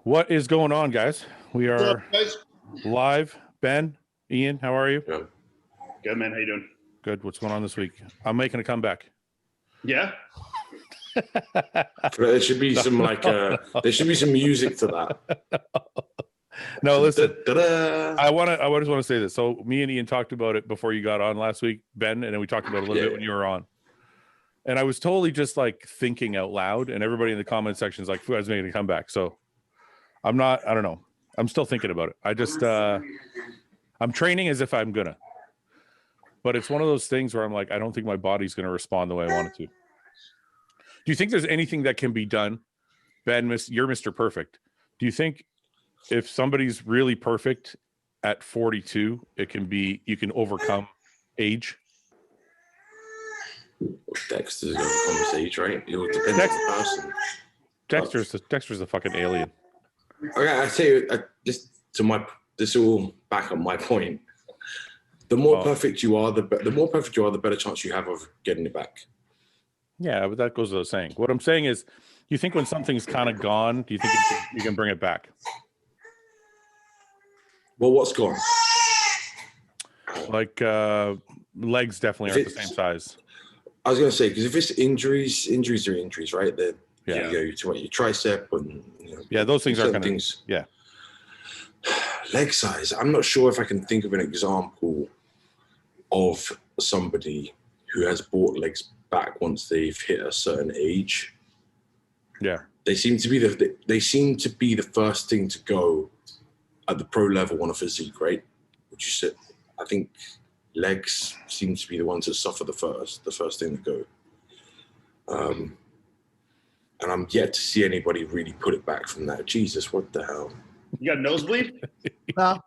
What is going on, guys? We What's are up, guys? live. Ben, Ian, how are you? Good, man. How you doing? Good. What's going on this week? I'm making a comeback. Yeah. There should be some there should be some music to that. No, listen. Da-da-da. I just want to say this. So me and Ian talked about it before you got on last week, Ben, and then we talked about it a little bit when you were on. And I was totally just like thinking out loud, and everybody in the comment section is like, Fouad's making a comeback. So I don't know. I'm still thinking about it. I just I'm training as if I'm gonna. But it's one of those things where I'm like, I don't think my body's gonna respond the way I want it to. Do you think there's anything that can be done? Ben, you're Mr. Perfect. Do you think if somebody's really perfect at 42, you can overcome age? Dexter's going to overcome his age, right? It will depend on the person. Dexter's a fucking alien. Okay, I tell you, this will back up my point. The more perfect you are, the better chance you have of getting it back. Yeah, but that goes without saying. What I'm saying is, you think when something's kind of gone, do you think you can bring it back? Well, what's gone? Like legs definitely aren't the same size. I was going to say, because if it's injuries are injuries, right? You go to your tricep and those things are kind of leg size. I'm not sure if I can think of an example of somebody who has brought legs back once they've hit a certain age. Yeah, they seem to be the first thing to go at the pro level on a physique, right? Would you say? I think legs seem to be the ones that suffer the first thing to go. And I'm yet to see anybody really put it back from that. Jesus, what the hell? You got a nosebleed? No.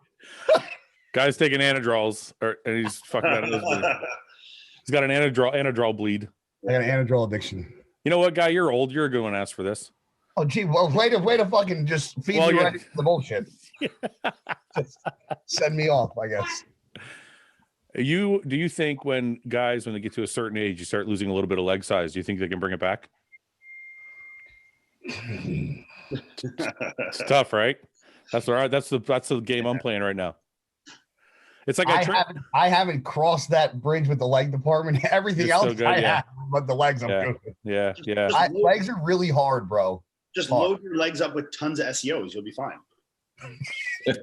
Guy's taking anadrols, and he's fucking out of nosebleed. He's got an anadrol bleed. I got an anadrol addiction. You know what, Guy? You're old. You're a good one to ask for this. Oh, gee. Well, way to fucking just feed me right into the bullshit. Just send me off, I guess. Do you think when they get to a certain age, you start losing a little bit of leg size? Do you think they can bring it back? It's tough, right? That's all right. That's the game I'm playing right now. It's like I haven't crossed that bridge with the leg department. Everything else good, I have, but the legs I'm good with. Yeah. Legs are really hard, bro. Just load your legs up with tons of SEOs. You'll be fine.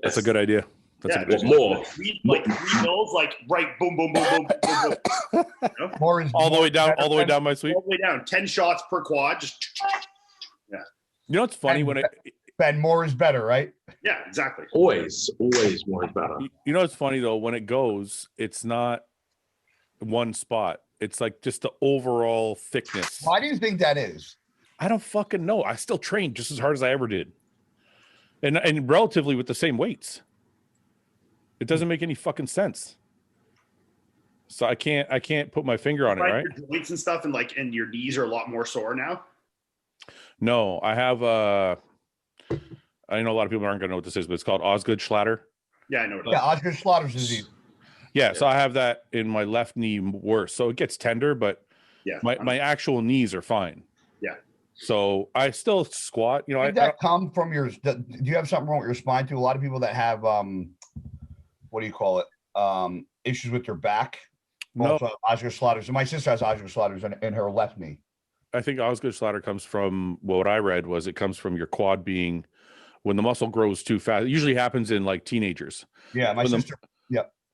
That's a good idea. That's more. Three mills, like right, boom, boom, boom, boom, boom, boom. You know? All the way down my sweep. All the way down. 10 shots per quad. Just You know what's funny Ben, more is better, right? Yeah, exactly. Always more is better. You know what's funny though? When it goes, it's not one spot. It's like just the overall thickness. Why do you think that is? I don't fucking know. I still train just as hard as I ever did, and relatively with the same weights. It doesn't make any fucking sense. So I can't put my finger on it, right? Your joints and stuff, and your knees are a lot more sore now. No, I have I know a lot of people aren't going to know what this is, but it's called Osgood-Schlatter. Yeah, I know what it is. Yeah, Osgood-Schlatter's disease. Yeah, so I have that in my left knee worse. So it gets tender, but my actual knees are fine. Yeah. So I still squat. You know, Did that come from do you have something wrong with your spine too? A lot of people that have what do you call it? Issues with their back. No. Osgood-Schlatter. So my sister has Osgood-Schlatter's in her left knee. I think Osgood-Schlatter comes from what I read was it comes from your quad being when the muscle grows too fast. It usually happens in like teenagers. Yeah, my sister.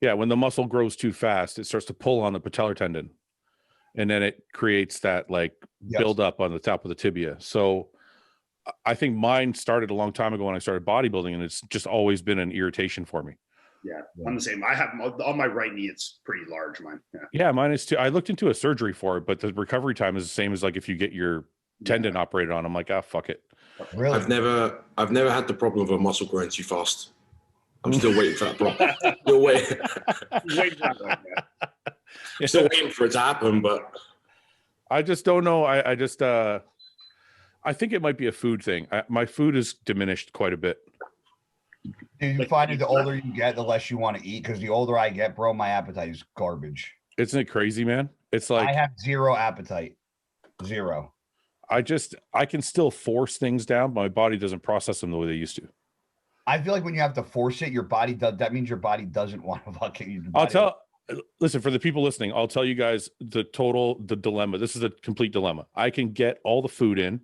Yeah, when the muscle grows too fast, it starts to pull on the patellar tendon, and then it creates that build up on the top of the tibia. So I think mine started a long time ago when I started bodybuilding, and it's just always been an irritation for me. Yeah, I'm the same. I have on my right knee. It's pretty large, mine. Yeah, mine is too. I looked into a surgery for it, but the recovery time is the same as like if you get your tendon operated on. I'm like, fuck it. Really? I've never had the problem of a muscle growing too fast. I'm still waiting for that problem. Still waiting. Still waiting for it to happen, but I just don't know. I think it might be a food thing. My food is diminished quite a bit. Do you find it the older you get, the less you want to eat? Because the older I get, bro, my appetite is garbage. Isn't it crazy, man? It's like I have zero appetite. Zero. I can still force things down, but my body doesn't process them the way they used to. I feel like when you have to force it, your body does. That means your body doesn't want to fucking. Listen, for the people listening, I'll tell you guys the dilemma. This is a complete dilemma. I can get all the food in,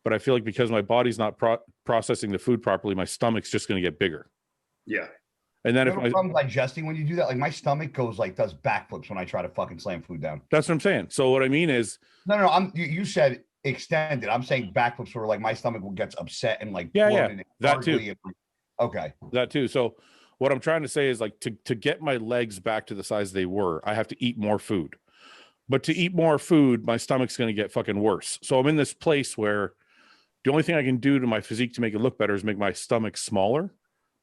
but I feel like because my body's not processing the food properly, my stomach's just going to get bigger. Yeah. And then if I'm digesting when you do that, like my stomach does backflips when I try to fucking slam food down. That's what I'm saying. So what I mean is, no. You said extended. I'm saying backflips where like my stomach gets upset and like that too. Okay, that too. So what I'm trying to say is like to get my legs back to the size they were, I have to eat more food. But to eat more food, my stomach's going to get fucking worse. So I'm in this place where the only thing I can do to my physique to make it look better is make my stomach smaller.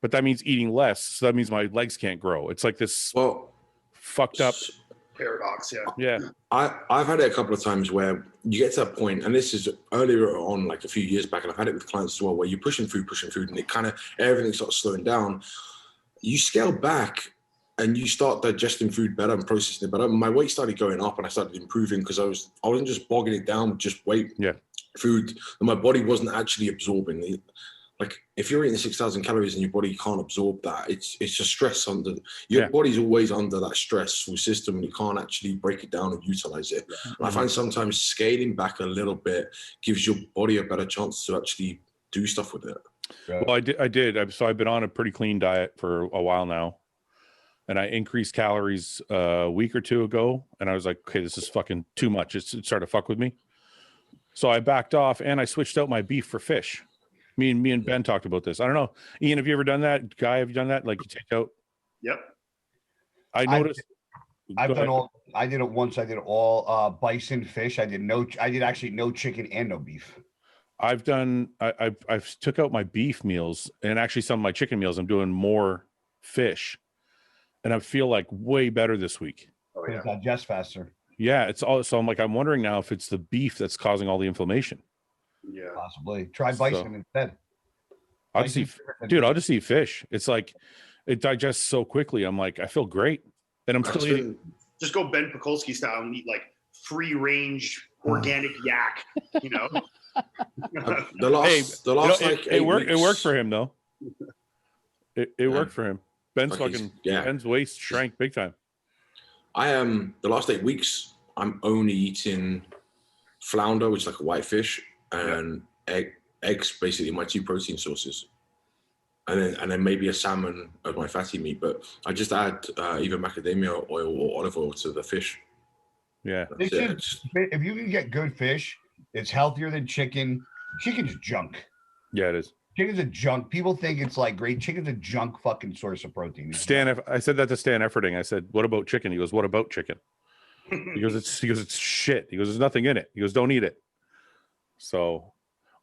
But that means eating less. So that means my legs can't grow. It's like this fucked up paradox. Yeah. I've had it a couple of times where you get to a point, and this is earlier on, like a few years back, and I've had it with clients as well, where you're pushing food, and it kind of, everything starts slowing down. You scale back and you start digesting food better and processing it better. My weight started going up and I started improving because I wasn't just bogging it down with just food, and my body wasn't actually absorbing it. Like if you're eating 6,000 calories and your body can't absorb that, it's just stress under your body's always under that stressful system, and you can't actually break it down and utilize it. And I find sometimes scaling back a little bit gives your body a better chance to actually do stuff with it. Well, I did. So I've been on a pretty clean diet for a while now, and I increased calories a week or two ago, and I was like, okay, this is fucking too much. It started to fuck with me. So I backed off and I switched out my beef for fish. Me and Ben talked about this. I don't know. Ian, have you ever done that? Guy, have you done that? Like you take out? Yep. I noticed. I did it once. I did all bison, fish. I did actually no chicken and no beef. I've took out my beef meals, and actually some of my chicken meals. I'm doing more fish, and I feel like way better this week. Oh yeah. Digest faster. Yeah, it's all. So I'm wondering now if it's the beef that's causing all the inflammation. Yeah, possibly. Try bison instead. I'll just eat fish. It's like it digests so quickly. I'm like, I feel great, and I'm still eating. Just go Ben Pakulski style and eat like free range organic yak. You know. the last it worked for him though. It worked for him. Ben's Ben's waist shrank big time. I am the last 8 weeks. I'm only eating flounder, which is like a white fish, and eggs, basically my 2 protein sources, and then maybe a salmon of my fatty meat. But I just add either macadamia oil or olive oil to the fish. Yeah, if you can get good fish, it's healthier than chicken. Chicken's junk. Yeah, it is. Chicken's a junk. People think it's like great. Chicken's a junk fucking source of protein. I said that to Stan Efferding. I said, "What about chicken?" He goes, "What about chicken?" He goes, "It's shit." He goes, "There's nothing in it." He goes, "Don't eat it." So,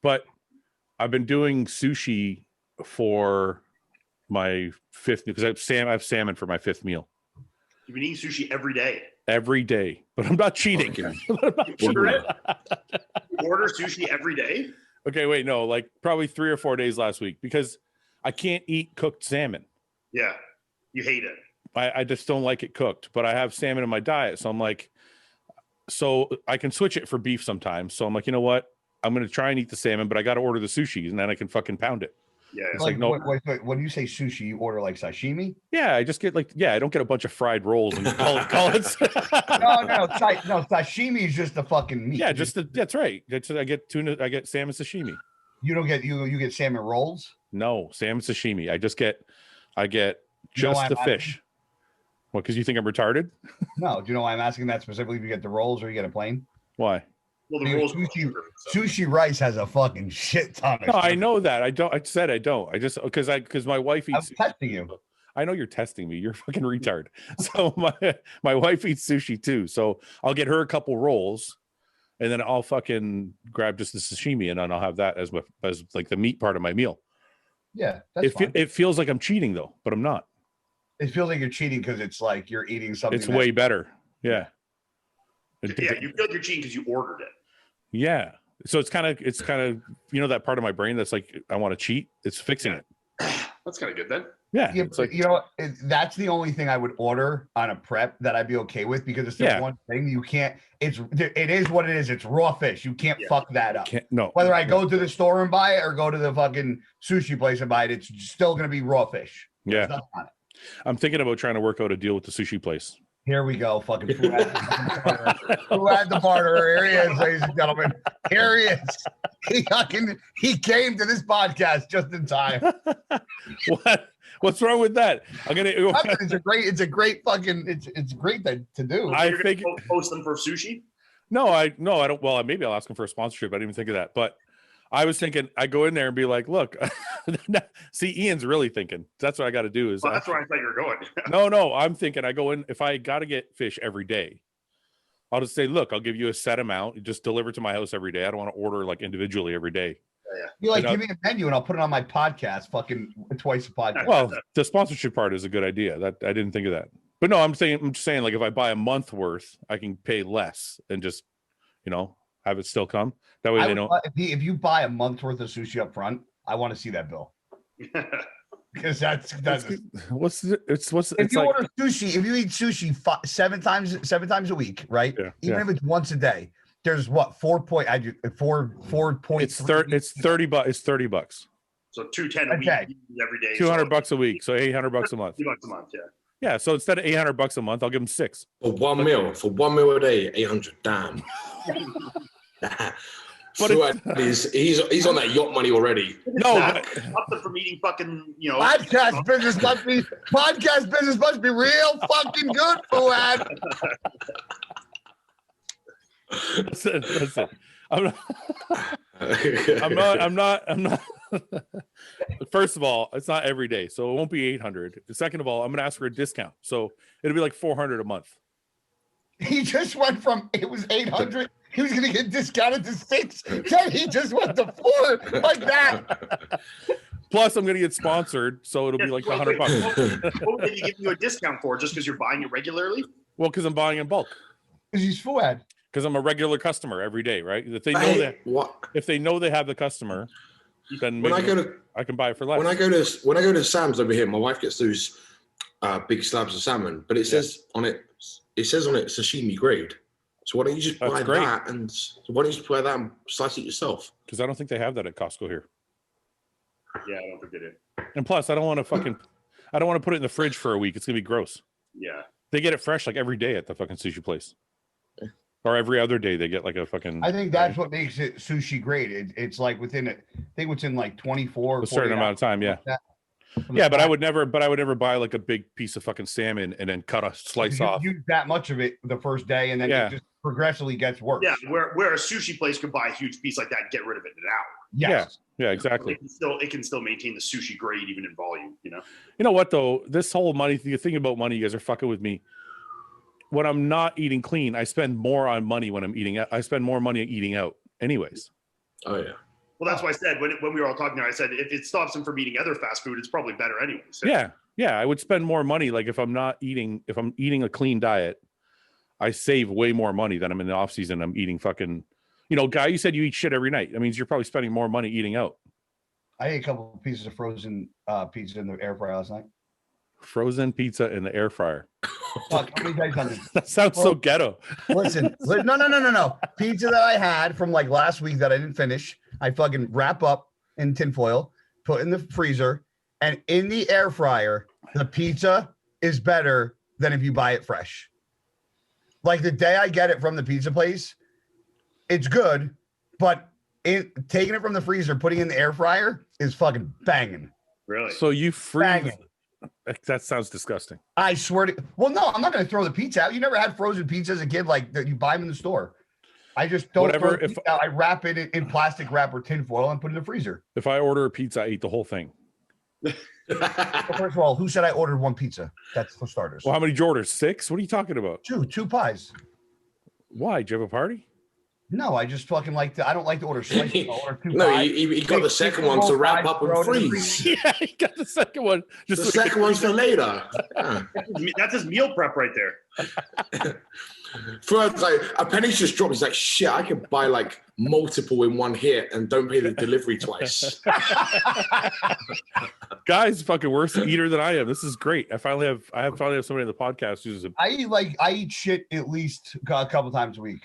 but I've been doing sushi for my 5th because I have salmon for my 5th meal. You've been eating sushi every day. Every day, but I'm not cheating. Order sushi every day. Okay, wait, no, like probably 3 or 4 days last week because I can't eat cooked salmon. Yeah, you hate it. I just don't like it cooked, but I have salmon in my diet. So I'm like, so I can switch it for beef sometimes. So I'm like, you know what? I'm going to try and eat the salmon, but I got to order the sushi and then I can fucking pound it. Yeah. It's like no. Wait, when you say sushi, you order like sashimi? Yeah, I just get I don't get a bunch of fried rolls and call it. No, sashimi is just the fucking meat. Yeah, that's right. I get tuna. I get salmon sashimi. You don't get you get salmon rolls? No, salmon sashimi. I get just the fish. What? Because you think I'm retarded? No. Do you know why I'm asking that specifically? If you get the rolls or you get a plain? Why? Well, the rolls sushi rice has a fucking shit ton of No, I know that. I don't. I said I don't. I just because my wife eats. I'm testing you. I know you're testing me. You're a fucking retard. So my wife eats sushi too. So I'll get her a couple rolls, and then I'll fucking grab just the sashimi, and then I'll have that as like the meat part of my meal. Yeah, that's fine. It feels like I'm cheating though, but I'm not. It feels like you're cheating because it's like you're eating something. It's way better. Yeah. Yeah, you feel like you're cheating because you ordered it. Yeah. So it's kind of that part of my brain that's like I want to cheat. It's fixing it. That's kind of good then. Yeah, Yeah, it's like, you know, that's the only thing I would order on a prep that I'd be okay with, because it's the one thing you can't. It is what it is. It's raw fish. You can't fuck that up. no. Whether I go to the store and buy it or go to the fucking sushi place and buy it, it's still gonna be raw fish. Yeah, There's nothing on it. I'm thinking about trying to work out a deal with the sushi place. Here we go, fucking Fouad. Fouad the barterer. Here he is, ladies and gentlemen. Here he is. He came to this podcast just in time. What's wrong with that? It's a great fucking. It's great to do. I think post them for sushi. No, I don't. Well, maybe I'll ask him for a sponsorship. I didn't even think of that, but I was thinking I go in there and be like, look, see, Ian's really thinking. That's what I got to do. Is that's where I thought you were going. No, I'm thinking I go in, if I got to get fish every day, I'll just say, look, I'll give you a set amount. You just deliver to my house every day. I don't want to order like individually every day. You like, give me a menu and I'll put it on my podcast, fucking twice a podcast. Well, the sponsorship part is a good idea. That I didn't think of that. But no, I'm just saying, like, if I buy a month worth, I can pay less and just, have it still come. That way they don't. If you buy a month worth of sushi up front, I want to see that bill. Because that's if you order sushi, if you eat sushi seven times a week, right? Yeah, even if it's once a day, there's what 4 point. I do 4.3. It's $30. It's $30. So $210 a week every day. $200 a week, so $800 a month. $2 a month, yeah. Yeah, so instead of $800 a month, I'll give him 6 for one meal. For 1 meal a day, 800. Damn. But he's on that yacht money already. No, up them from eating fucking podcast business must be real fucking good, Fouad. Listen. I'm not. First of all, it's not every day, so it won't be 800. Second of all, I'm gonna ask for a discount, so it'll be like 400 a month. He just went from it was 800. He was gonna get discounted to 6. Then he just went to 4 like that. Plus, I'm gonna get sponsored, so it'll be like $100. What would they give you a discount for? Just because you're buying it regularly? Well, because I'm buying in bulk. Because he's Fouad. Because I'm a regular customer every day, right? If they know if they know they have the customer, then I can buy it for less. When I go to Sam's over here, my wife gets those big slabs of salmon, but it says on it sashimi grade. So why don't you just buy that and slice it yourself? Because I don't think they have that at Costco here. Yeah, I don't think they do. And plus, I don't want to put it in the fridge for a week. It's gonna be gross. Yeah. They get it fresh like every day at the fucking sushi place. Or every other day they get like a fucking. I think that's what makes it sushi great. It's like within like 24 a certain amount of time, yeah. Yeah, but I would never buy like a big piece of fucking salmon and then cut a slice off. Use that much of it the first day, and then it just progressively gets worse. Yeah, where a sushi place could buy a huge piece like that and get rid of it in an hour. Yes. Yeah, exactly. It can still maintain the sushi grade even in volume, You know what though? This whole money thing about money, you guys are fucking with me. When I'm not eating clean, I spend more on money when I'm eating out. I spend more money eating out anyways. Oh yeah. Well, that's why I said when we were all talking, I said if it stops him from eating other fast food, it's probably better anyway. So. Yeah. I would spend more money. Like if I'm eating a clean diet, I save way more money than I'm in the off season. I'm eating fucking, Guy, you said you eat shit every night. That means you're probably spending more money eating out. I ate a couple of pieces of frozen pizza in the air fryer last night. Frozen pizza in the air fryer. Fuck, let me tell you something. That sounds so ghetto. Listen, no. Pizza that I had from like last week that I didn't finish, I fucking wrap up in tinfoil, put in the freezer, and in the air fryer, the pizza is better than if you buy it fresh. Like the day I get it from the pizza place, it's good, but taking it from the freezer, putting it in the air fryer is fucking banging. Really? So you freeze. Banging. That sounds disgusting. I swear to. Well, no, I'm not going to throw the pizza out. You never had frozen pizza as a kid, like that you buy them in the store. I just don't. Whatever. If I wrap it in plastic wrap or tinfoil and put it in the freezer. If I order a pizza, I eat the whole thing. Well, first of all, who said I ordered one pizza? That's for starters. Well, how many did you order? 6? What are you talking about? 2 pies. Why? Did you have a party? No, I just fucking I don't like to order slices. I'll order 2 no, pies. he got the second one to wrap up and freeze. Yeah, he got the second one. Just the second one's for later. That's his meal prep right there. First, like a penny's just dropped. He's like, shit, I can buy like multiple in one hit and don't pay the delivery twice. Guy's fucking worse eater than I am. This is great. I finally have somebody on the podcast who's I eat shit at least a couple times a week.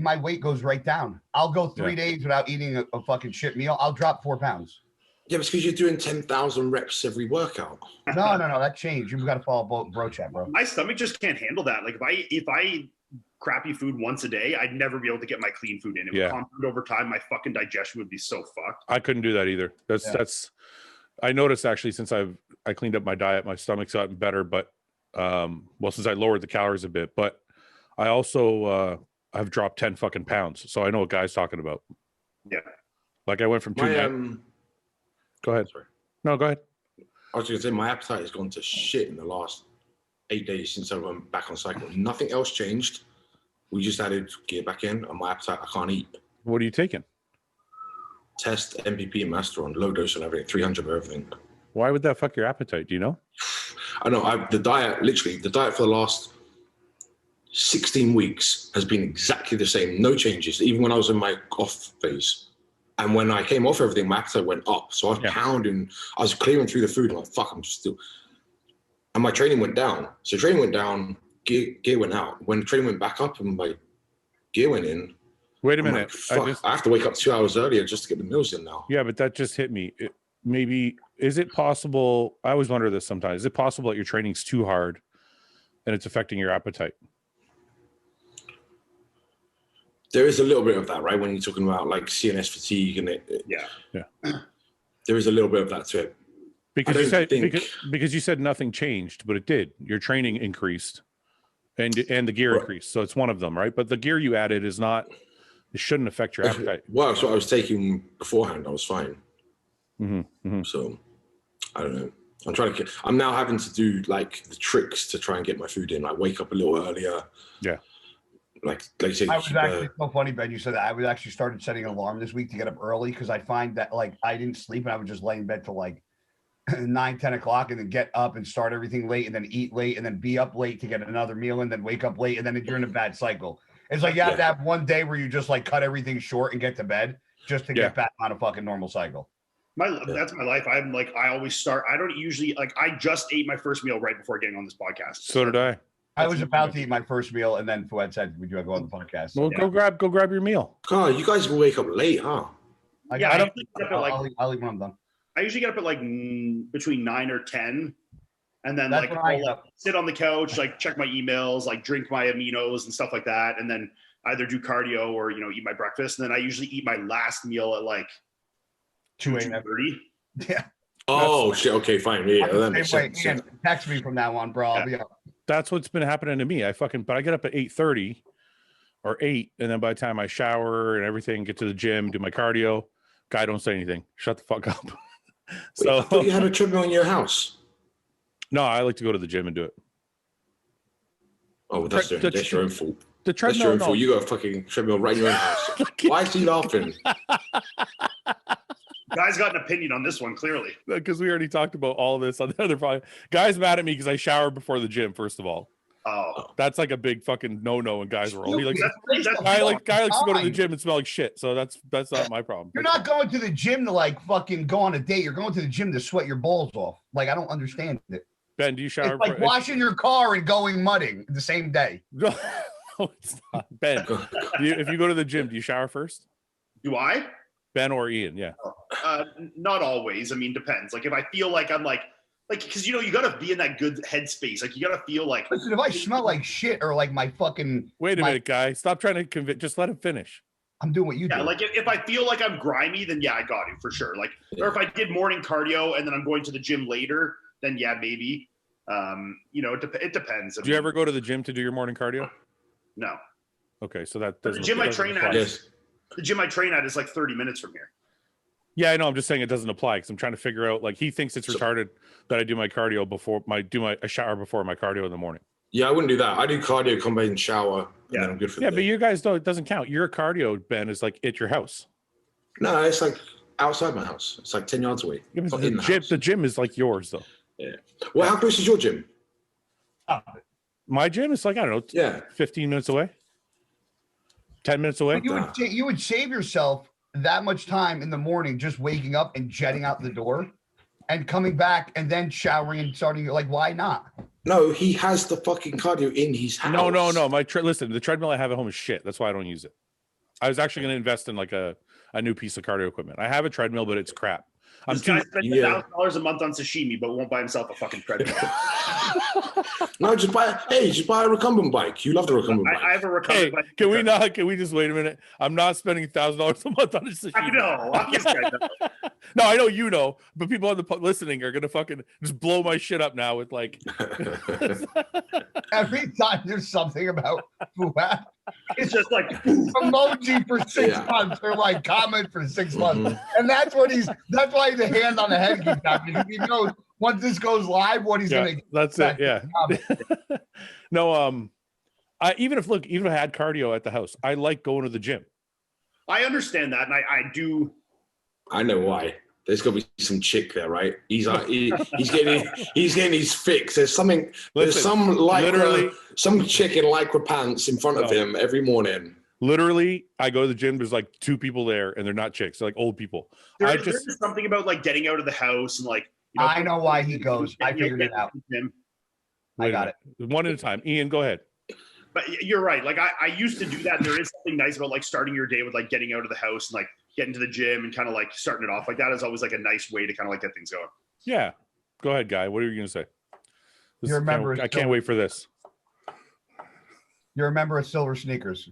My weight goes right down. I'll go 3 days without eating a fucking shit meal. I'll drop 4 pounds. Yeah, it's because you're doing 10,000 reps every workout. No, that changed. You've got to follow bro chat, bro. My stomach just can't handle that. Like if I crappy food once a day, I'd never be able to get my clean food in. It would compound over time. My fucking digestion would be so fucked. I couldn't do that either. That's I noticed actually since I cleaned up my diet, my stomach's gotten better, but since I lowered the calories a bit, but I also I've dropped 10 fucking pounds. So I know what Guy's talking about. Yeah. Like I went from two. Go ahead. Sorry. No, go ahead. I was going to say my appetite has gone to shit in the last 8 days since I went back on cycle. Nothing else changed. We just added gear back in, and my appetite, I can't eat. What are you taking? Test, MVP, and Master on low dose and everything, 300 of everything. Why would that fuck your appetite? Do you know? I know. The diet for the last 16 weeks has been exactly the same. No changes, even when I was in my off phase. And when I came off everything, my appetite went up. So I was pounding, I was clearing through the food. I'm like, fuck, I'm still. And my training went down. So training went down, gear went out. When training went back up and my gear went in. Wait a minute. Like, fuck, I have to wake up 2 hours earlier just to get the meals in now. Yeah, but that just hit me. Maybe, is it possible? I always wonder this sometimes. Is it possible that your training's too hard and it's affecting your appetite? There is a little bit of that, right? When you're talking about like CNS fatigue and there is a little bit of that to it. Because you said nothing changed, but it did. Your training increased, and the gear increased. So it's one of them, right? But the gear you added is not. It shouldn't affect your appetite. Well, so I was taking beforehand. I was fine. Mm-hmm. So I don't know. I'm now having to do like the tricks to try and get my food in. I wake up a little earlier. Yeah. Like you said, I was actually so funny, Ben. You said that. I was actually started setting an alarm this week to get up early because I find that like I didn't sleep and I would just lay in bed till like 9-10 o'clock and then get up and start everything late and then eat late and then be up late to get another meal and then wake up late and then you're in a bad cycle. It's like you have to have one day where you just like cut everything short and get to bed just to get back on a fucking normal cycle. That's my life. I'm like, I always start. I don't usually like. I just ate my first meal right before getting on this podcast. So did I. I was about to eat my first meal, and then Fouad said, "Would you go on the podcast?" Well, go grab your meal. God, you guys will wake up late, huh? I'll eat when I'm done. I usually get up at like between 9 or 10, and then That's like sit on the couch, like check my emails, like drink my aminos and stuff like that, and then either do cardio or eat my breakfast. And then I usually eat my last meal at like 2:30. Yeah. Oh shit. Okay, fine. Yeah, that makes sense. Ian, text me from now on, bro. I'll be up. That's what's been happening to me. But I get up at 8:30 or 8, and then by the time I shower and everything, get to the gym, do my cardio, Guy don't say anything. Shut the fuck up. So I thought you had a treadmill in your house. No, I like to go to the gym and do it. Oh, that's your own fault. The treadmill. That's your own fault. You got a fucking treadmill right in your own house. Why is he laughing? Guy's got an opinion on this one, clearly. Because we already talked about all of this on the other podcast. Guy's mad at me because I shower before the gym, first of all. Oh. That's like a big fucking no-no in Guy's world. He likes Guy likes to go to the gym and smell like shit. So that's not my problem. You're not going to the gym to like fucking go on a date. You're going to the gym to sweat your balls off. Like, I don't understand it. Ben, do you shower? It's like washing your car and going mudding the same day. No, it's not. Ben, if you go to the gym, do you shower first? Do I? Ben or Ian, yeah. Not always. I mean, depends. Like if I feel like I'm like because you gotta be in that good headspace. Like you gotta feel like. Listen, if I smell like shit or like my fucking. Wait a minute, Guy. Stop trying to convince. Just let him finish. I'm doing what you do. Yeah, like if I feel like I'm grimy, then yeah, I got it for sure. Like, or if I did morning cardio and then I'm going to the gym later, then yeah, maybe. It depends. Do you ever go to the gym to do your morning cardio? No. Okay, so that doesn't. The gym I train at. The gym I train at is like 30 minutes from here. Yeah, I know. I'm just saying it doesn't apply because I'm trying to figure out. Like he thinks it's retarded that I do my cardio before I shower before my cardio in the morning. Yeah, I wouldn't do that. I do cardio, come back and shower, and then I'm good for the day. But you guys don't. It doesn't count. Your cardio, Ben, is like at your house. No, it's like outside my house. It's like 10 yards away. Yeah, the gym is like yours, though. Yeah. Well, how close is your gym? My gym is like, I don't know, 15 minutes away, 10 minutes away. You would save yourself that much time in the morning just waking up and jetting out the door and coming back and then showering and starting. Like, why not? No, he has the fucking cardio in his house. No. Listen, the treadmill I have at home is shit. That's why I don't use it. I was actually going to invest in like a new piece of cardio equipment. I have a treadmill, but it's crap. This guy spends $1,000 a month on sashimi, but won't buy himself a fucking treadmill. No, just buy a recumbent bike. You love the recumbent bike. I have a recumbent bike. Can we just wait a minute? I'm not spending $1,000 a month on a sashimi. I know. I'm just kidding. No, I know you know, but people on the listening are gonna fucking just blow my shit up now with like. Every time there's something about Fouad, it's just like emoji for 6 months or like comment for 6 months, and that's why the hand on the head keeps happening, because he knows once this goes live what he's gonna. That's it. Yeah. No. Even if I had cardio at the house, I like going to the gym. I understand that, and I do. I know why. There's got to be some chick there, right? He's like, he's getting his fix. There's something. There's some chick in lycra pants in front of him every morning. Literally, I go to the gym. There's like 2 people there, and they're not chicks. They're like old people. There's something about like getting out of the house and like. I know why he goes. I figured it out. I got it. One at a time. Ian, go ahead. But you're right. Like I used to do that. There is something nice about like starting your day with like getting out of the house and like getting to the gym and kind of like starting it off like that is always like a nice way to kind of like get things going. Yeah. Go ahead, Guy. What are you going to say? I can't wait for this. You're a member of Silver Sneakers.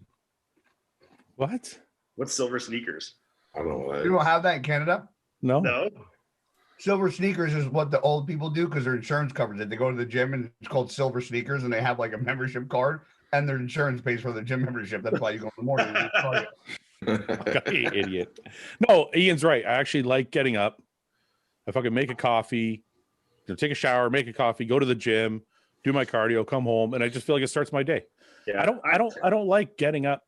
What? What's Silver Sneakers? I don't know what that is. You don't have that in Canada? No. Silver Sneakers is what the old people do because their insurance covers it. They go to the gym and it's called Silver Sneakers, and they have like a membership card, and their insurance pays for the gym membership. That's why you go in the morning. You idiot. No, Ian's right. I actually like getting up. I fucking make a coffee, take a shower, make a coffee, go to the gym, do my cardio, come home, and I just feel like it starts my day. Yeah. I don't like getting up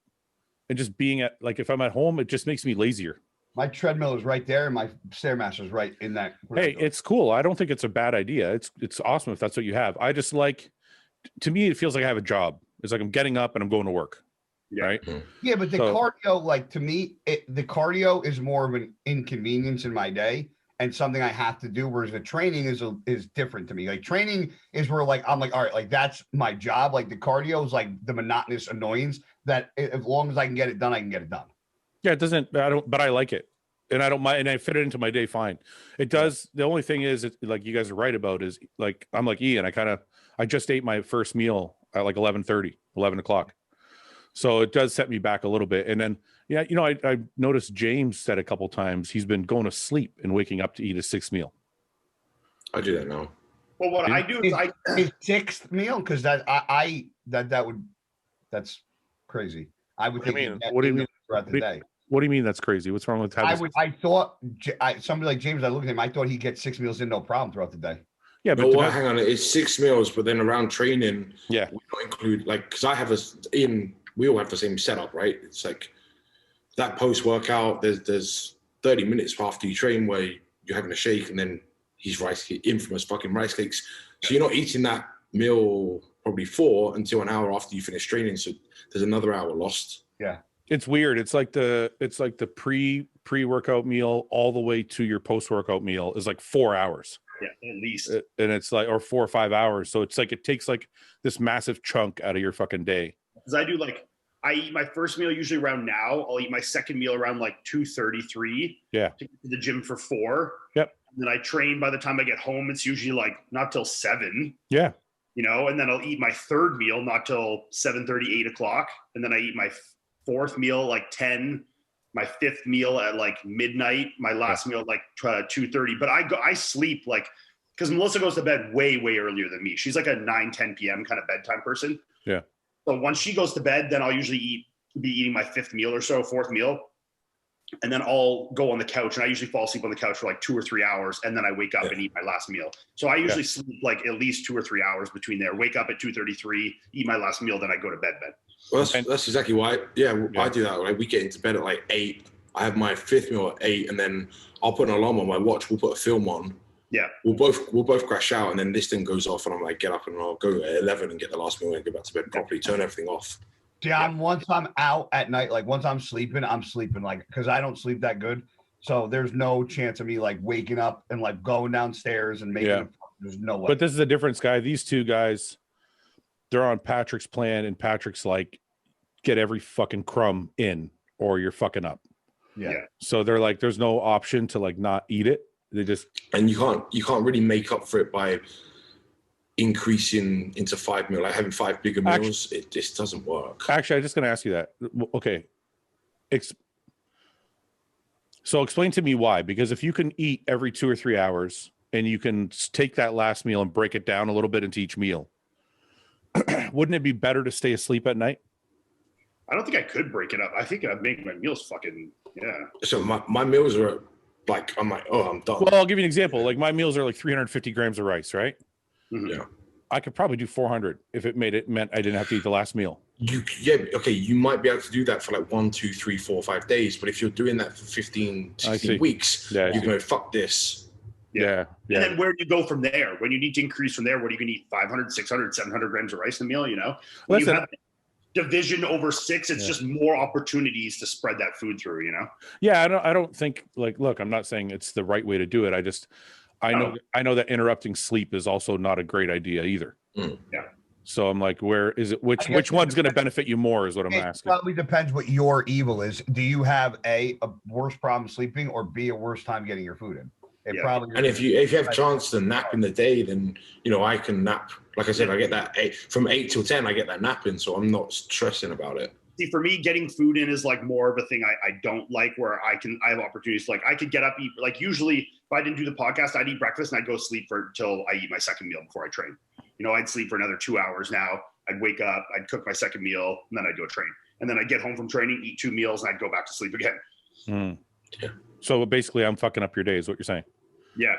and just being at, like, if I'm at home, it just makes me lazier. My treadmill is right there, and my Stairmaster is right in that. Hey, it's cool. I don't think it's a bad idea. It's awesome if that's what you have. I just like, to me, it feels like I have a job. It's like I'm getting up and I'm going to work. Yeah. Right. Yeah, but the cardio, like to me, the cardio is more of an inconvenience in my day and something I have to do. Whereas the training is different to me. Like training is where like I'm like, all right, like that's my job. Like the cardio is like the monotonous annoyance that as long as I can get it done, I can get it done. Yeah, it doesn't. But I like it, and I don't mind, and I fit it into my day fine. It does. The only thing is, like you guys are right about, is like I'm like Ian. I just ate my first meal at like 11:30, 11 o'clock. So it does set me back a little bit. And then, yeah, you know, I noticed James said a couple times he's been going to sleep and waking up to eat his 6th meal. I do that now. Well, what I do is his 6th meal, because that's crazy. I would think. What do you mean throughout the day? What do you mean that's crazy? What's wrong with having? I thought somebody like James, I looked at him, I thought he'd get 6 meals in no problem throughout the day. Yeah, but hang on, it's 6 meals, but then around training, we don't include like, because I have we all have the same setup, right? It's like that post workout. There's 30 minutes after you train where you're having a shake, and then he's infamous fucking rice cakes. So you're not eating that meal probably until an hour after you finish training. So there's another hour lost. Yeah. It's weird. It's like the pre-workout meal all the way to your post-workout meal is like 4 hours. Yeah, at least. And it's like, or 4 or 5 hours. So it's like, it takes like this massive chunk out of your fucking day. Because I eat my first meal usually around now. I'll eat my second meal around like 2:33. Yeah. To get to the gym for 4. Yep. And then I train by the time I get home. It's usually like not till 7. Yeah. You know, and then I'll eat my third meal not till 7:30, 8 o'clock. And then I eat my fourth meal like 10. My 5th meal at like midnight. My last meal at like 2:30. But I sleep like, because Melissa goes to bed way, way earlier than me. She's like a 9, 10 p.m. kind of bedtime person. Yeah. So once she goes to bed, then I'll usually be eating my 5th meal or so, 4th meal. And then I'll go on the couch, and I usually fall asleep on the couch for like 2 or 3 hours. And then I wake up and eat my last meal. So I usually sleep like at least 2 or 3 hours between there, wake up at 2:33, eat my last meal. Then I go to bed. Well, that's exactly why. I do that. Like we get into bed at like 8. I have my 5th meal at 8, and then I'll put an alarm on my watch. We'll put a film on, Yeah. We'll both crash out, and then this thing goes off, and I'm like, get up, and I'll go at 11 and get the last meal and go back to bed properly, turn everything off. Yeah, once I'm out at night, like once I'm sleeping, like, because I don't sleep that good. So there's no chance of me like waking up and like going downstairs and making there's no way. But this is a difference, guy. These two guys, they're on Patrick's plan, and Patrick's like, get every fucking crumb in or you're fucking up. Yeah. So they're like, there's no option to like not eat it. They just, and you can't really make up for it by increasing into 5 meals, like having 5 bigger meals. It just doesn't work. Actually, I'm just going to ask you that. Okay. So explain to me why, because if you can eat every 2 or 3 hours and you can take that last meal and break it down a little bit into each meal, wouldn't it be better to stay asleep at night? I don't think I could break it up. I think I'd make my meals fucking, So my meals are like, I'm like, oh, I'm done. Well, I'll give you an example. Like my meals are like 350 grams of rice, right? Mm-hmm. Yeah. I could probably do 400 if it meant I didn't have to eat the last meal. You might be able to do that for like 1, 2, 3, 4, 5 days, but if you're doing that for 15, 16 weeks, you're going, fuck this. Yeah. And then where do you go from there? When you need to increase from there, what are you going to eat? 500, 600, 700 grams of rice in a meal, you know? When you have division over 6, it's just more opportunities to spread that food through, you know? Yeah, I don't think, like, look, I'm not saying it's the right way to do it. I know that interrupting sleep is also not a great idea either. Mm. Yeah. So I'm like, where is it? Which one's going to benefit you more is what I'm asking. It probably depends what your evil is. Do you have a worse problem sleeping, or B, a worse time getting your food in? Probably. And if you have a chance to nap in the day, then I can nap. Like I said, I get that from 8 till 10. I get that nap in, so I'm not stressing about it. See, for me, getting food in is like more of a thing I don't like, where I have opportunities. Like I could get up, eat. Like usually, if I didn't do the podcast, I'd eat breakfast and I'd go sleep until I eat my second meal before I train. I'd sleep for another 2 hours. Now I'd wake up, I'd cook my second meal, and then I'd go train. And then I'd get home from training, eat 2 meals, and I'd go back to sleep again. Mm. Yeah. So basically, I'm fucking up your day, is what you're saying. Yeah.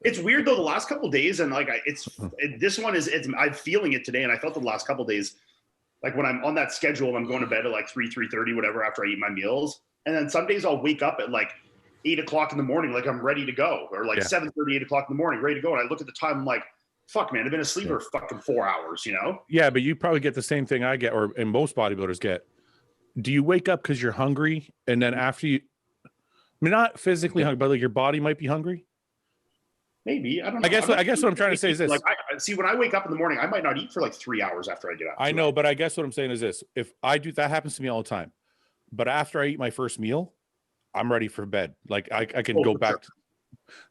It's weird though. The last couple of days, and like I'm feeling it today, and I felt it the last couple of days. Like when I'm on that schedule, I'm going to bed at like 3:30, whatever, after I eat my meals, and then some days I'll wake up at like 8 o'clock in the morning, like I'm ready to go, or like 7:30, 8 o'clock in the morning, ready to go. And I look at the time, I'm like, fuck, man, I've been asleep for fucking 4 hours, Yeah, but you probably get the same thing I get, and most bodybuilders get. Do you wake up because you're hungry, and then after you? I mean, not physically hungry, but like your body might be hungry. Maybe. I don't know. I guess what I'm trying to say is this. Like, see, when I wake up in the morning, I might not eat for like 3 hours after I get up. I know, but I guess what I'm saying is this. If I do, that happens to me all the time. But after I eat my first meal, I'm ready for bed. Like I can go back.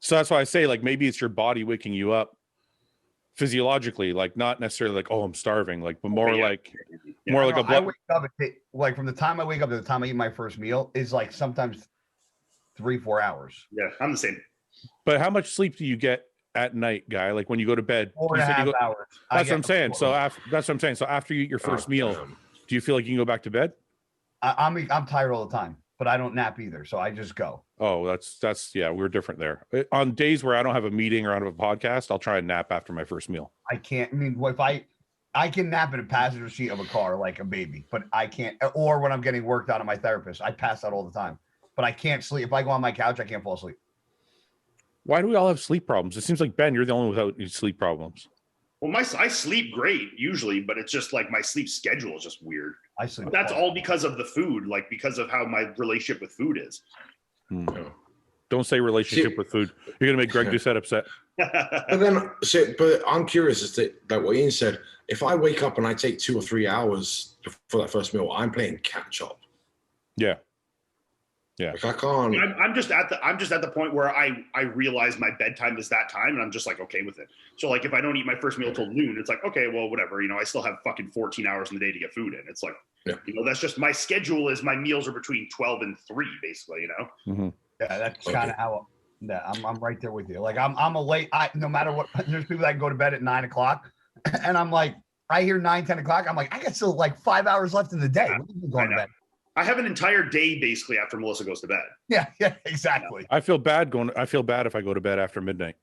So that's why I say, like, maybe it's your body waking you up physiologically, like not necessarily like, oh, I'm starving, like, but more like a blood. I wake up like from the time I wake up to the time I eat my first meal is like sometimes 3-4 hours. Yeah, I'm the same. But how much sleep do you get at night, guy? Like when you go to bed? 4.5 hours. That's what I'm saying. So that's what I'm saying. So after you eat your first meal, do you feel like you can go back to bed? I'm tired all the time, but I don't nap either, so I just go. Oh, that's we're different there. On days where I don't have a meeting or I don't have a podcast, I'll try and nap after my first meal. I can't. I mean, if I can nap in a passenger seat of a car like a baby, but I can't. Or when I'm getting worked out of my therapist, I pass out all the time. But I can't sleep. If I go on my couch, I can't fall asleep. Why do we all have sleep problems? It seems like, Ben, you're the only one without sleep problems. Well, I sleep great usually, but it's just like my sleep schedule is just weird. I sleep. But that's all because of the food, like because of how my relationship with food is. Don't say relationship with food. You're gonna make Greg Doucette upset. But I'm curious as to like what Ian said. If I wake up and I take 2 or 3 hours for that first meal, I'm playing catch up. Yeah. Yeah. Like I can't. I'm just at the point where I realize my bedtime is that time, and I'm just like okay with it. So like if I don't eat my first meal till noon, it's like okay, well whatever. I still have fucking 14 hours in the day to get food in. It's like that's just my schedule. Is my meals are between 12 and 3 basically. Mm-hmm. Yeah, that's kind of how. Yeah, I'm right there with you. Like I'm a late. No matter what. There's people that can go to bed at 9 o'clock, and I'm like, I hear 9, 10 o'clock. I'm like, I got still like 5 hours left in the day. When are you going to bed? I have an entire day basically after Melissa goes to bed. Yeah, exactly. I feel bad if I go to bed after midnight.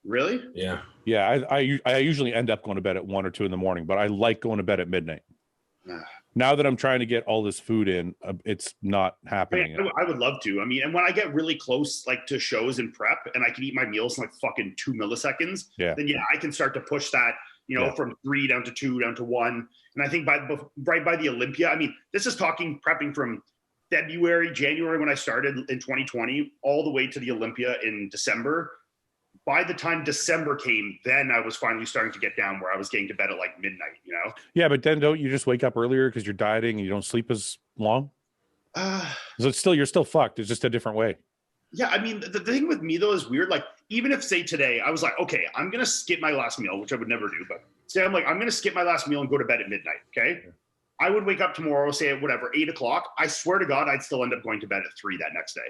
Really? Yeah. Yeah, I usually end up going to bed at 1 or 2 in the morning, but I like going to bed at midnight. Now that I'm trying to get all this food in, it's not happening. I would love to. I mean, and when I get really close, like to shows and prep, and I can eat my meals in like fucking 2 milliseconds, then I can start to push that, from 3 down to 2 down to 1. And I think right by the Olympia, I mean, this is prepping from January when I started in 2020, all the way to the Olympia in December. By the time December came, then I was finally starting to get down where I was getting to bed at like midnight, Yeah, but then don't you just wake up earlier because you're dieting and you don't sleep as long? So you're still fucked. It's just a different way. Yeah, I mean, the thing with me though is weird. Like, even if say today I was like, okay, I'm gonna skip my last meal, which I would never do, but say I'm gonna skip my last meal and go to bed at midnight. Okay, I would wake up tomorrow, say at whatever 8 o'clock. I swear to God, I'd still end up going to bed at 3 that next day.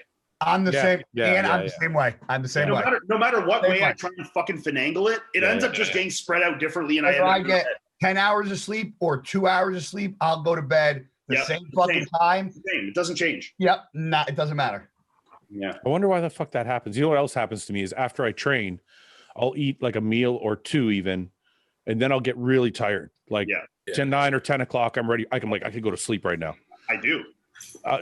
I'm the same. And I'm the same way. I'm the same way. No matter what way I try and fucking finagle it, ends up just getting spread out differently. And I get 10 hours of sleep or 2 hours of sleep, I'll go to bed the same fucking time. Same. It doesn't change. Yep. It doesn't matter. Yeah. I wonder why the fuck that happens. You know what else happens to me is after I train, I'll eat like a meal or 2 even, and then I'll get really tired. Like 9 or 10 o'clock, I'm ready. I could go to sleep right now. I do.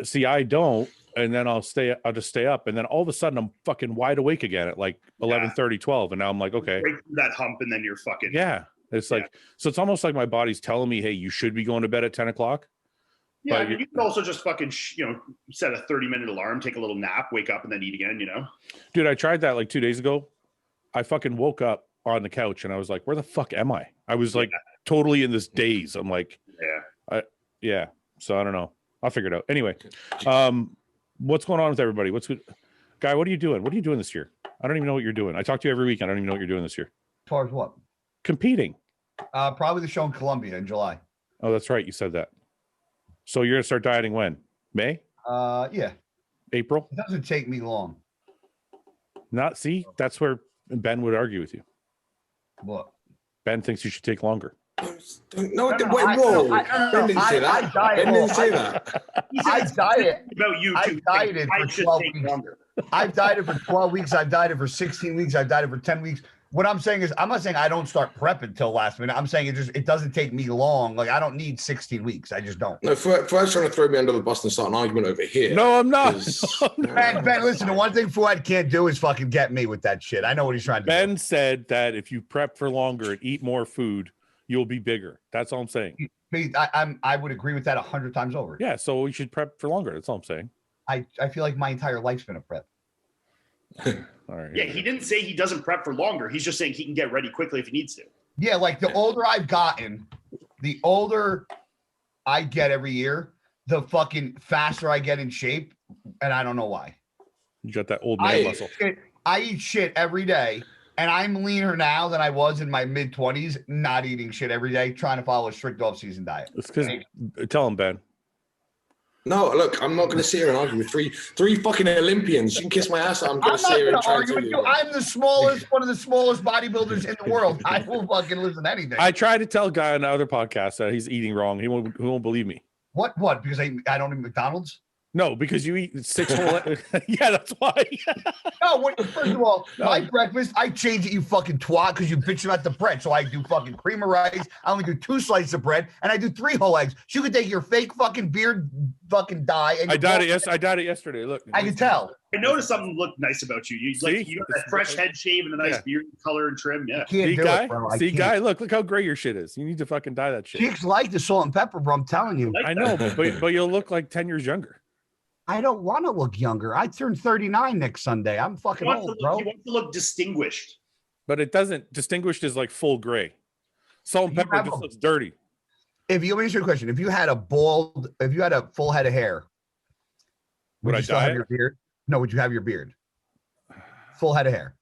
See, I don't. And then I'll just stay up. And then all of a sudden I'm fucking wide awake again at like 11:30, 12. And now I'm like, okay. Break through that hump and then you're fucking. Yeah. It's like, so it's almost like my body's telling me, hey, you should be going to bed at 10 o'clock. Yeah. I mean, you can also just fucking, set a 30-minute alarm, take a little nap, wake up and then eat again, Dude, I tried that like 2 days ago. I fucking woke up on the couch and I was like, where the fuck am I? I was like totally in this daze. I'm like, So I don't know. I'll figure it out. Anyway, what's going on with everybody? Guy, what are you doing? What are you doing this year? I don't even know what you're doing. I talk to you every week. I don't even know what you're doing this year. As far as what? Competing. Probably the show in Colombia in July. Oh, that's right. You said that. So you're going to start dieting when? May? Yeah. April? It doesn't take me long. That's where Ben would argue with you. What? Ben thinks you should take longer. No, whoa. Ben didn't say that. Ben didn't say that. I diet. About you too. I dieted for 12 weeks. I've dieted for 12 weeks. I've dieted for 16 weeks. I've dieted for 10 weeks. What I'm saying is, I'm not saying I don't start prepping till last minute. I'm saying it doesn't take me long. Like, I don't need 16 weeks. I just don't. No, first trying to throw me under the bus and start an argument over here. No, I'm not. Ben, listen, the one thing Fouad can't do is fucking get me with that shit. I know what he's trying to do. Ben said that if you prep for longer and eat more food, you'll be bigger. That's all I'm saying. I would agree with that 100 times over. Yeah, so we should prep for longer. That's all I'm saying. I feel like my entire life's been a prep. All right. Yeah, he didn't say he doesn't prep for longer. He's just saying he can get ready quickly if he needs to. Yeah, like the older I've gotten, the older I get every year, the fucking faster I get in shape, and I don't know why. You got that old man muscle. I eat shit every day, and I'm leaner now than I was in my mid-20s, not eating shit every day, trying to follow a strict off-season diet. It's because tell him, Ben. No, look, I'm not going to sit here and argue with three fucking Olympians. You can kiss my ass. I'm going to sit here and try to argue with you. I'm the smallest, one of the smallest bodybuilders in the world. I will fucking listen to anything. I tried to tell a guy on the other podcast that he's eating wrong. He won't believe me. What? Because I don't eat McDonald's? No, because you eat 6 whole. Yeah, that's why. No, first of all, my breakfast, I change it, you fucking twat, because you bitch about the bread. So I do fucking cream of rice. I only do 2 slices of bread, and I do 3 whole eggs. So you could take your fake fucking beard fucking dye. And I dyed it yesterday. Look, I can tell. I noticed something looked nice about you. You got that fresh head shave and a nice beard color and trim. Yeah. Guy, look how gray your shit is. You need to fucking dye that shit. Chicks like the salt and pepper, bro. I'm telling you. I know, but you'll look like 10 years younger. I don't want to look younger. I turn 39 next Sunday. I'm fucking old, bro. You want to look distinguished. But it doesn't. Distinguished is like full gray. Salt and pepper just looks dirty. If you let me ask you a question, if you had a full head of hair, would you still have your beard? No, would you have your beard? Full head of hair.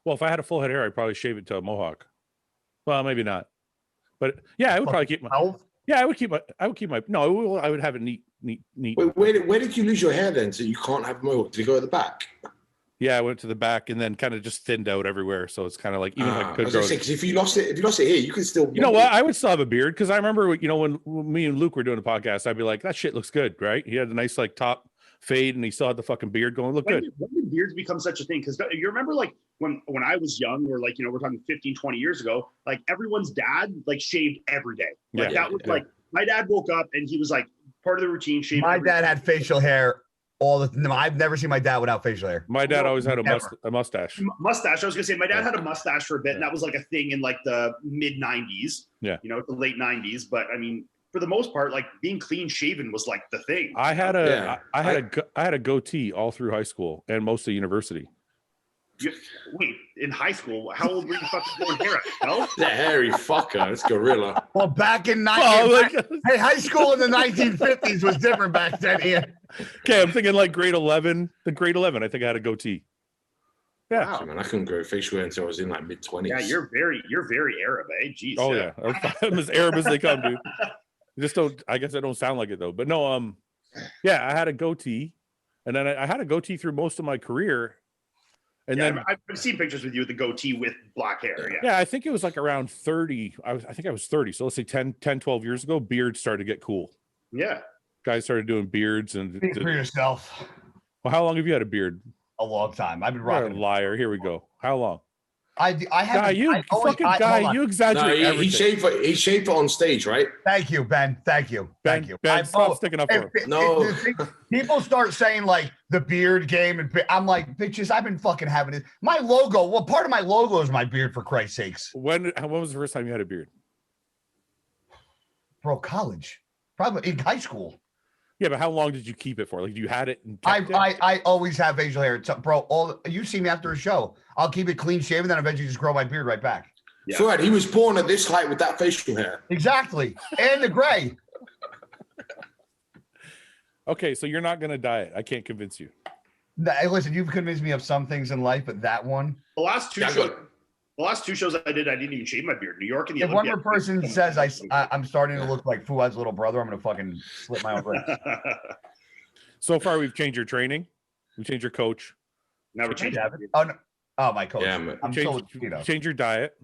Well, if I had a full head of hair, I'd probably shave it to a mohawk. Well, maybe not. But yeah, I would probably keep my. Yeah, I would keep my. No, I would have it neat. Wait, where did you lose your hair then? So you can't have mohawk? Did you go at the back? Yeah, I went to the back and then kind of just thinned out everywhere. So it's kind of like, even if I could grow. Because if you lost it here, you could still. You know what? I would still have a beard because I remember, when me and Luke were doing a podcast, I'd be like, that shit looks good, right? He had a nice like top fade and he still had the fucking beard going. Look good. When did beards become such a thing? Because you remember like when I was young, or like, we're talking 15, 20 years ago, like everyone's dad like shaved every day. Like that was like my dad woke up and he was like, part of the routine shave. My dad had facial hair no, I've never seen my dad without facial hair. My dad always had a mustache. Mustache. I was gonna say my dad had a mustache for a bit, and that was like a thing in like the mid 90s. Yeah. You know, the late 90s. But I mean, for the most part, like being clean shaven was like the thing. I had a goatee all through high school and most of university. Wait, in high school, how old were you fucking growing hair at? 12? The hairy fucker. It's gorilla. Well, back in hey, high school in the 1950s was different back then, Ian. Okay, I'm thinking like grade 11. The grade 11, I think I had a goatee. Yeah, wow. Man, I couldn't grow facial hair until I was in like mid 20s. Yeah, you're very Arab, eh? Jeez. Oh yeah, I'm as Arab as they come, dude. Just don't. I guess I don't sound like it though. But no, yeah, I had a goatee, and then I had a goatee through most of my career. And then I've seen pictures with you with the goatee with black hair. Yeah, I think it was like around 30. I think I was 30. So let's say 10, 12 years ago, beards started to get cool. Yeah. Guys started doing beards and Speak for yourself. Well, how long have you had a beard? A long time. I've been You're rocking. a liar. Here we go. How long? I have. You exaggerate. He shaved it on stage, right? Thank you, Ben. Thank you. Ben, stop sticking up for him. No. People start saying like the beard game, and I'm like, bitches, I've been fucking having it. My logo. Well, part of my logo is my beard, for Christ's sakes. When was the first time you had a beard? Bro, college, probably in high school. Yeah, but how long did you keep it for? Like, you had it and I always have facial hair. Bro, you see me after a show, I'll keep it clean shaven, then eventually just grow my beard right back. Yeah. Fouad, he was born at this height with that facial hair. Exactly, and the gray. Okay, so you're not gonna diet. I can't convince you. Hey, listen, you've convinced me of some things in life, but that one. The last two shows I didn't even shave my beard. New York and the If one more person says I'm starting to look like Fouad's little brother, I'm gonna fucking slit my own wrist. So far, we've changed your training. We changed your coach. Now we changed. Oh, no. Oh, my coach. Yeah, man. Change your diet.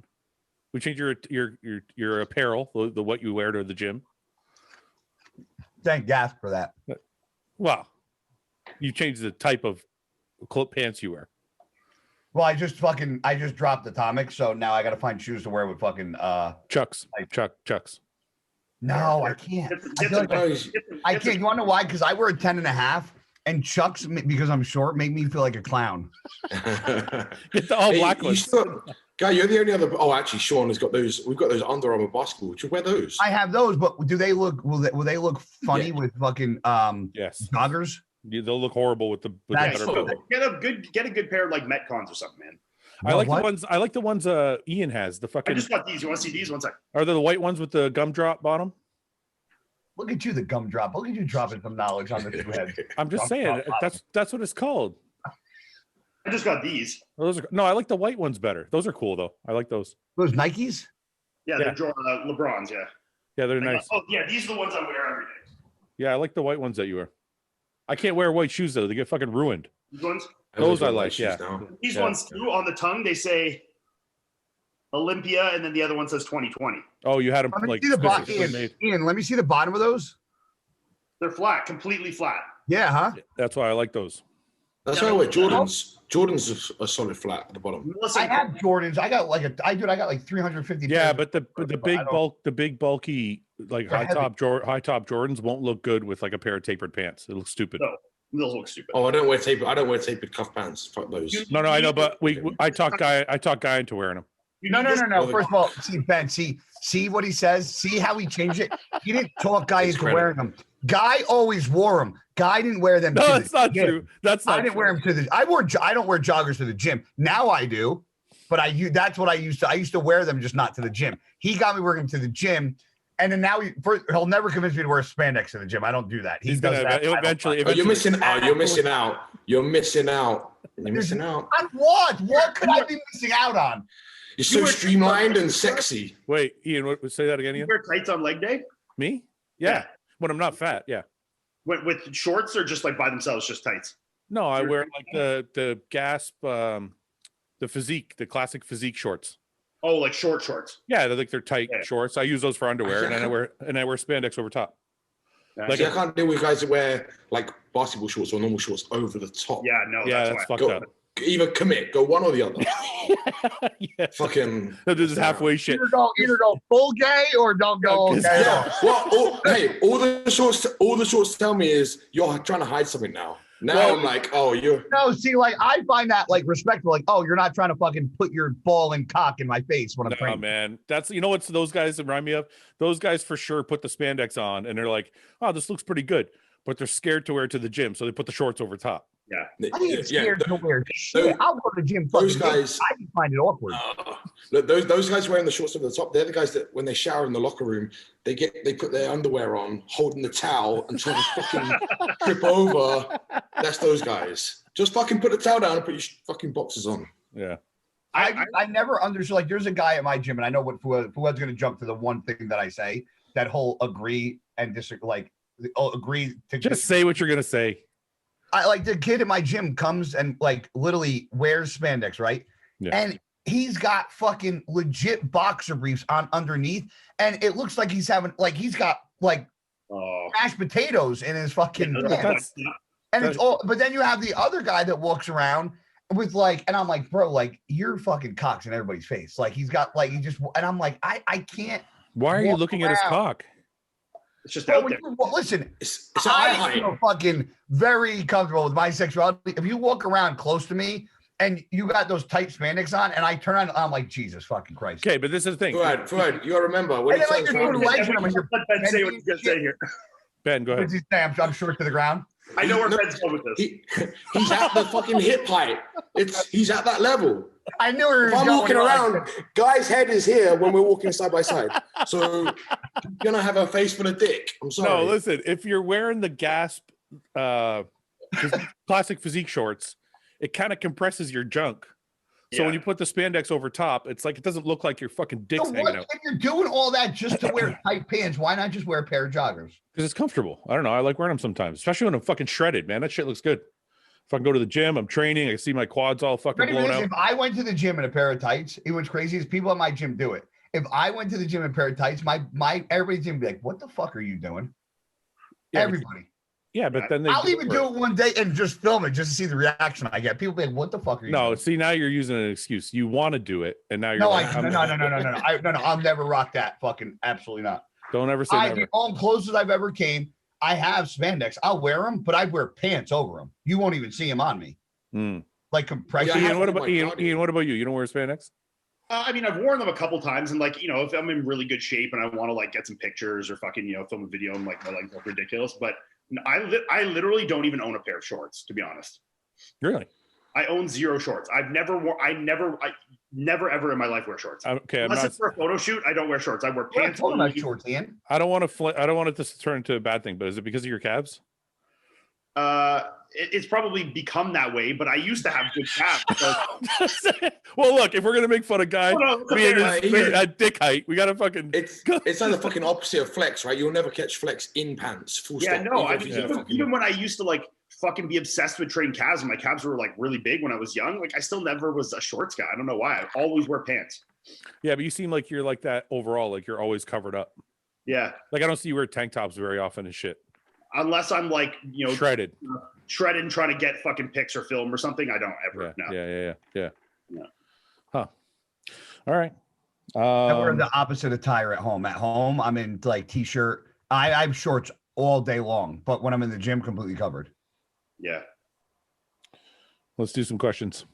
We changed your apparel, the what you wear to the gym. Thank Gaff for that. Well, you changed the type of pants you wear. Well, I just dropped Atomic, so now I got to find shoes to wear with fucking Chucks. Chucks. No, I can't. I can't. You want to know why? Because I wear a 10.5, and Chucks, because I'm short, make me feel like a clown. Get the all black ones. Guy, you're the only other. Oh, actually, Sean has got those. We've got those Under Armour basketball. Would you wear those? I have those, but do they look? Will they look funny with fucking yes joggers? Yeah, they'll look horrible with the get a good pair of like Metcons or something, man. I like the ones Ian has. The fucking. I just got these. You want to see these? One sec. Are they the white ones with the gumdrop bottom? Look at you, the gumdrop. Look at you dropping some knowledge on the two heads. I'm just saying that's what it's called. I just got these. No, I like the white ones better. Those are cool though. I like those. Those Nikes? Yeah, they're LeBrons. Yeah. Yeah, they're nice. Oh yeah, these are the ones I wear every day. Yeah, I like the white ones that you wear. I can't wear white shoes though; they get fucking ruined. These ones. Those I like. Yeah. These ones too. On the tongue, they say Olympia, and then the other one says 2020. Oh, you had them like Ian, let me see the bottom of those. They're flat, completely flat. Yeah, huh? That's why I like those. That's why I wear Jordans. Jordans are solid flat at the bottom. I have Jordans. I got like 350. Yeah, but the big bulky like high top Jordans won't look good with like a pair of tapered pants. It looks stupid. No, those look stupid. Oh, I don't wear tapered cuff pants. Fuck those. No, I know, but I talk guy into wearing them. No. First of all, see Ben, see what he says. See how he changed it. He didn't talk guy into wearing them. Guy always wore them. Guy didn't wear them. No, that's not true. That's not. I didn't wear them to the. I don't wear joggers to the gym. Now I do, but that's what I used to. I used to wear them, just not to the gym. He got me wearing them to the gym, and then now he'll never convince me to wear spandex to the gym. I don't do that. He's does that. Eventually. You're missing out. You're missing out. You're missing out. You're missing out. On what? What could I be missing out on? You're so streamlined and sexy. Wait, Ian, say that again. You wear tights on leg day? Me? Yeah. When I'm not fat, yeah. With shorts or just like by themselves, just tights? No, I wear like the Gasp, the physique, the classic physique shorts. Oh, like short shorts. Yeah, they're tight shorts. I use those for underwear, and I wear spandex over top. Like, I can't deal with guys that wear like basketball shorts or normal shorts over the top. Yeah, no, that's fucked up. Either commit, go one or the other. Yeah. Fucking. No, this is halfway shit. Either go full gay or don't go gay at all. Well, all the shorts tell me is you're trying to hide something now. Now I'm like, oh, you're. No, see, like I find that like respectful. Like, oh, you're not trying to fucking put your ball and cock in my face when I'm training. Man, that's what those guys remind me of. Those guys for sure put the spandex on, and they're like, oh, this looks pretty good, but they're scared to wear it to the gym, so they put the shorts over top. Yeah, I ain't scared to wear shit. I'll go to the gym. Those guys, I just find it awkward. Look, those guys wearing the shorts over the top, they're the guys that when they shower in the locker room, they put their underwear on, holding the towel and trying to fucking trip over. That's those guys. Just fucking put the towel down and put your fucking boxes on. Yeah. I never understood. Like, there's a guy at my gym, and I know what Fouad's going to jump to the one thing that I say, that whole agree and disagree. Like, agree to just say what you're gonna say. I like the kid at my gym comes and like literally wears spandex, right? Yeah. And he's got fucking legit boxer briefs on underneath, and it looks like he's having like he's got like mashed potatoes in his fucking pants. And it's all. But then you have the other guy that walks around with like, and I'm like, bro, like you're fucking cocks in everybody's face. Like he's got like he just, and I'm like, I can't. Why are you looking at his cock? It's just out there. Listen, It's I feel fucking very comfortable with my sexuality. If you walk around close to me and you got those tight spandex on, and I turn on, I'm like, Jesus fucking Christ. Okay, but this is the thing. Fouad, you gotta remember when and then, like, you're doing legs and you're Let Ben say what he's gonna say here. Ben, go ahead. I'm short to the ground. I know where Ben's going with this. He's at the fucking hip height. He's at that level. I knew where if I'm walking around, guy's head is here when we're walking side by side. So you're gonna have a face full of dick. I'm sorry. No, listen, if you're wearing the Gasp classic physique shorts, it kind of compresses your junk. So when you put the spandex over top, it's like it doesn't look like your fucking dick's hanging out. If you're doing all that just to wear tight pants, why not just wear a pair of joggers? Because it's comfortable. I don't know. I like wearing them sometimes, especially when I'm fucking shredded, man. That shit looks good. If I can go to the gym, I'm training, I see my quads all fucking blown out. If I went to the gym in a pair of tights, it was crazy. Is people at my gym do it. If I went to the gym in a pair of tights, my everybody's gonna be like, "What the fuck are you doing?" Yeah, everybody. Yeah, but then I'll even do it one day and just film it just to see the reaction I get. People be like, "What the fuck are you?" No, doing? see, now you're using an excuse. You want to do it, and now you're no, like, no. I'll never rock that. Fucking absolutely not. Don't ever say never. The all closest I've ever came. I have spandex. I'll wear them, but I wear pants over them. You won't even see them on me. Like compression. Ian, what about Ian? What about you? You don't wear spandex? I mean, I've worn them a couple times, and like, if I'm in really good shape and I want to like get some pictures or fucking, film a video, and like my legs look ridiculous. But I literally don't even own a pair of shorts, to be honest. Really? I own zero shorts. I never ever in my life wear shorts. Okay, unless it's for a photo shoot, I don't wear shorts. I wear pants. Talking about shorts, Ian. I don't want it to turn into a bad thing, but is it because of your calves? It's probably become that way, but I used to have good calves. Well, look, if we're gonna make fun of guys at dick height, we gotta fucking. It's like the fucking opposite of flex, right? You'll never catch flex in pants. Full stop. No. Even when I used to like fucking be obsessed with training calves, and my calves were like really big when I was young. Like I still never was a shorts guy. I don't know why. I always wear pants. Yeah, but you seem like you're like that overall. Like you're always covered up. Yeah. Like I don't see you wear tank tops very often and shit. Unless I'm like, shredded and trying to get fucking pics or film or something. I don't ever. Yeah. Huh. All right. I wear the opposite attire at home. At home, I'm in like t-shirt. I have shorts all day long, but when I'm in the gym, completely covered. Yeah. Let's do some questions.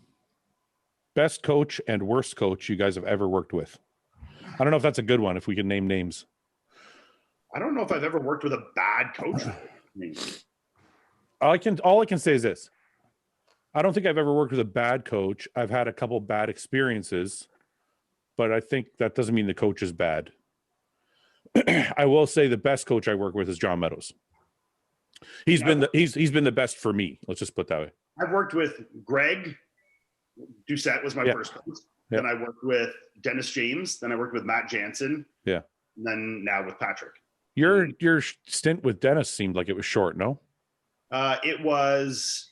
Best coach and worst coach you guys have ever worked with. I don't know if that's a good one. If we can name names. I don't know if I've ever worked with a bad coach. All I can say is this. I don't think I've ever worked with a bad coach. I've had a couple bad experiences, but I think that doesn't mean the coach is bad. I will say the best coach I work with is John Meadows. He's been the best for me. Let's just put it that way. I've worked with Greg Doucette was my first coach. Then I worked with Dennis James. Then I worked with Matt Jansen. Yeah. And then now with Patrick. Your stint with Dennis seemed like it was short, no? It was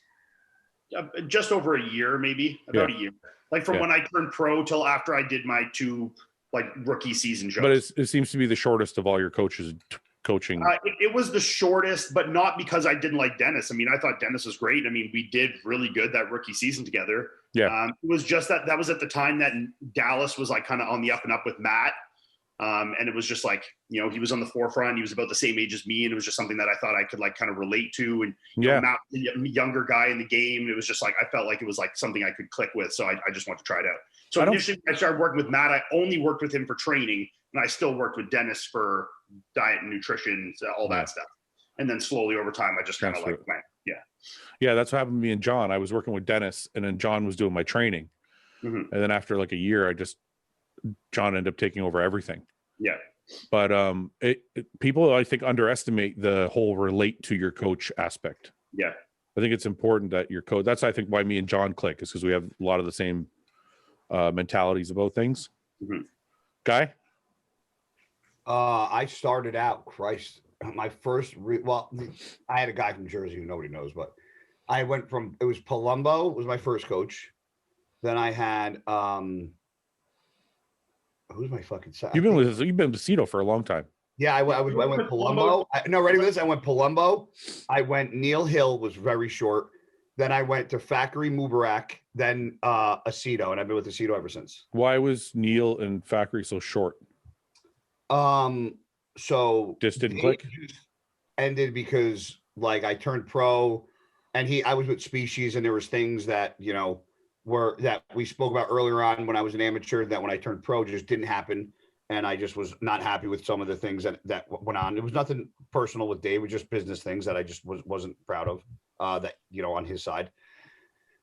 just over a year, maybe about a year. Like from when I turned pro till after I did my 2 like rookie season shows. But it seems to be the shortest of all your coaches coaching. It was the shortest, but not because I didn't like Dennis. I mean, I thought Dennis was great. I mean, we did really good that rookie season together. Yeah. It was just that was at the time that Dallas was like kind of on the up and up with Matt. And it was just like, you know, he was on the forefront. He was about the same age as me. And it was just something that I thought I could like kind of relate to. And you know, Matt, the younger guy in the game, it was just like, I felt like it was like something I could click with. So I just wanted to try it out. So initially I started working with Matt. I only worked with him for training, and I still worked with Dennis for diet and nutrition, all that stuff. And then slowly over time, I just kind of like went, Yeah, that's what happened to me and John. I was working with Dennis, and then John was doing my training. And then after like a year, John ended up taking over everything. Yeah. But people, I think, underestimate the whole relate to your coach aspect. Yeah. I think it's important that your coach, that's, I think, why me and John click, is because we have a lot of the same mentalities about things. Guy? I started out, my first, I had a guy from Jersey who nobody knows, but I went from, it was Palumbo was my first coach. Then I had, who's my fucking son? You've been with Cito for a long time. Yeah, I went Palumbo. Ready with this? I went Palumbo. I went Neil Hill, was very short. Then I went to Factory Mubarak, then Aceto, and I've been with Aceto ever since. Why was Neil and Factory so short? So just didn't click. Ended because like I turned pro, and I was with Species, and there was things that that we spoke about earlier on when I was an amateur that when I turned pro just didn't happen, and I just was not happy with some of the things that went on. It was nothing personal with Dave, it was just business things that I just wasn't proud of that on his side.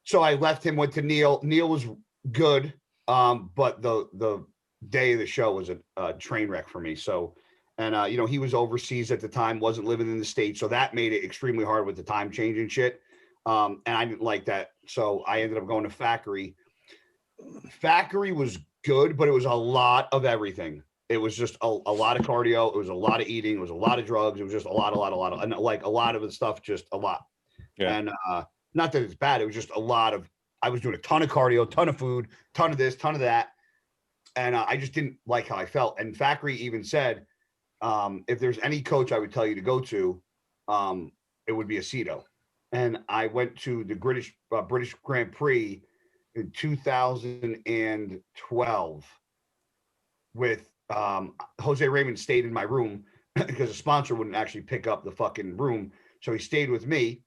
So I left him, went to Neil. Neil was good, but the day of the show was a train wreck for me. So, and he was overseas at the time, wasn't living in the States, so that made it extremely hard with the time change and shit. And I didn't like that. So I ended up going to Factory. Factory was good, but it was a lot of everything. It was just a lot of cardio. It was a lot of eating. It was a lot of drugs. It was just a lot of, and like a lot of the stuff, just a lot. Yeah. And not that it's bad. It was just a lot of, I was doing a ton of cardio, ton of food, ton of this, ton of that. And I just didn't like how I felt. And Factory even said, if there's any coach I would tell you to go to, it would be Aceto. And I went to the British Grand Prix in 2012 with Jose Raymond stayed in my room because the sponsor wouldn't actually pick up the fucking room. So he stayed with me,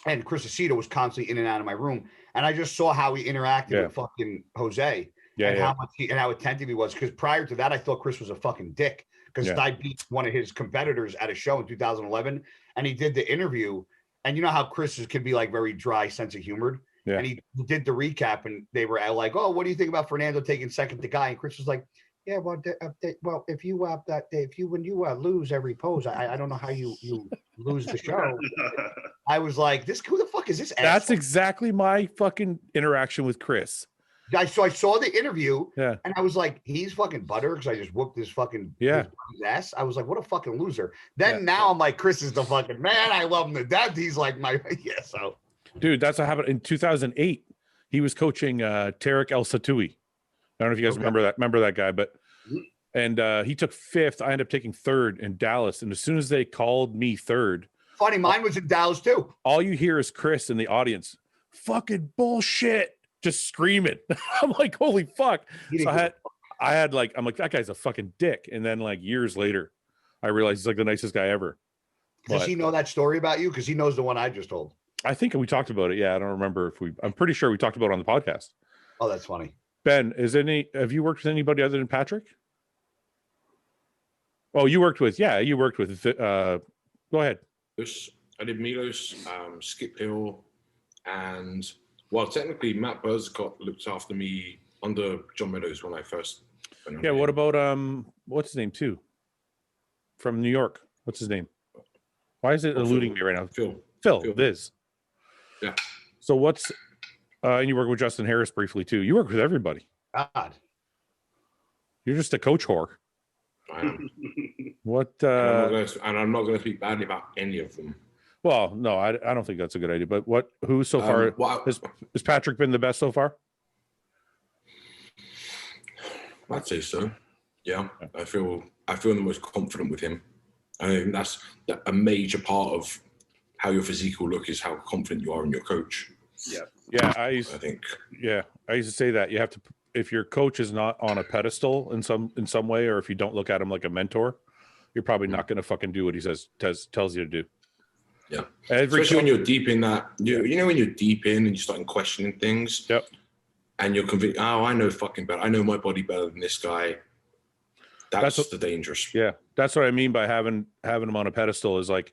and Chris Aceto was constantly in and out of my room. And I just saw how he interacted with fucking Jose how much how attentive he was. Because prior to that, I thought Chris was a fucking dick because I beat one of his competitors at a show in 2011, and he did the interview. And you know how Chris can be like very dry sense of humor. Yeah. And he did the recap, and they were like, "Oh, what do you think about Fernando taking second to Guy?" And Chris was like, "Yeah, well, if you when you lose every pose, I don't know how you lose the show." I was like, who the fuck is this asshole? That's exactly my fucking interaction with Chris. So I saw the interview, and I was like, he's fucking butter because I just whooped his fucking his ass. I was like, what a fucking loser. Then now I'm like, Chris is the fucking man. I love him to death. He's like my so. Dude, that's what happened in 2008. He was coaching Tarek El Satoui. I don't know if you guys remember that guy, but and he took 5th. I ended up taking 3rd in Dallas, and as soon as they called me 3rd, funny, mine was in Dallas too. All you hear is Chris in the audience, fucking bullshit. Just screaming. I'm like, holy fuck. So I had like, I'm like, that guy's a fucking dick. And then like years later, I realized he's like the nicest guy ever. Does he know that story about you? Because he knows the one I just told. I think we talked about it. Yeah, I don't remember I'm pretty sure we talked about it on the podcast. Oh, that's funny. Ben, have you worked with anybody other than Patrick? Oh, you worked with go ahead. I did Milos, Skip Hill, and well, technically, Matt Buzzcott looked after me under John Meadows when I first went. Yeah, what about what's his name too? From New York. What's his name? Why is it eluding me right now? Phil. Viz. Yeah. So what's and you work with Justin Harris briefly too. You work with everybody. God. You're just a coach whore. I am. What and I'm not gonna speak badly about any of them. Well, no, I don't think that's a good idea. But who so far has Patrick been the best so far? I'd say so. Yeah, I feel the most confident with him. I think that's a major part of how your physique will look is how confident you are in your coach. Yeah, I think. Yeah, I used to say that you have to, if your coach is not on a pedestal in some way, or if you don't look at him like a mentor, you're probably not going to fucking do what he tells you to do. Yeah, especially when you're deep in that. You know when you're deep in and you're starting questioning things. Yep. And you're convinced. Oh, I know fucking better. I know my body better than this guy. That's the dangerous. Yeah, that's what I mean by having him on a pedestal. Is like,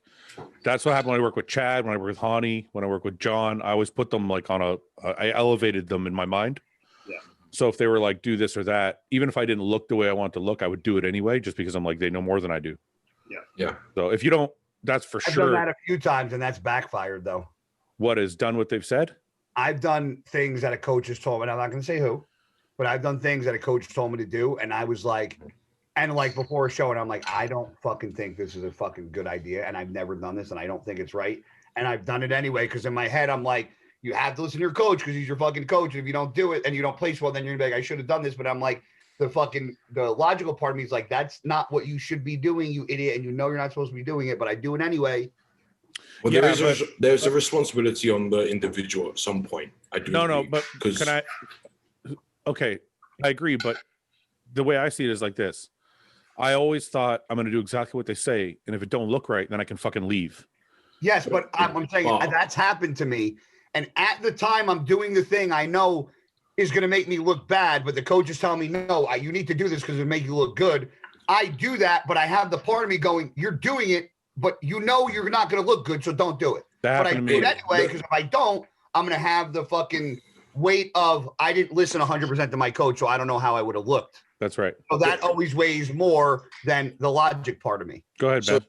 that's what happened when I work with Chad, when I work with Hani, when I work with John. I always put them like on I elevated them in my mind. Yeah. So if they were like, do this or that, even if I didn't look the way I want to look, I would do it anyway, just because I'm like, they know more than I do. Yeah. Yeah. So if you don't, that's for I've sure. done that a few times, and that's backfired though. What is done what they've said? I've done things that a coach has told me, and I'm not going to say who, but I've done things that a coach told me to do, and I was like, and like before a show, and I'm like, I don't fucking think this is a fucking good idea, and I've never done this, and I don't think it's right, and I've done it anyway, because in my head, I'm like, you have to listen to your coach, because he's your fucking coach, and if you don't do it, and you don't place well, then you're gonna be like, I should have done this, but I'm like, the logical part of me is like, that's not what you should be doing, you idiot, and you know you're not supposed to be doing it, but I do it anyway. Well, there's a responsibility on the individual at some point. I do. No, but can I? Okay, I agree, but the way I see it is like this. I always thought I'm going to do exactly what they say, and if it don't look right, then I can fucking leave. Yes, but I'm saying that's happened to me, and at the time I'm doing the thing I know is going to make me look bad, but the coach is telling me, no, you need to do this because it'll make you look good. I do that, but I have the part of me going, you're doing it, but you know you're not going to look good, so don't do it. But I do it anyway, because if I don't, I'm going to have the fucking weight of I didn't listen 100% to my coach, so I don't know how I would have looked. That's right. So that always weighs more than the logic part of me. Go ahead, Ben. So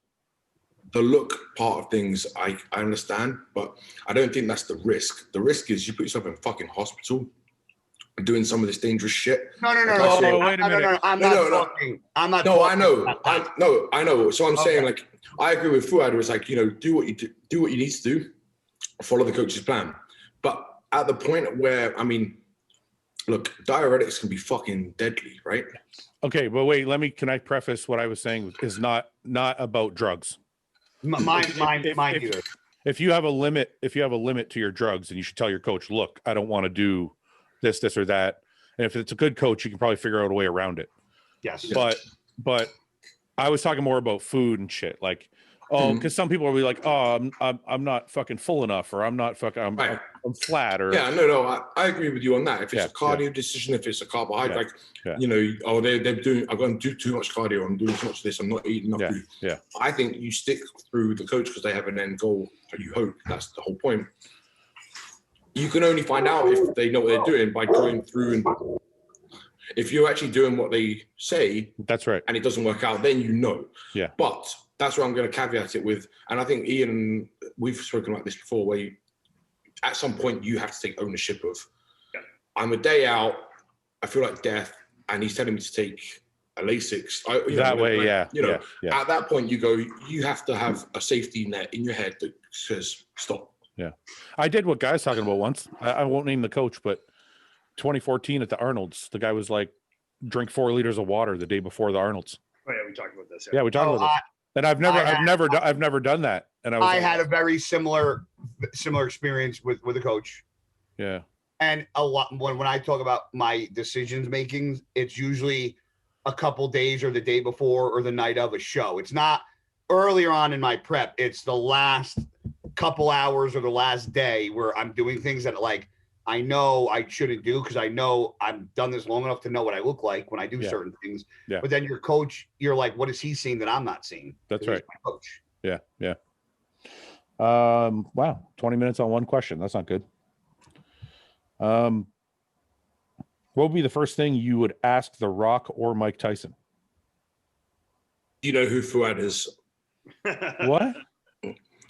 the look part of things, I understand, but I don't think that's the risk. The risk is you put yourself in fucking hospital doing some of this dangerous shit. No. Wait a minute. I'm not talking. No, I know. So I'm saying, like, I agree with Fouad. It was like, do what you need to do, follow the coach's plan. But at the point where, I mean, look, diuretics can be fucking deadly, right? Okay, but wait, can I preface what I was saying is not about drugs. Mine either. If you have a limit to your drugs, then you should tell your coach, look, I don't want to do this or that. And if it's a good coach, you can probably figure out a way around it. Yes. But I was talking more about food and shit. Like, because some people will be like, oh, I'm not fucking full enough, or I'm not fucking, I'm flat, or I agree with you on that. If it's a cardio decision, if it's a carbohydrate, they're doing, I'm going to do too much cardio, I'm doing too much of this, I'm not eating enough food. Yeah. I think you stick through the coach because they have an end goal, and you hope that's the whole point. You can only find out if they know what they're doing by going through, and if you're actually doing what they say, that's right, and it doesn't work out, then you know. Yeah. But that's where I'm going to caveat it with, and I think Iain, we've spoken about this before, where at some point you have to take ownership of, I'm a day out, I feel like death, and he's telling me to take a Lasix. At that point you go, you have to have a safety net in your head that says stop. Yeah. I did what Guy's talking about once. I won't name the coach, but 2014 at the Arnold's, the guy was like, drink 4 liters of water the day before the Arnold's. Oh yeah, we talked about this. Yeah, we talked about this. And I've never done that. And I had a very similar experience with a coach. Yeah. And a lot when I talk about my decisions making, it's usually a couple days or the day before or the night of a show. It's not earlier on in my prep. It's the last couple hours or the last day where I'm doing things that like I know I shouldn't do because I know I've done this long enough to know what I look like when I do certain things. Yeah. But then your coach, you're like, what is he seeing that I'm not seeing? That's right. My coach. Yeah. Yeah. Wow. 20 minutes on one question. That's not good. What would be the first thing you would ask The Rock or Mike Tyson? Do you know who Fouad is? What?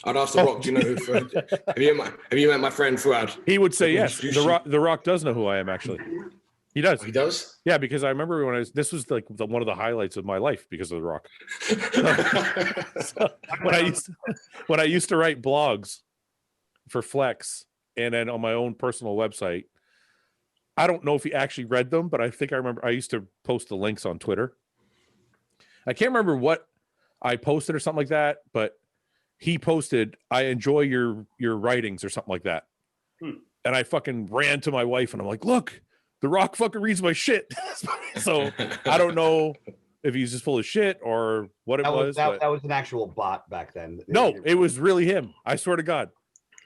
I'd ask The Rock, do you know who Fouad? Have you met my friend Fouad? He would say yes. The Rock does know who I am, actually. He does. Oh, he does? Yeah, because I remember this was like one of the highlights of my life because of The Rock. So when I used to write blogs for Flex and then on my own personal website, I don't know if he actually read them, but I think I remember I used to post the links on Twitter. I can't remember what I posted or something like that, but he posted, I enjoy your writings or something like that. And I fucking ran to my wife and I'm like, look, The Rock fucking reads my shit. So I don't know if he's just full of shit or what it was. That was an actual bot back then. No, it was really him. I swear to God.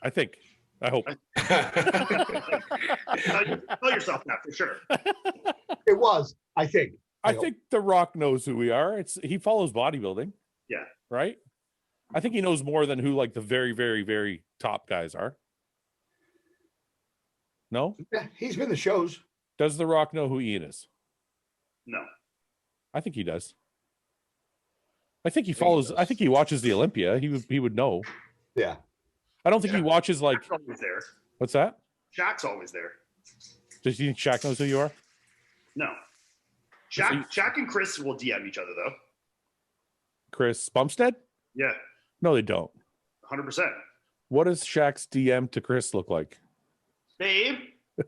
I think. I hope. Tell yourself that for sure. It was, I think. I think The Rock knows who we are. He follows bodybuilding. Yeah. Right? I think he knows more than who like the very, very, very top guys are. No? Yeah, he's been to shows. Does The Rock know who Ian is? No. I think he does. I think he follows. I think he watches the Olympia. He would know. Yeah. I don't think he watches like. Shaq's always there. What's that? Shaq's always there. Does you think Shaq knows who you are? No. Shaq and Chris will DM each other though. Chris Bumstead? Yeah. No, they don't. 100%. What does Shaq's DM to Chris look like? Babe, do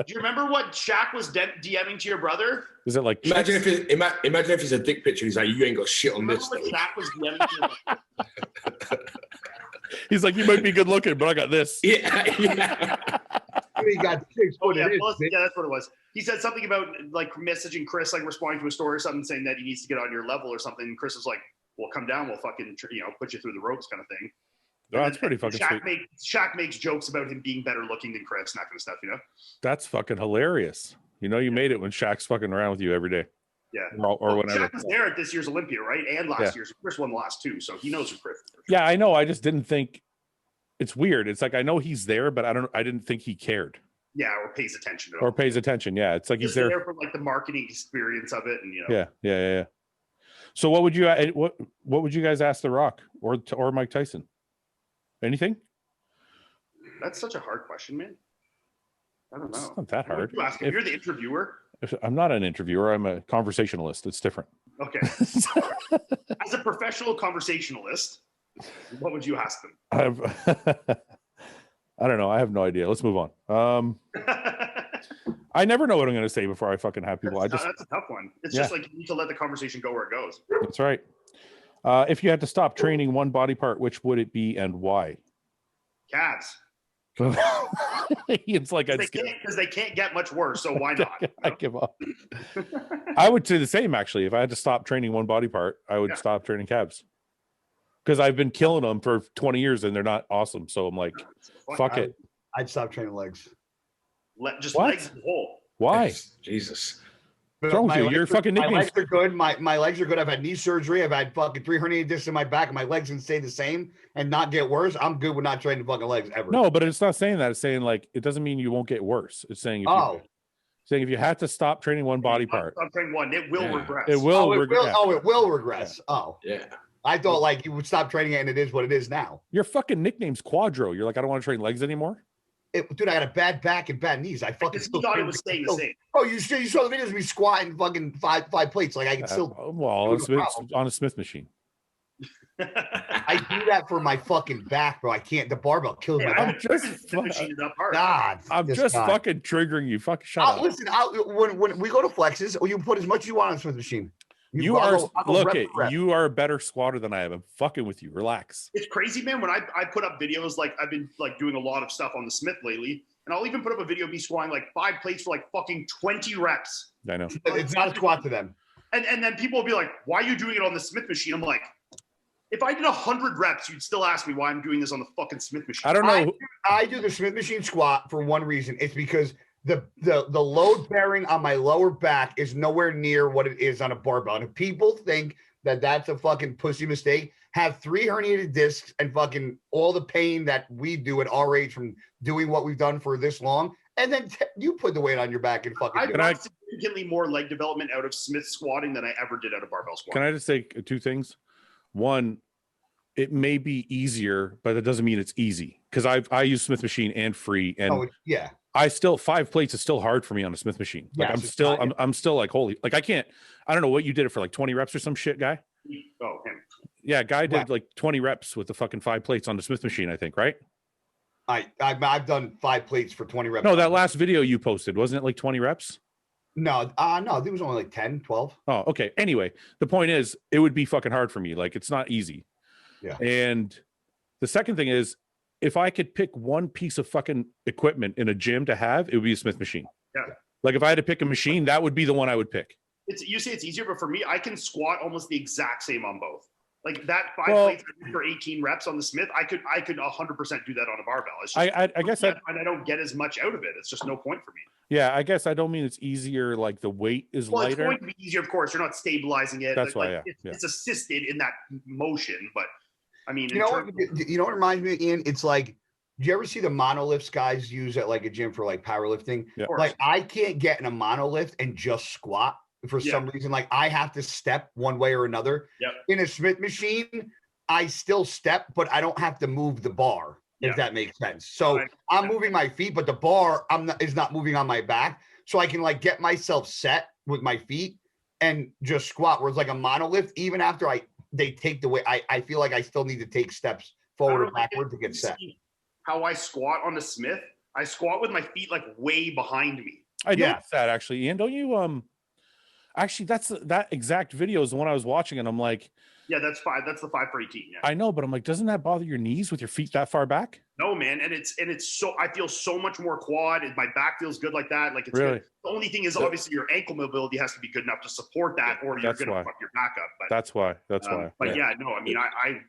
you remember what Shaq was DMing to your brother? Is it like imagine if it's a dick picture? He's like, you ain't got shit on this. What Shaq was DMing to your brother? He's like, you might be good looking, but I got this. Yeah. He got 6 foot. Yeah, that's what it was. He said something about like messaging Chris, like responding to a story or something, saying that he needs to get on your level or something. And Chris was like, "Well, come down. We'll fucking put you through the ropes," kind of thing. Oh, that's pretty fucking sweet. Shaq makes jokes about him being better looking than Chris and that kind of stuff. That's fucking hilarious. You made it when Shaq's fucking around with you every day. Yeah. Or whatever. Shaq was there at this year's Olympia, right? And last year's. Chris won the last two, so he knows who Chris is. Yeah, I know. I just didn't think. It's weird. It's like I know he's there, but I didn't think he cared. Yeah, or pays attention to it. Or pays attention. Yeah, it's like he's there for like the marketing experience of it, and Yeah. So what would you guys ask The Rock or Mike Tyson? Anything? That's such a hard question, man. I don't know. It's not that hard. You ask him? You're the interviewer. I'm not an interviewer. I'm a conversationalist. It's different. Okay. As a professional conversationalist, what would you ask them? I don't know. I have no idea. Let's move on. I never know what I'm going to say before I fucking have people. That's a tough one. It's just like you need to let the conversation go where it goes. That's right. If you had to stop training one body part, which would it be and why? Calves. It's like because they can't get much worse. So why not? I give up. I would say the same actually. If I had to stop training one body part, I would stop training calves. Because I've been killing them for 20 years and they're not awesome. So I'm like, fuck it. I'd stop training legs. Just legs as a whole. Why? Jesus. What's wrong with you? Your fucking nicknames. My legs are good. My legs are good. I've had knee surgery. I've had fucking 3 herniated discs in my back, and my legs can stay the same and not get worse. I'm good with not training fucking legs ever. No, but it's not saying that. It's saying like it doesn't mean you won't get worse. It's saying if you had to stop training one body part, stop training one, it will regress. It will regress. It will regress. Oh, yeah. I thought like you would stop training it, and it is what it is now. Your fucking nickname's Quadro. You're like, I don't want to train legs anymore. Dude, I got a bad back and bad knees. I fucking still thought it was staying the same. Oh, you saw the videos of me squatting fucking five plates. Like I can still. Well, on a Smith machine. I do that for my fucking back, bro. I can't. The barbell kills my back. I'm just fucking triggering you. Fucking shut up. Listen, when we go to flexes, you can put as much as you want on the Smith machine. You are a better squatter than I am. I'm fucking with you. Relax. It's crazy, man. When I put up videos, like I've been like doing a lot of stuff on the Smith lately, and I'll even put up a video of me squatting like 5 plates for like fucking 20 reps. I know. It's not a squat to them. And then people will be like, why are you doing it on the Smith machine? I'm like, if I did 100 reps, you'd still ask me why I'm doing this on the fucking Smith machine. I don't know. I do the Smith machine squat for one reason. It's because the load bearing on my lower back is nowhere near what it is on a barbell. And if people think that that's a fucking pussy mistake, have 3 herniated discs and fucking all the pain that we do at our age from doing what we've done for this long, and then you put the weight on your back and fucking. I got significantly more leg development out of Smith squatting than I ever did out of barbell squatting. Can I just say 2 things? One, it may be easier, but it doesn't mean it's easy because I use Smith machine and free, and I still 5 plates is still hard for me on a Smith machine. Like I'm still like holy, like I don't know what you did it for like 20 reps or some shit, guy. Oh, him. Yeah, guy did like 20 reps with the fucking 5 plates on the Smith machine, I think, right? I've done 5 plates for 20 reps. No, that last video you posted, wasn't it like 20 reps? No, there was only like 10, 12. Oh, okay. Anyway, the point is it would be fucking hard for me. Like it's not easy. Yeah. And the second thing is if I could pick one piece of fucking equipment in a gym to have, it would be a Smith machine. Yeah. Like if I had to pick a machine, that would be the one I would pick. You say it's easier, but for me, I can squat almost the exact same on both. Like that 5 plates for 18 reps on the Smith, I could 100% do that on a barbell. It's just, I guess and I don't get as much out of it. It's just no point for me. Yeah, I guess I don't mean it's easier. Like the weight is lighter. It's going to be easier, of course. You're not stabilizing it. That's why. It's assisted in that motion, but I mean, you know what reminds me, Ian? It's like, do you ever see the monolifts guys use at like a gym for like powerlifting? Yeah. Like I can't get in a monolift and just squat for some reason. Like I have to step one way or another. Yep. In a Smith machine, I still step, but I don't have to move the bar. If that makes sense. So I'm moving my feet, but the bar is not moving on my back. So I can like get myself set with my feet and just squat. Whereas like a monolift, even after they take the weight, I feel like I still need to take steps forward or backward to get set. How I squat on the Smith, I squat with my feet like way behind me. I noticed that actually, Ian. Don't you actually that exact video is the one I was watching, and I'm like, yeah, that's 5. That's the 5 for 18. Yeah. I know, but I'm like, doesn't that bother your knees with your feet that far back? No, man. And it's so, I feel so much more quad. And my back feels good like that. Like it's really good. The only thing is obviously your ankle mobility has to be good enough to support that, or you're going to fuck your back up. But that's why. But no, I mean,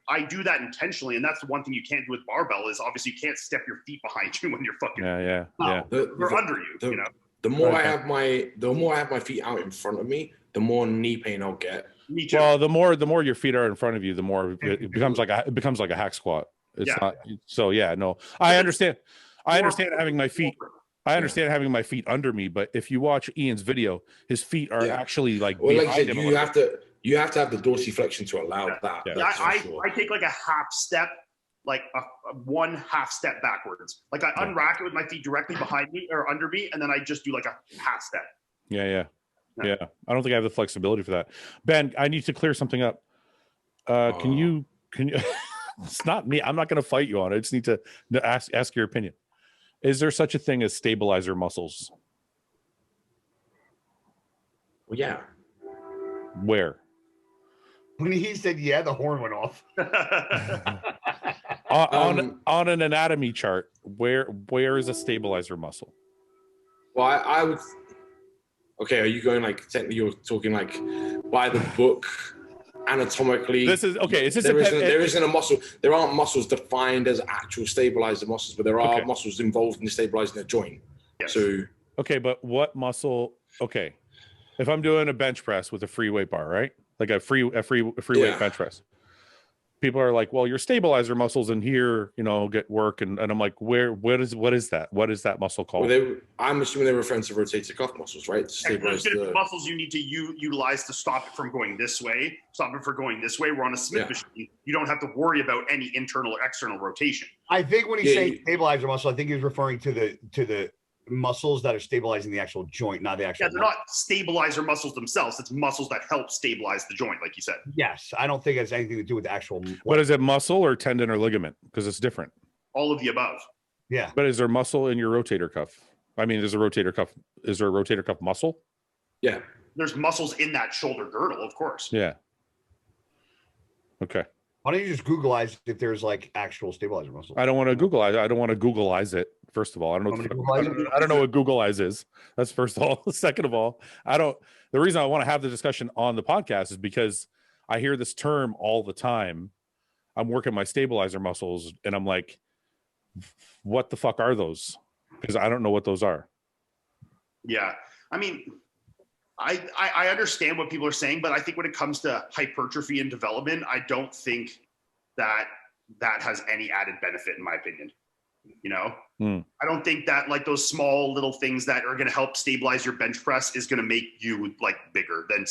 I do that intentionally. And that's the one thing you can't do with barbell is obviously you can't step your feet behind you when you're fucking, they're under you, you know? The more I have my feet out in front of me, the more knee pain I'll get. Me too. Well, the more your feet are in front of you, the more it becomes like a hack squat. It's not. So no, I understand. I understand having my feet. I understand having my feet under me, but if you watch Ian's video, his feet are actually like. Well, like you said, you have to have the dorsiflexion to allow that. Yeah, I take like a half step, like a 1 half step backwards. Like I unrack it with my feet directly behind me or under me, and then I just do like a half step. Yeah. I don't think I have the flexibility for that. Ben, I need to clear something up. Can you it's not me. I'm not going to fight you on it. I just need to ask your opinion. Is there such a thing as stabilizer muscles? Well, yeah. Where? When he said the horn went off. on an anatomy chart, where is a stabilizer muscle? Well, I would. Okay, are you going like technically? You're talking like by the book, anatomically. This is okay. There isn't a muscle. There aren't muscles defined as actual stabilizer muscles, but there are muscles involved in stabilizing a joint. Yes. So okay, but what muscle? Okay, if I'm doing a bench press with a free weight bar, right? Like a free weight bench press. People are like, well, your stabilizer muscles in here, get work. And I'm like, what is that? What is that muscle called? Well, I'm assuming they're referring to rotator cuff muscles, right? To stabilize the muscles you need to utilize to stop it from going this way, We're on a Smith machine. You don't have to worry about any internal or external rotation. I think when he's saying stabilizer muscle, I think he's referring to the muscles that are stabilizing the actual joint, not the actual. Yeah, they're not stabilizer muscles themselves. It's muscles that help stabilize the joint, like you said. Yes, I don't think it has anything to do with the actual. But is it muscle or tendon or ligament? Because it's different. All of the above. Yeah. But is there muscle in your rotator cuff? I mean, is there a rotator cuff muscle? Yeah. There's muscles in that shoulder girdle, of course. Yeah. Okay. Why don't you just Googleize if there's like actual stabilizer muscles? I don't want to Googleize. I don't want to Googleize it. First of all, I don't know what Googleize is. That's first of all. Second of all, the reason I want to have the discussion on the podcast is because I hear this term all the time. I'm working my stabilizer muscles and I'm like, what the fuck are those? Because I don't know what those are. Yeah. I mean, I understand what people are saying, but I think when it comes to hypertrophy and development, I don't think that has any added benefit, in my opinion. I don't think that like those small little things that are going to help stabilize your bench press is going to make you like bigger than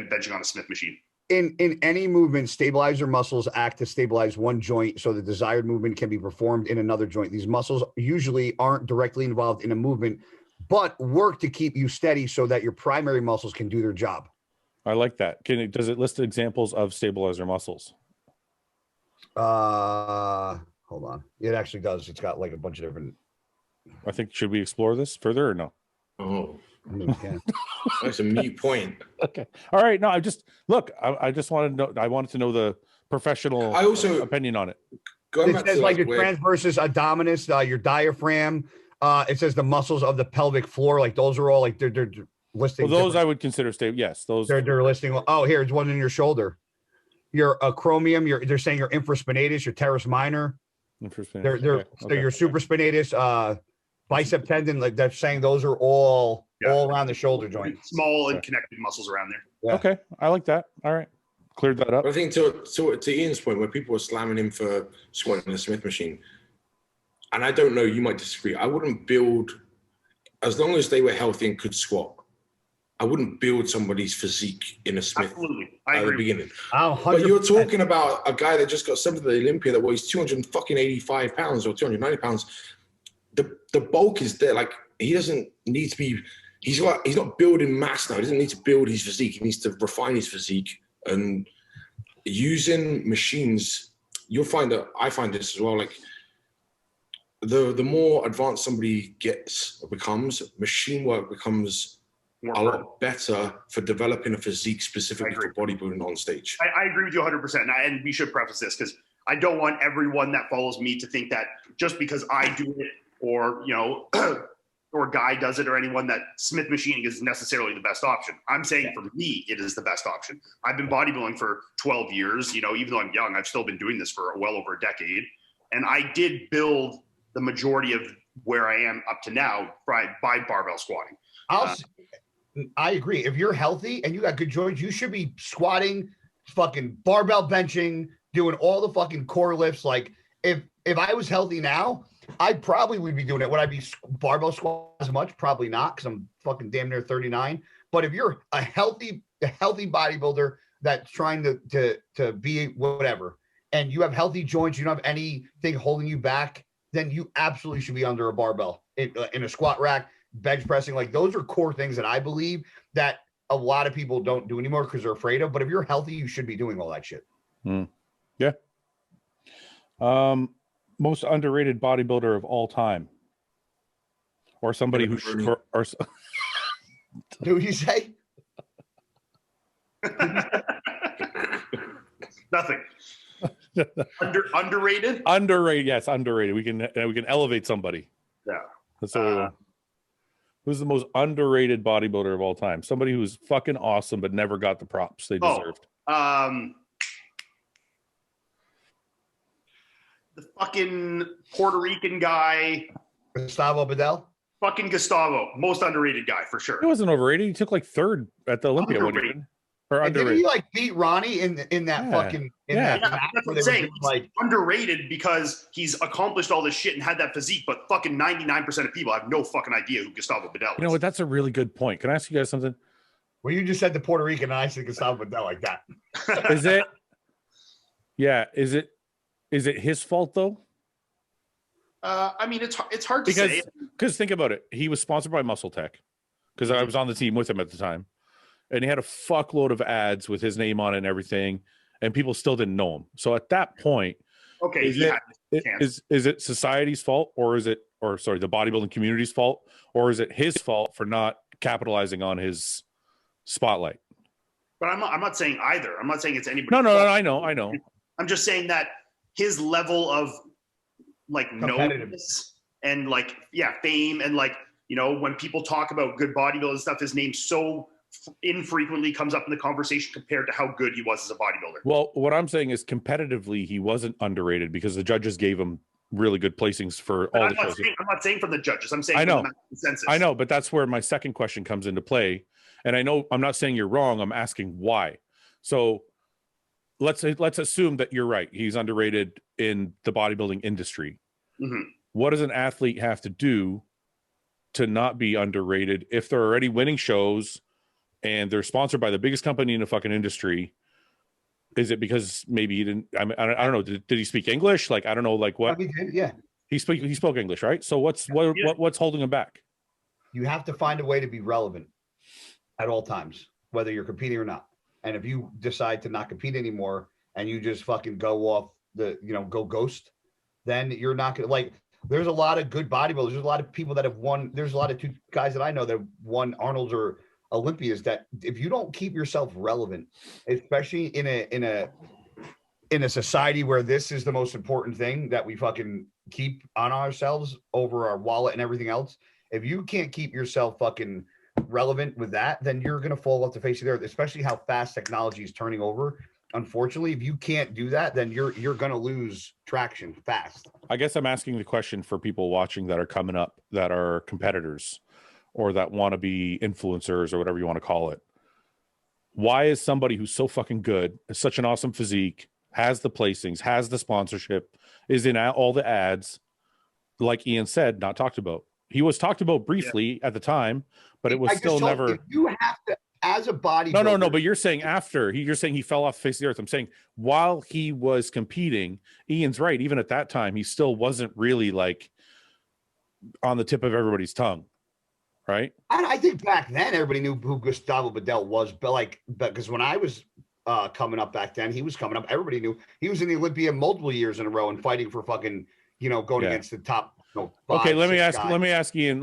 benching on a Smith machine. In any movement, stabilizer muscles act to stabilize one joint so the desired movement can be performed in another joint. These muscles usually aren't directly involved in a movement, but work to keep you steady so that your primary muscles can do their job. I like that. Does it list examples of stabilizer muscles? Hold on. It actually does. It's got like a bunch of different. I think, should we explore this further or no? Oh, I mean, we can. That's a mute point. Okay. All right. No, I just wanted to know. I wanted to know the professional opinion on it. going It back says to like your where- transversus abdominis, your diaphragm. It says the muscles of the pelvic floor. Like those are all like they're listing. Well, those I would consider stable. Yes, those. They're listing. Oh, here's one in your shoulder. Your acromion. They're saying your infraspinatus, your teres minor. Interesting. So your supraspinatus, bicep tendon. Like they're saying those are all around the shoulder joint. Small and connected muscles around there. Yeah. Okay, I like that. All right, cleared that up. But I think to Ian's point, where people were slamming him for squatting in a Smith machine, and I don't know, you might disagree. I wouldn't build, as long as they were healthy and could squat, I wouldn't build somebody's physique in a Smith. Absolutely, I at agree. the beginning. Oh, But you're talking about a guy that just got sent to the Olympia that weighs 285 pounds or 290 pounds. The bulk is there. Like he doesn't need to be. He's not building mass now. He doesn't need to build his physique. He needs to refine his physique and using machines. You'll find that I find this as well. Like the more advanced somebody becomes, machine work becomes a lot better for developing a physique specifically for bodybuilding on stage. I agree with you 100%. And we should preface this because I don't want everyone that follows me to think that just because I do it or, or Guy does it or anyone that Smith machining is necessarily the best option. I'm saying for me, it is the best option. I've been bodybuilding for 12 years, even though I'm young, I've still been doing this for well over a decade. And I did build the majority of where I am up to now by barbell squatting. I agree. If you're healthy and you got good joints, you should be squatting, fucking barbell benching, doing all the fucking core lifts. Like if I was healthy now, I probably would be doing it. Would I be barbell squat as much? Probably not, because I'm fucking damn near 39. But if you're a healthy bodybuilder that's trying to be whatever, and you have healthy joints, you don't have anything holding you back, then you absolutely should be under a barbell in a squat rack, bench pressing. Like those are core things that I believe that a lot of people don't do anymore because they're afraid of. But if you're healthy, you should be doing all that shit. Yeah. Most underrated bodybuilder of all time, or somebody who or do you say? Nothing. Underrated. Underrated. Yes, underrated. We can elevate somebody. Yeah. That's what we want. Who's the most underrated bodybuilder of all time? Somebody who's fucking awesome but never got the props they deserved. The fucking Puerto Rican guy, Gustavo Bedell. Fucking Gustavo, most underrated guy for sure. He wasn't overrated. He took like third at the Olympia. Or underrated. Did he like beat Ronnie in that fucking? That's what I'm saying. Like underrated because he's accomplished all this shit and had that physique, but fucking 99% of people have no fucking idea who Gustavo Bedell is. You know what? That's a really good point. Can I ask you guys something? Well, you just said the Puerto Rican, and I said Gustavo Bedell like that. Is it? Yeah. Is it his fault though? I mean, it's hard to say. Because think about it. He was sponsored by Muscle Tech because I was on the team with him at the time. And he had a fuckload of ads with his name on it and everything. And people still didn't know him. So at that point, okay, is it society's fault or the bodybuilding community's fault? Or is it his fault for not capitalizing on his spotlight? But I'm not saying either. I'm not saying it's anybody. No, I know. I'm just saying that his level of like knownness and like fame and like when people talk about good bodybuilding stuff, his name so infrequently comes up in the conversation compared to how good he was as a bodybuilder. Well, what I'm saying is competitively he wasn't underrated because the judges gave him really good placings for all the shows. I'm not saying from the judges. I'm saying I know. from the consensus. I know, but that's where my second question comes into play. And I know I'm not saying you're wrong. I'm asking why. So let's assume that you're right. He's underrated in the bodybuilding industry. Mm-hmm. What does an athlete have to do to not be underrated if they're already winning shows and they're sponsored by the biggest company in the fucking industry? Is it because maybe he didn't? I don't know. Did he speak English? Like I don't know. Like what? Yeah. He spoke English, right? So what's holding him back? You have to find a way to be relevant at all times, whether you're competing or not. And if you decide to not compete anymore and you just fucking go off go ghost, then you're not gonna like. There's a lot of good bodybuilders. There's a lot of people that have won. There's a lot of two guys that I know that have won Arnold's or Olympias. That if you don't keep yourself relevant, especially in in a society where this is the most important thing that we fucking keep on ourselves over our wallet and everything else, if you can't keep yourself fucking relevant with that, then you're going to fall off the face of the earth, especially how fast technology is turning over. Unfortunately, if you can't do that, then you're going to lose traction fast. I guess I'm asking the question for people watching that are coming up, that are competitors or that want to be influencers or whatever you want to call it. Why is somebody who's so fucking good, has such an awesome physique, has the placings, has the sponsorship, is in all the ads, like Ian said, not talked about? He was talked about briefly at the time, but it was still never. You have to, as a bodybuilder. No. But you're saying after you're saying he fell off the face of the earth. I'm saying while he was competing, Ian's right. Even at that time, he still wasn't really like on the tip of everybody's tongue, right? I think back then everybody knew who Gustavo Bedell was, but because when I was coming up back then, he was coming up. Everybody knew he was in the Olympia multiple years in a row and fighting for fucking, going against the top. Okay, let me ask Ian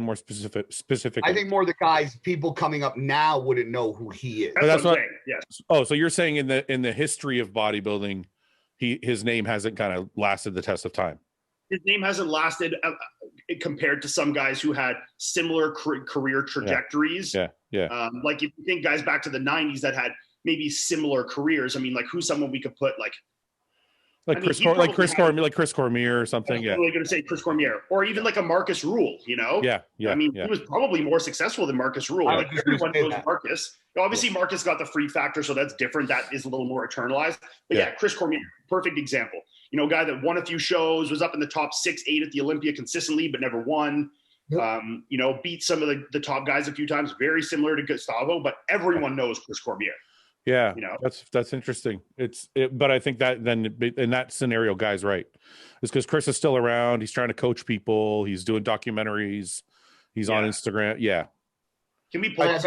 more specific. I think more the guys, people coming up now wouldn't know who he is. That's what I'm saying. Yes. Oh, so you're saying in the history of bodybuilding, his name hasn't kind of lasted the test of time. His name hasn't lasted compared to some guys who had similar career trajectories. Yeah. Like if you think guys back to the 90s that had maybe similar careers, I mean, like who's someone we could put Chris Cormier or something. Yeah. I'm really going to say Chris Cormier, or even like a Marcus Rule. Yeah. I mean, he was probably more successful than Marcus Rule. Like everyone knows Marcus. Obviously, Marcus got the free factor, so that's different. That is a little more internalized. But yeah, Chris Cormier, perfect example. Guy that won a few shows, was up in the top 6, 8 at the Olympia consistently, but never won. Yep. Beat some of the top guys a few times. Very similar to Gustavo, but everyone knows Chris Cormier. Yeah, that's interesting. But I think that then in that scenario, Guy's right. It's because Chris is still around. He's trying to coach people. He's doing documentaries. He's on Instagram. Yeah. Can we play? I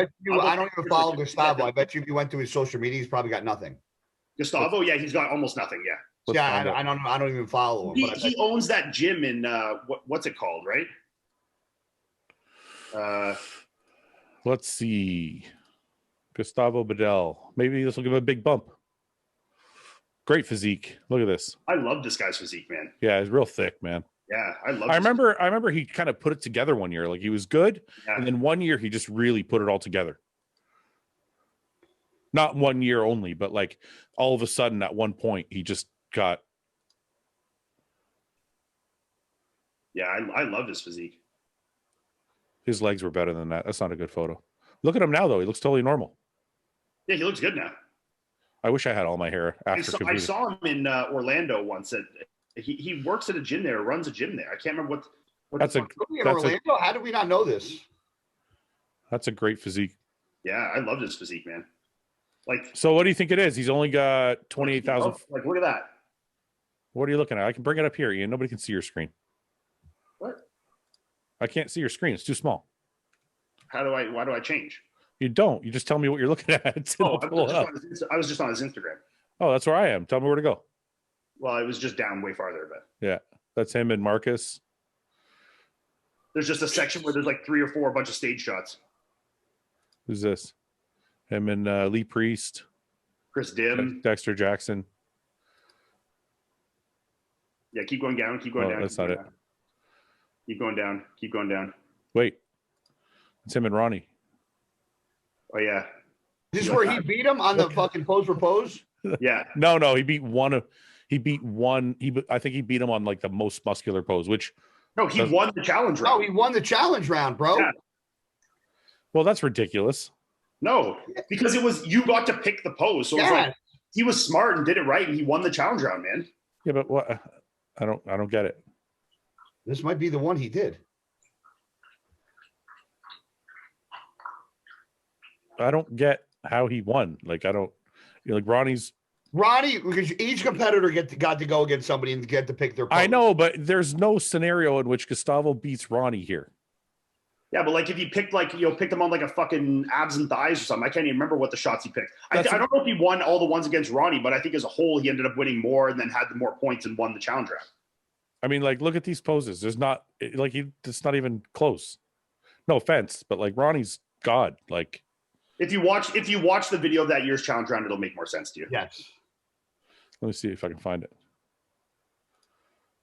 don't even follow Gustavo. I bet you if you went to his social media, he's probably got nothing. Gustavo, he's got almost nothing. Yeah. I don't even follow him. He owns that gym in what's it called, right? Let's see. Gustavo Bedell. Maybe this will give him a big bump. Great physique. Look at this. I love this guy's physique, man. Yeah, he's real thick, man. Yeah, I remember he kind of put it together one year. Like he was good, and then one year he just really put it all together. Not 1 year only, but like all of a sudden at one point he just got. Yeah, I love his physique. His legs were better than that. That's not a good photo. Look at him now, though. He looks totally normal. Yeah, he looks good now. I wish I had all my hair after I saw him in Orlando once. He works at a gym there, runs a gym there. I can't remember what Orlando? How do we not know this? That's a great physique. Yeah, I love this physique, man. So what do you think it is? He's only got 28,000. Look at that. What are you looking at? I can bring it up here, Ian. Nobody can see your screen. What? I can't see your screen. It's too small. Why do I change? You don't. You just tell me what you're looking at. I was just on his Instagram. Oh, that's where I am. Tell me where to go. Well, it was just down way farther, but yeah, that's him and Marcus. There's just a section where there's like 3 or 4 a bunch of stage shots. Who's this? Him and Lee Priest, Chris Dim, Dexter Jackson. Yeah, keep going down. Keep going down. That's not it. Keep going down. Keep going down. Wait, it's him and Ronnie. Oh yeah. This is where he beat him on the fucking pose for pose. Yeah. No, he beat one. I think he beat him on like the most muscular pose, which. No, he won the challenge round. Oh, he won the challenge round, bro. Yeah. Well, that's ridiculous. No, because you got to pick the pose. So it was like, he was smart and did it right, and he won the challenge round, man. Yeah, but what? I don't get it. This might be the one he did. I don't get how he won. Like Ronnie, because each competitor got to go against somebody and get to pick their pose. I know, but there's no scenario in which Gustavo beats Ronnie here. Yeah, but like if he picked picked him on like a fucking abs and thighs or something. I can't even remember what the shots he picked. I don't know if he won all the ones against Ronnie, but I think as a whole he ended up winning more and then had the more points and won the challenge round. I mean, like, look at these poses. There's not it's not even close. No offense, but like Ronnie's God. Like, if you watch the video of that year's challenge round, it'll make more sense to you. Yes. Let me see if I can find it.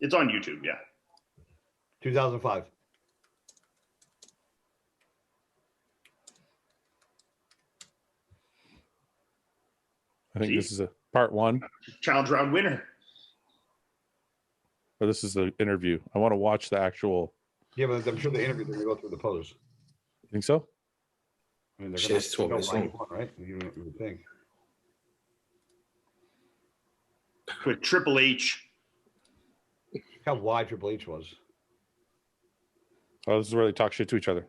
It's on YouTube, yeah. 2005. I think this is a part 1. Challenge round winner. Or this is the interview. I want to watch the actual. Yeah, but I'm sure the interview, they're going to go through the pose. You think so? I mean, they're Cheers to going what to we're go right, right? You would think. With Triple H. Look how wide Triple H was. Oh, this is where they talk shit to each other.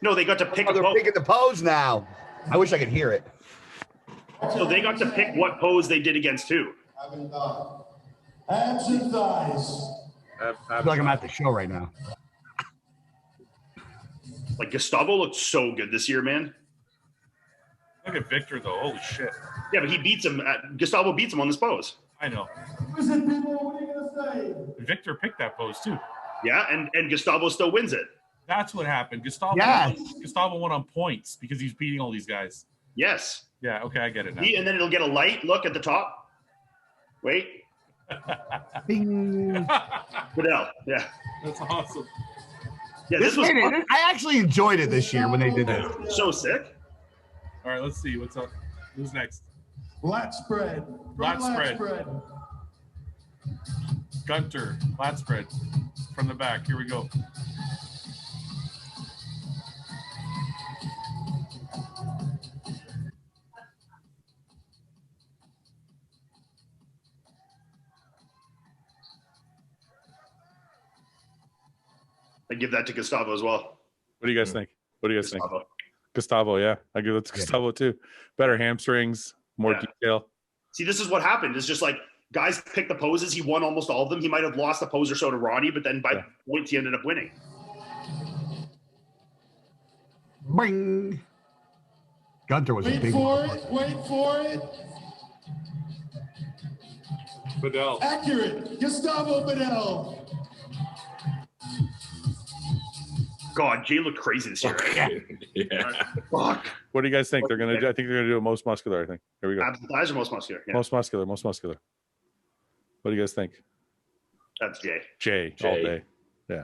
No, they got to pick Oh, a they're pose. picking the pose now. I wish I could hear it. So they got to pick what pose they did against who. Abs and thighs. I feel like I'm at the show right now. Like Gustavo looked so good this year, man. Look at Victor though. Holy shit. Yeah, but he beats him. Gustavo beats him on this pose. I know. What is it, people? What are you gonna say? Victor picked that pose too. Yeah, and Gustavo still wins it. That's what happened. Gustavo won on points because he's beating all these guys. Yes. Yeah, okay, I get it now. And then it'll get a light look at the top. Wait. Bing. Fidel. Yeah. That's awesome. Yeah, this was fun. I actually enjoyed it this year when they did this. So sick. All right, let's see what's up. Who's next? Lat spread. Lat spread. Gunter, lat spread from the back. Here we go. I give that to Gustavo as well. What do you guys think? What do you guys think? Gustavo. Gustavo, yeah. I give it to Gustavo too. Better hamstrings, more detail. See, this is what happened. It's just like guys pick the poses. He won almost all of them. He might have lost a pose or so to Ronnie, but then by points he ended up winning. Bing. Gunter was a Wait big for it. Wait for it. Fidel. Accurate. Gustavo Fidel. God, Jay looked crazy this year. Yeah. Fuck. What do you guys think? They're gonna do, I think they're gonna do a most muscular, I think. Here we go. Abs and thighs are most muscular. Yeah. Most muscular. What do you guys think? That's Jay. Jay. All day. Yeah.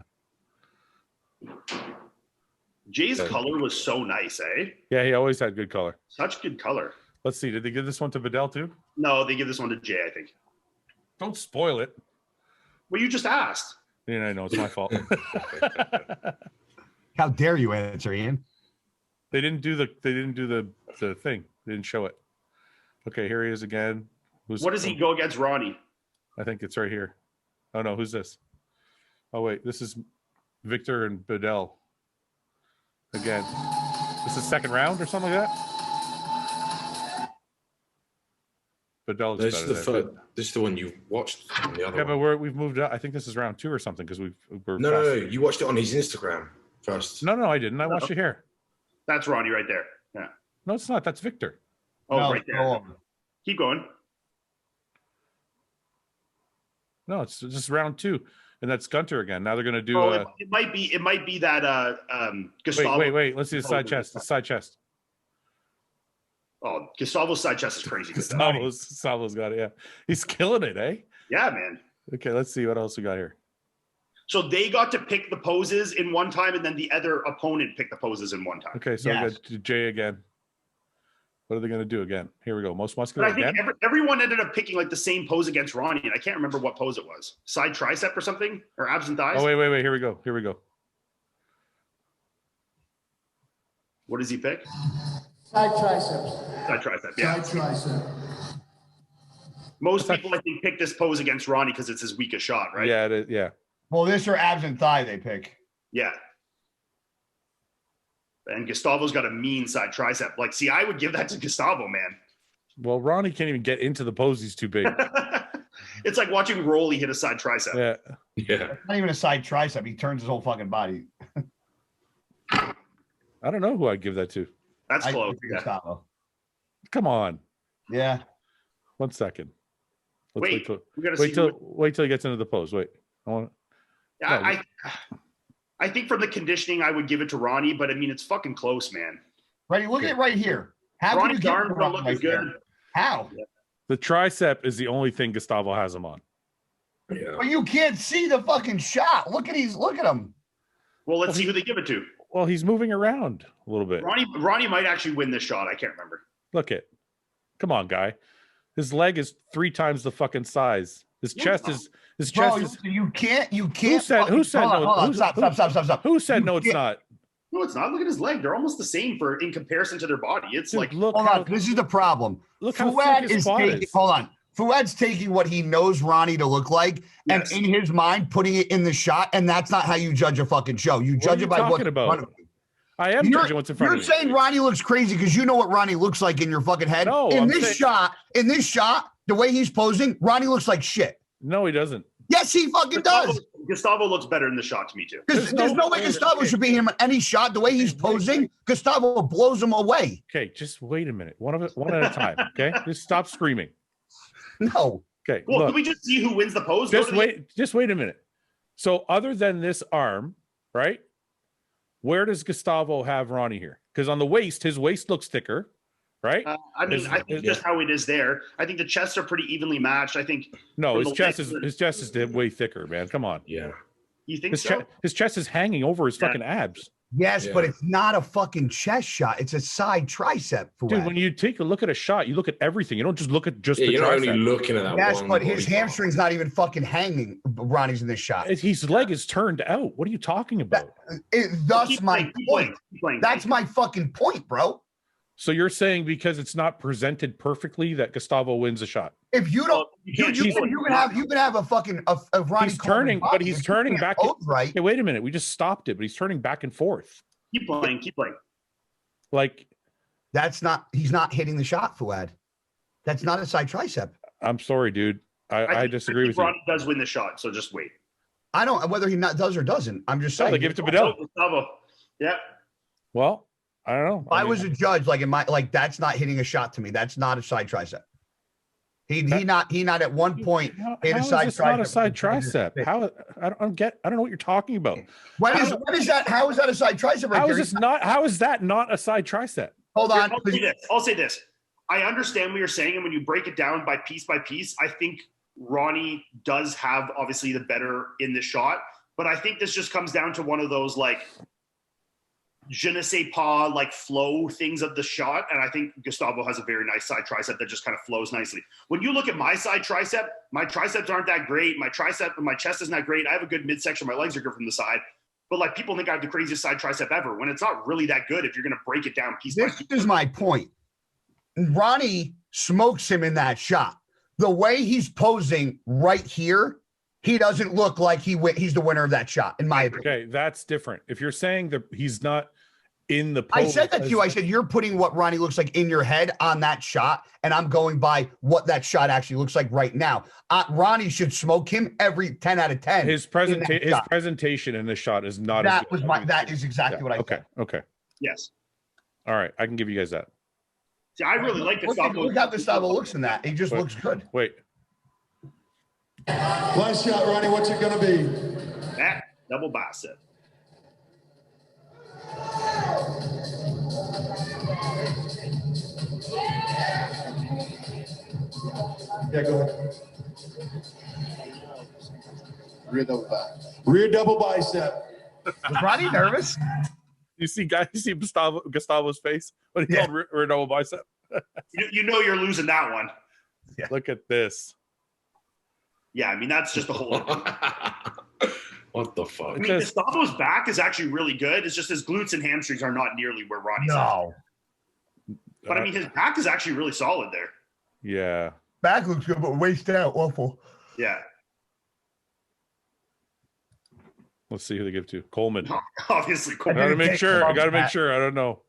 Jay's color was so nice, eh? Yeah, he always had good color. Such good color. Let's see. Did they give this one to Vidal too? No, they give this one to Jay, I think. Don't spoil it. Well, you just asked. Yeah, I know it's my fault. How dare you answer, Ian? They didn't do the thing. They didn't show it. Okay, here he is again. What does he go against Ronnie? I think it's right here. Oh no, who's this? Oh wait, this is Victor and Bedell. Again. This is second round or something like that? Bedell is This is better the there. first. This is the one you watched. On the other Yeah, one. but we've moved up. I think this is round 2 or something because we're No, you watched it on his Instagram first. No, I didn't. I watched it here. That's Ronnie right there. Yeah. No, it's not. That's Victor. Oh, No, right there. go on. Keep going. No, it's just round 2, and that's Gunter again. Now they're gonna do. It might be that Gustavo. Wait. Let's see the side chest. The side chest. Oh, Gustavo's side chest is crazy. Gustavo's got it. Yeah, he's killing it, eh? Yeah, man. Okay, let's see what else we got here. So they got to pick the poses in one time, and then the other opponent picked the poses in one time. Okay, so we got Jay again. What are they going to do again? Here we go. Most muscular But I think again. everyone ended up picking like the same pose against Ronnie, and I can't remember what pose it was. Side tricep or something, or abs and thighs. Oh wait. Here we go. What does he pick? Side triceps. Side tricep. Yeah. Side tricep. Most people, I think, pick this pose against Ronnie because it's his weakest shot, right? Yeah, it is, yeah. Well, this or abs and thigh they pick. Yeah. And Gustavo's got a mean side tricep. Like, see, I would give that to Gustavo, man. Well, Ronnie can't even get into the pose. He's too big. It's like watching Rolly hit a side tricep. Yeah. It's not even a side tricep. He turns his whole fucking body. I don't know who I'd give that to. That's I close. give it to Yeah. Gustavo. Come on. Yeah. 1 second. Let's Wait, we gotta wait see till who- wait till he gets into the pose. Wait. I think from the conditioning, I would give it to Ronnie, but I mean, it's fucking close, man. Ready? Look at it right here. How can you Ronnie's get arms don't Ronnie look right as good. there? How? The tricep is the only thing Gustavo has him on. Yeah. But you can't see the fucking shot. Look at him. Well, let's see who they give it to. Well, he's moving around a little bit. Ronnie might actually win this shot. I can't remember. Look it. Come on, guy. His leg is 3 times the fucking size. His chest is. You can't. Who said no? Stop. Who said no? It's not. No, it's not. Look at his leg. They're almost the same in comparison to their body. It's Dude, like, look. Hold on. This is the problem. Look how Fouad thick his is quad taking. is. Hold on. Fouad's taking what he knows Ronnie to look like, Yes. and in his mind, putting it in the shot. And that's not how you judge a fucking show. You judge it by what's in front of you. I am judging what's in front of me. You're saying Ronnie looks crazy because you know what Ronnie looks like in your fucking head. No, in this shot, the way he's posing, Ronnie looks like shit. No, he doesn't. Yes, he fucking does. Gustavo looks better in the shot to me too. There's no way Gustavo should be him in any shot. The way he's posing, Gustavo blows him away. Okay, just wait a minute. One at a time. Okay, just stop screaming. No. Okay. Well, look, can we just see who wins the pose? just wait a minute. So, other than this arm, right? Where does Gustavo have Ronnie here? Because on the waist, his waist looks thicker, right? I think just how it is there. I think the chests are pretty evenly matched. I think. No, his chest is way thicker, man. Come on. Yeah. You think so? His chest is hanging over his fucking abs. Yes, Yeah. but it's not a fucking chest shot. It's a side tricep. Dude, when you take a look at a shot, you look at everything. You don't just look at just Yeah, the you're not only tricep. looking at that yes, one. but his body part. hamstring's not even fucking hanging. Ronnie's in this shot. His leg is turned out. What are you talking about? Thus Keep my playing, keep point. playing. That's my fucking point, bro. So you're saying because it's not presented perfectly that Gustavo wins a shot? If you don't, you can have a fucking a Ronnie. He's turning, Coleman but he's body. turning You can't back. pose right. Hey, wait a minute. We just stopped it, but he's turning back and forth. Keep playing. Like, That's not. He's not hitting the shot, Fouad. That's not a side tricep. I'm sorry, dude. I disagree with Ronnie you. does win the shot, so just wait. I don't whether he not does or doesn't. I'm just No, saying. they give it to Bedell. Gustavo. Yeah. Well, I don't know. If I was a judge, that's not hitting a shot to me. That's not a side tricep. He not at one point hit a side tricep. Not a side tricep. How I don't know what you're talking about. What is that? How is that a side tricep? Right How there? is this not? How is that not a side tricep? Hold on. I'll say this. I understand what you're saying, and when you break it down by piece, I think Ronnie does have obviously the better in the shot, but I think this just comes down to one of those like je ne sais pas like flow things of the shot, and I think Gustavo has a very nice side tricep that just kind of flows nicely. When you look at my side tricep, my triceps aren't that great. My chest is not great. I have a good midsection. My legs are good from the side. But like people think I have the craziest side tricep ever when it's not really that good if you're going to break it down piece by piece. This is my point. Ronnie smokes him in that shot. The way he's posing right here, he doesn't look like he's the winner of that shot, in my opinion. Okay, that's different. If you're saying that he's not in the pose, I said that to you. I said you're putting what Ronnie looks like in your head on that shot, and I'm going by what that shot actually looks like right now. Ronnie should smoke him every 10 out of 10. His presentation in this shot is not. That is exactly what I said. Okay. Yes. All right, I can give you guys that. See, I really like Gustavo. Look how Gustavo looks in that. He just looks good. Wait. Last shot, Ronnie. What's it gonna be? That double bicep. Yeah, go ahead. Rear double bicep. Was Ronnie nervous? You see Gustavo's face when he called rear double bicep. You know you're losing that one. Yeah. Look at this. Yeah, I mean that's just a whole. What the fuck? I mean, Gustavo's back is actually really good. It's just his glutes and hamstrings are not nearly where Ronnie's No. at. But I mean, his back is actually really solid there. Yeah. Back looks good, but waist out, awful. Yeah. Let's see who they give to. Coleman. Obviously, I Coleman. gotta make sure. I don't know.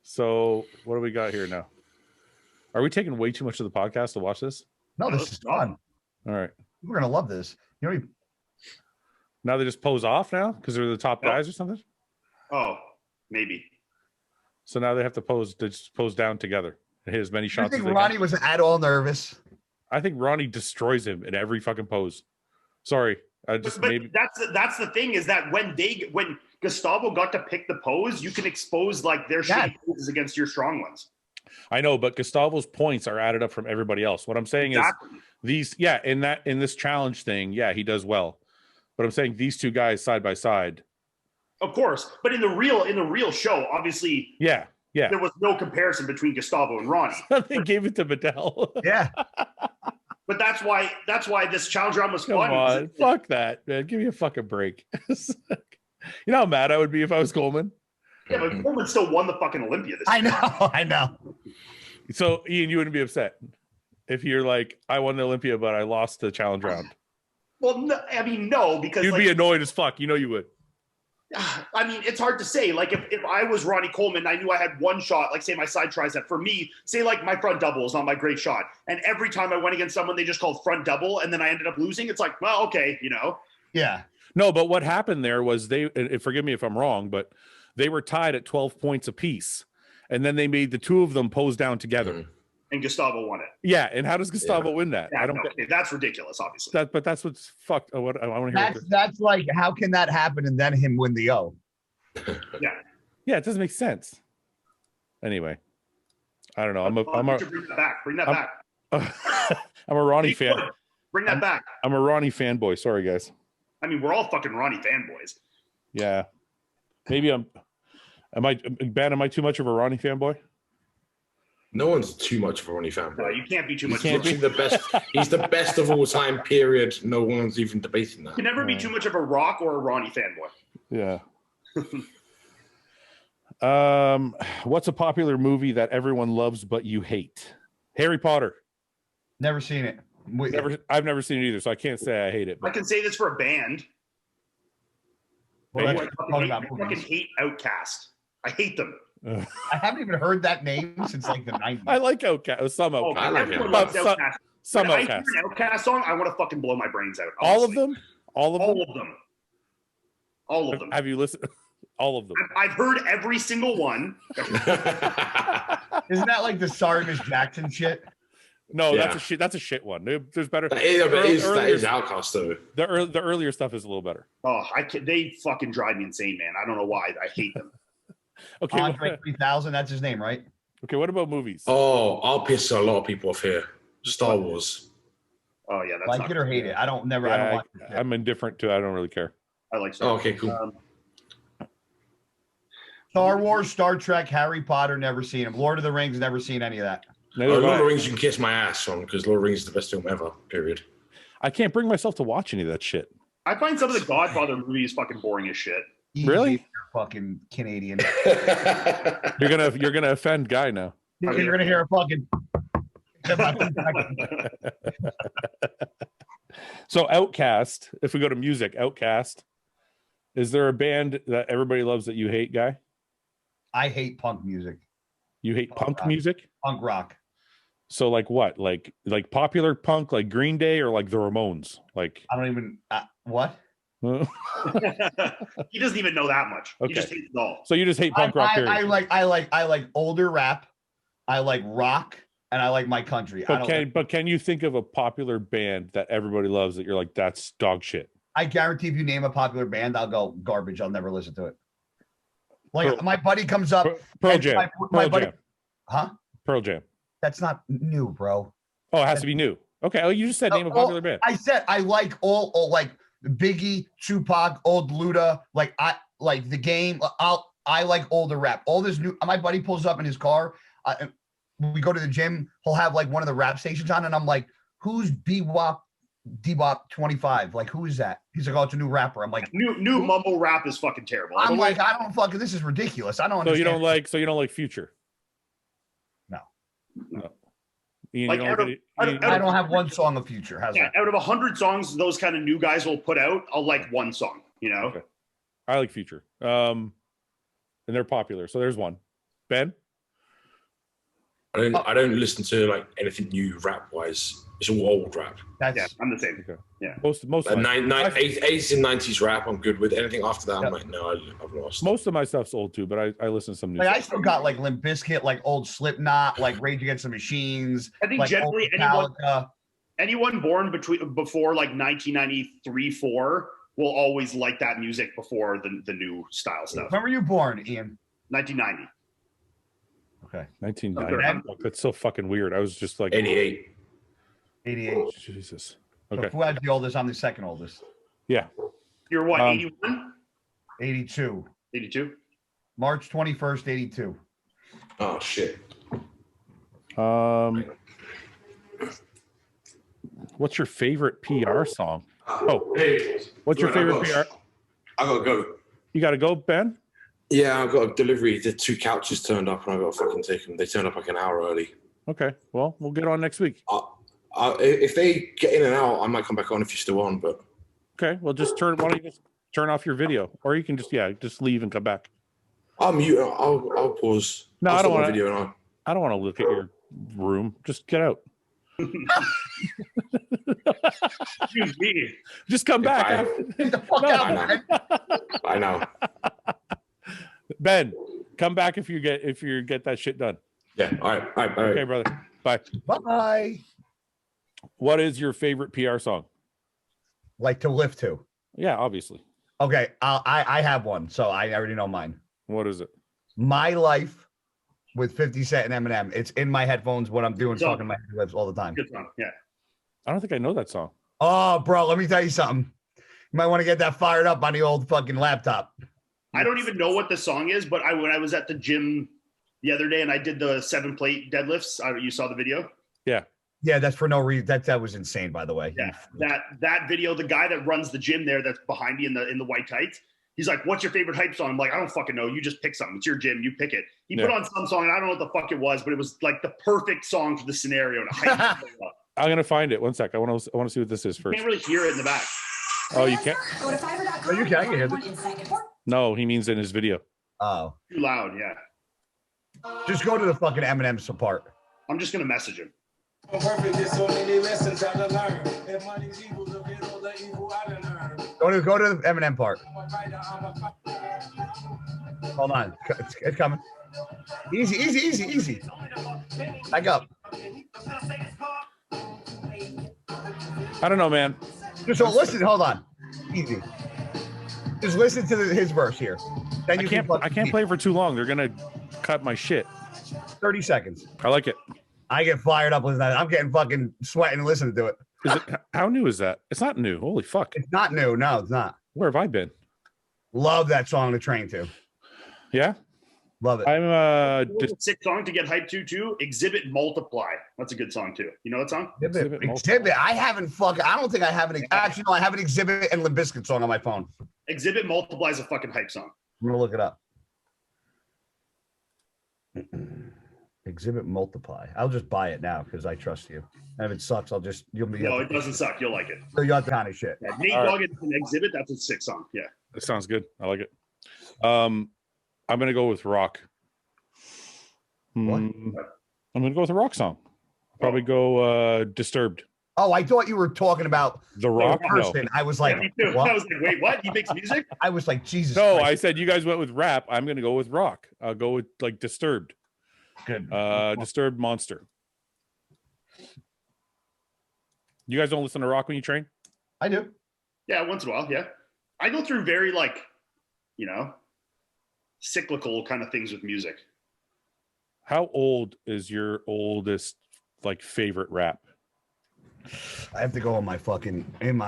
So what do we got here now? Are we taking way too much of the podcast to watch this? No, this is fun. All right. We're gonna love this. You know, Now they just pose off now because they're the top guys or something. Oh, maybe. So now they have to pose down together and hit as many I shots. think as they Ronnie can. was at all nervous. I think Ronnie destroys him in every fucking pose. Sorry, But that's the thing is that when Gustavo got to pick the pose, you can expose like their shitty poses against your strong ones. I know, but Gustavo's points are added up from everybody else. What I'm saying is these, in this challenge thing, he does well. But I'm saying these two guys side by side. Of course, but in the real show, obviously, there was no comparison between Gustavo and Ronnie. They gave it to Bedell. Yeah. But that's why this challenge round was fun. Come on, fuck that, man. Give me a fucking break. You know how mad I would be if I was Coleman? Yeah, but Coleman still won the fucking Olympia this year. I know. So, Ian, you wouldn't be upset if you're like, I won the Olympia, but I lost the challenge round. Well, no, I mean, no, because you'd be annoyed as fuck. You know you would. I mean, it's hard to say. Like, if I was Ronnie Coleman, I knew I had one shot, like, say, my side tricep. For me, say, like, my front double is not my great shot. And every time I went against someone, they just called front double, and then I ended up losing. It's like, well, okay, you know? Yeah. No, but what happened there was forgive me if I'm wrong, but they were tied at 12 points apiece. And then they made the two of them pose down together. And Gustavo won it. Yeah, and how does Gustavo win that? Yeah, that's ridiculous, obviously. But that's what's fucked. I want to hear. That's like, how can that happen and then him win the O? Yeah, it doesn't make sense. Anyway, I don't know. Bring that back. Bring that back. I'm a Ronnie fan. Bring that back. I'm a Ronnie fanboy. Sorry, guys. I mean, we're all fucking Ronnie fanboys. Yeah, maybe am I too much of a Ronnie fanboy? No one's too much of a Ronnie fanboy. No, you can't be too much. He's the best. He's the best of all time. Period. No one's even debating that. You can never be too much of a Rock or a Ronnie fanboy. Yeah. What's a popular movie that everyone loves but you hate? Harry Potter. Never seen it. I've never seen it either, so I can't say I hate it. I can say this for a band. I fucking hate Outkast. I hate them. I haven't even heard that name since like the 90s. I like Outkast. Some Outkast. I like everyone loves Outkast. Some When Outkast. I hear an Outkast song, I want to fucking blow my brains out. Honestly. All of them. Have you listened? All of them. I've heard every single one. Isn't that like the Sorry Miss Jackson shit? No, that's a shit one. There's better. That is Outkast though. The earlier stuff is a little better. Oh, they fucking drive me insane, man. I don't know why. I hate them. Okay, Andre 3000, that's his name, right? Okay, what about movies? Oh, I'll piss a lot of people off here. Star Wars. Oh yeah, that's like it or hate it. I don't watch it. I'm indifferent to it. I don't really care. I like Star Wars. Okay, cool. Star Wars, Star Trek, Harry Potter, never seen them. Lord of the Rings, never seen any of that. Lord of the Rings, you can kiss my ass on because Lord of the Rings is the best film ever. Period. I can't bring myself to watch any of that shit. I find some of the Godfather movies fucking boring as shit. Really? You're fucking Canadian. You're gonna offend Guy now. You're gonna hear a fucking. So Outkast, if we go to music, Outkast, is there a band that everybody loves that you hate, Guy? I hate punk music. You hate punk music? Punk rock. So like what? Like popular punk, like Green Day, or like the Ramones? Like I don't even what? He doesn't even know that much. Okay. He just hates it all. So you just hate punk rock. I like older rap. I like rock, and I like my country. But can you think of a popular band that everybody loves that you're like, that's dog shit? I guarantee if you name a popular band, I'll go garbage. I'll never listen to it. Like my buddy comes up. Pearl Jam. Jam. Huh? Pearl Jam. That's not new, bro. Oh, it has to be new. Okay. Oh, you just said name a popular band. I said I like all like Biggie, Tupac, old Luda. Like I like The Game. I like older rap. All this new. My buddy pulls up in his car. We go to the gym. He'll have like one of the rap stations on, and I'm like, "Who's Bebop 25? Like, who is that?" He's like, "Oh, it's a new rapper." I'm like, "New mumble rap is fucking terrible." I'm like, "I don't fucking. This is ridiculous. I don't." So understand. you don't like Future? No. Ian, like I don't have one song of Future. How's that? Out of 100 songs those kind of new guys will put out, I'll like one song. You know. Okay. I like Future. And they're popular. So there's one. Ben. I don't listen to like anything new rap wise. It's all old rap. Yeah, I'm the same. Okay. Yeah. Most 80s and 90s rap, I'm good with. Anything after that, I'm like, no, I've lost. Most of my stuff's old too, but I listen to some new. Like stuff. I still got like Limp Bizkit, like old Slipknot, like Rage Against the Machines. I think like generally anyone born before like 1993-4 will always like that music before the new style stuff. When were you born, Ian? 1990. Okay. 1990. That's so fucking weird. I was just like 88. 88. Jesus. So Okay. Fuad's the oldest. I'm the second oldest. Yeah. You're what, 81? 82. 82? March 21st, 82. Oh shit. What's your favorite PR song? Oh, Hey, what's your favorite PR? I gotta go. You got to go, Ben? Yeah, I've got a delivery. The 2 couches turned up, and I got to fucking take them. They turned up like an hour early. Okay. Well, we'll get on next week. If they get in and out, I might come back on if you're still on. But Okay. Well, just turn. Why don't you just turn off your video, or you can just leave and come back. I'll mute. I'll pause. No, I'll I don't stop my want video and I don't want to look at your room. Just get out. Excuse me. Just come back. Get the fuck out. I know. Ben, come back if you get that shit done. Yeah. All right. Okay, brother. Bye. Bye. What is your favorite PR song? Like to lift to. Yeah, obviously. Okay, I have one, so I already know mine. What is it? My Life with 50 Cent and Eminem. It's in my headphones when I'm doing So- talking my lips all the time. Good song. Yeah. I don't think I know that song. Oh, bro, let me tell you something. You might want to get that fired up on the old fucking laptop. I don't even know what the song is, but when I was at the gym the other day and I did the 7-plate deadlifts, you saw the video? Yeah. Yeah, that's for no reason. That was insane, by the way. Yeah. That video, the guy that runs the gym there that's behind me in the white tights, he's like, "What's your favorite hype song?" I'm like, "I don't fucking know. You just pick something. It's your gym. You pick it." He put on some song, and I don't know what the fuck it was, but it was like the perfect song for the scenario. To hype it up. I'm gonna find it. One sec. I want to see what this is You first. can't really hear it in the back. Oh, you can't? Oh, you can. I can hear this. No, he means in his video. Oh. Too loud, yeah. Just go to the fucking Eminem support. I'm just gonna message him. Perfect, there's so many lessons I to learn. If money's evil, the bit all the evil I done earned. Go to the Eminem part. Hold on. It's coming. Easy. Back up. I don't know, man. Just listen. Hold on. Easy. Just listen to his verse here. Then I can't play for too long. They're gonna cut my shit. 30 seconds. I like it. I get fired up listening to that. I'm getting fucking sweating listening to it. Is it? How new is that? It's not new. Holy fuck. It's not new. No, it's not. Where have I been? Love that song to train to. Yeah. Love it. I'm Sick song to get hyped to too. Exhibit Multiply. That's a good song too. You know that song? Exhibit. I don't think I have an. Actually, no. I have an Exhibit and Limp Bizkit song on my phone. Exhibit Multiply is a fucking hype song. I'm gonna look it up. Exhibit Multiply. I'll just buy it now because I trust you. And if it sucks, No, it doesn't suck. You'll like it. So you got the kind of shit. Yeah, Nate Dogg and Exhibit. That's a sick song. Yeah. That sounds good. I like it. I'm gonna go with rock. What? I'm gonna go with a rock song. Probably go Disturbed. Oh, I thought you were talking about The Rock. person. No. I was like, Me too. what? I was like, wait, what? He makes music? I was like, Jesus. No, Christ. I said you guys went with rap. I'm gonna go with rock. I'll go with like Disturbed. Good. Disturbed Monster. You guys don't listen to rock when you train? I do. Yeah, once in a while. Yeah. I go through very cyclical kind of things with music. How old is your oldest favorite rap? I have to go in my thing and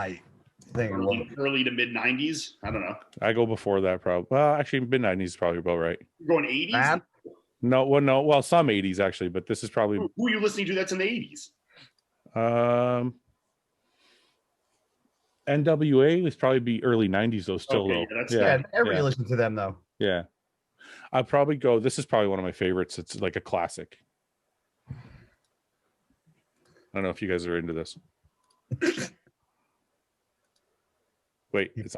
look. Early to mid 90s. I don't know. I go before that probably. Well, actually mid 90s is probably about right. You're going 80s? Rap? No, well, some 80s actually, but this is probably Who are you listening to that's in the 80s? NWA was probably be early 90s though, still Okay, though. Yeah, everybody listens to them though. Yeah. I'd probably go, this is probably one of my favorites. It's like a classic. I don't know if you guys are into this. Wait, it's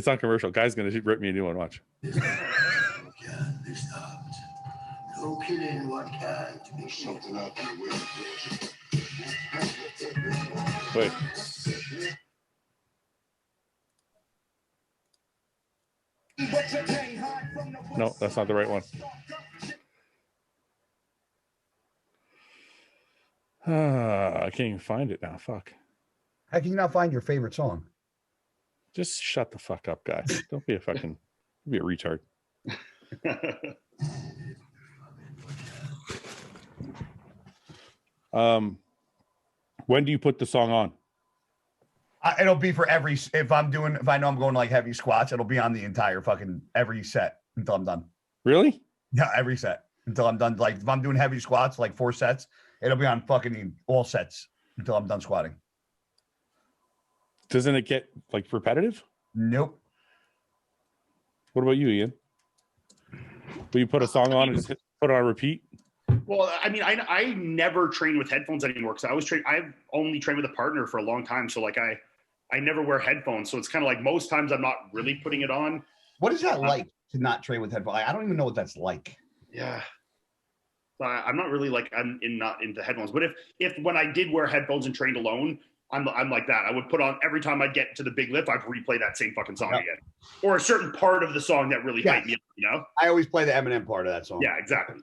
not commercial. Guy's gonna rip me a new one. Watch. Can't be stopped. No killing what can't be something out there with. Wait. No, that's not the right one. I can't even find it now. Fuck. How can you not find your favorite song? Just shut the fuck up, guys. Don't be a retard. When do you put the song on? It'll be for every, if I know I'm going to like heavy squats, it'll be on the entire fucking every set until I'm done. Really? Yeah, every set until I'm done. Like if I'm doing heavy squats, like 4 sets, it'll be on fucking all sets until I'm done squatting. Doesn't it get like repetitive? Nope. What about you, Ian? Will you put a song on and just put it on repeat? Well, I mean, I never train with headphones anymore because I've only trained with a partner for a long time. So like I never wear headphones. So it's kind of like most times I'm not really putting it on. What is that like to not train with headphones? I don't even know what that's like. Yeah. I'm not really like not into headphones, but if when I did wear headphones and trained alone, I'm like that. I would put on every time I get to the big lift, I'd replay that same fucking song again, or a certain part of the song that really hyped me up. You know, I always play the Eminem part of that song. Yeah, exactly.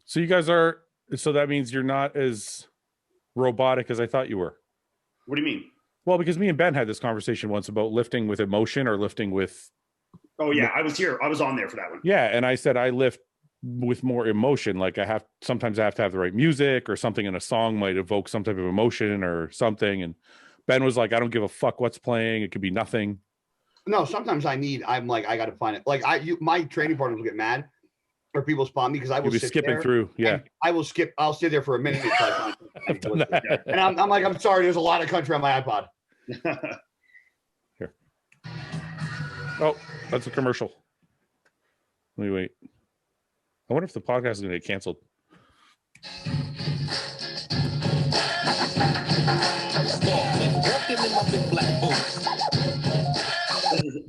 So you guys are. So that means you're not as robotic as I thought you were. What do you mean? Well, because me and Ben had this conversation once about lifting with emotion or lifting with. Oh yeah, I was here. I was on there for that one. Yeah, and I said I lift with more emotion. Like sometimes I have to have the right music or something in a song might evoke some type of emotion or something. And Ben was like, I don't give a fuck what's playing. It could be nothing. No, sometimes I'm like, I got to find it. Like my training partners will get mad or people spot me because I will be skipping through. Yeah. I'll sit there for a minute. And I'm like, I'm sorry. There's a lot of country on my iPod. Here. Oh, that's a commercial. Let me wait. I wonder if the podcast is going to get canceled.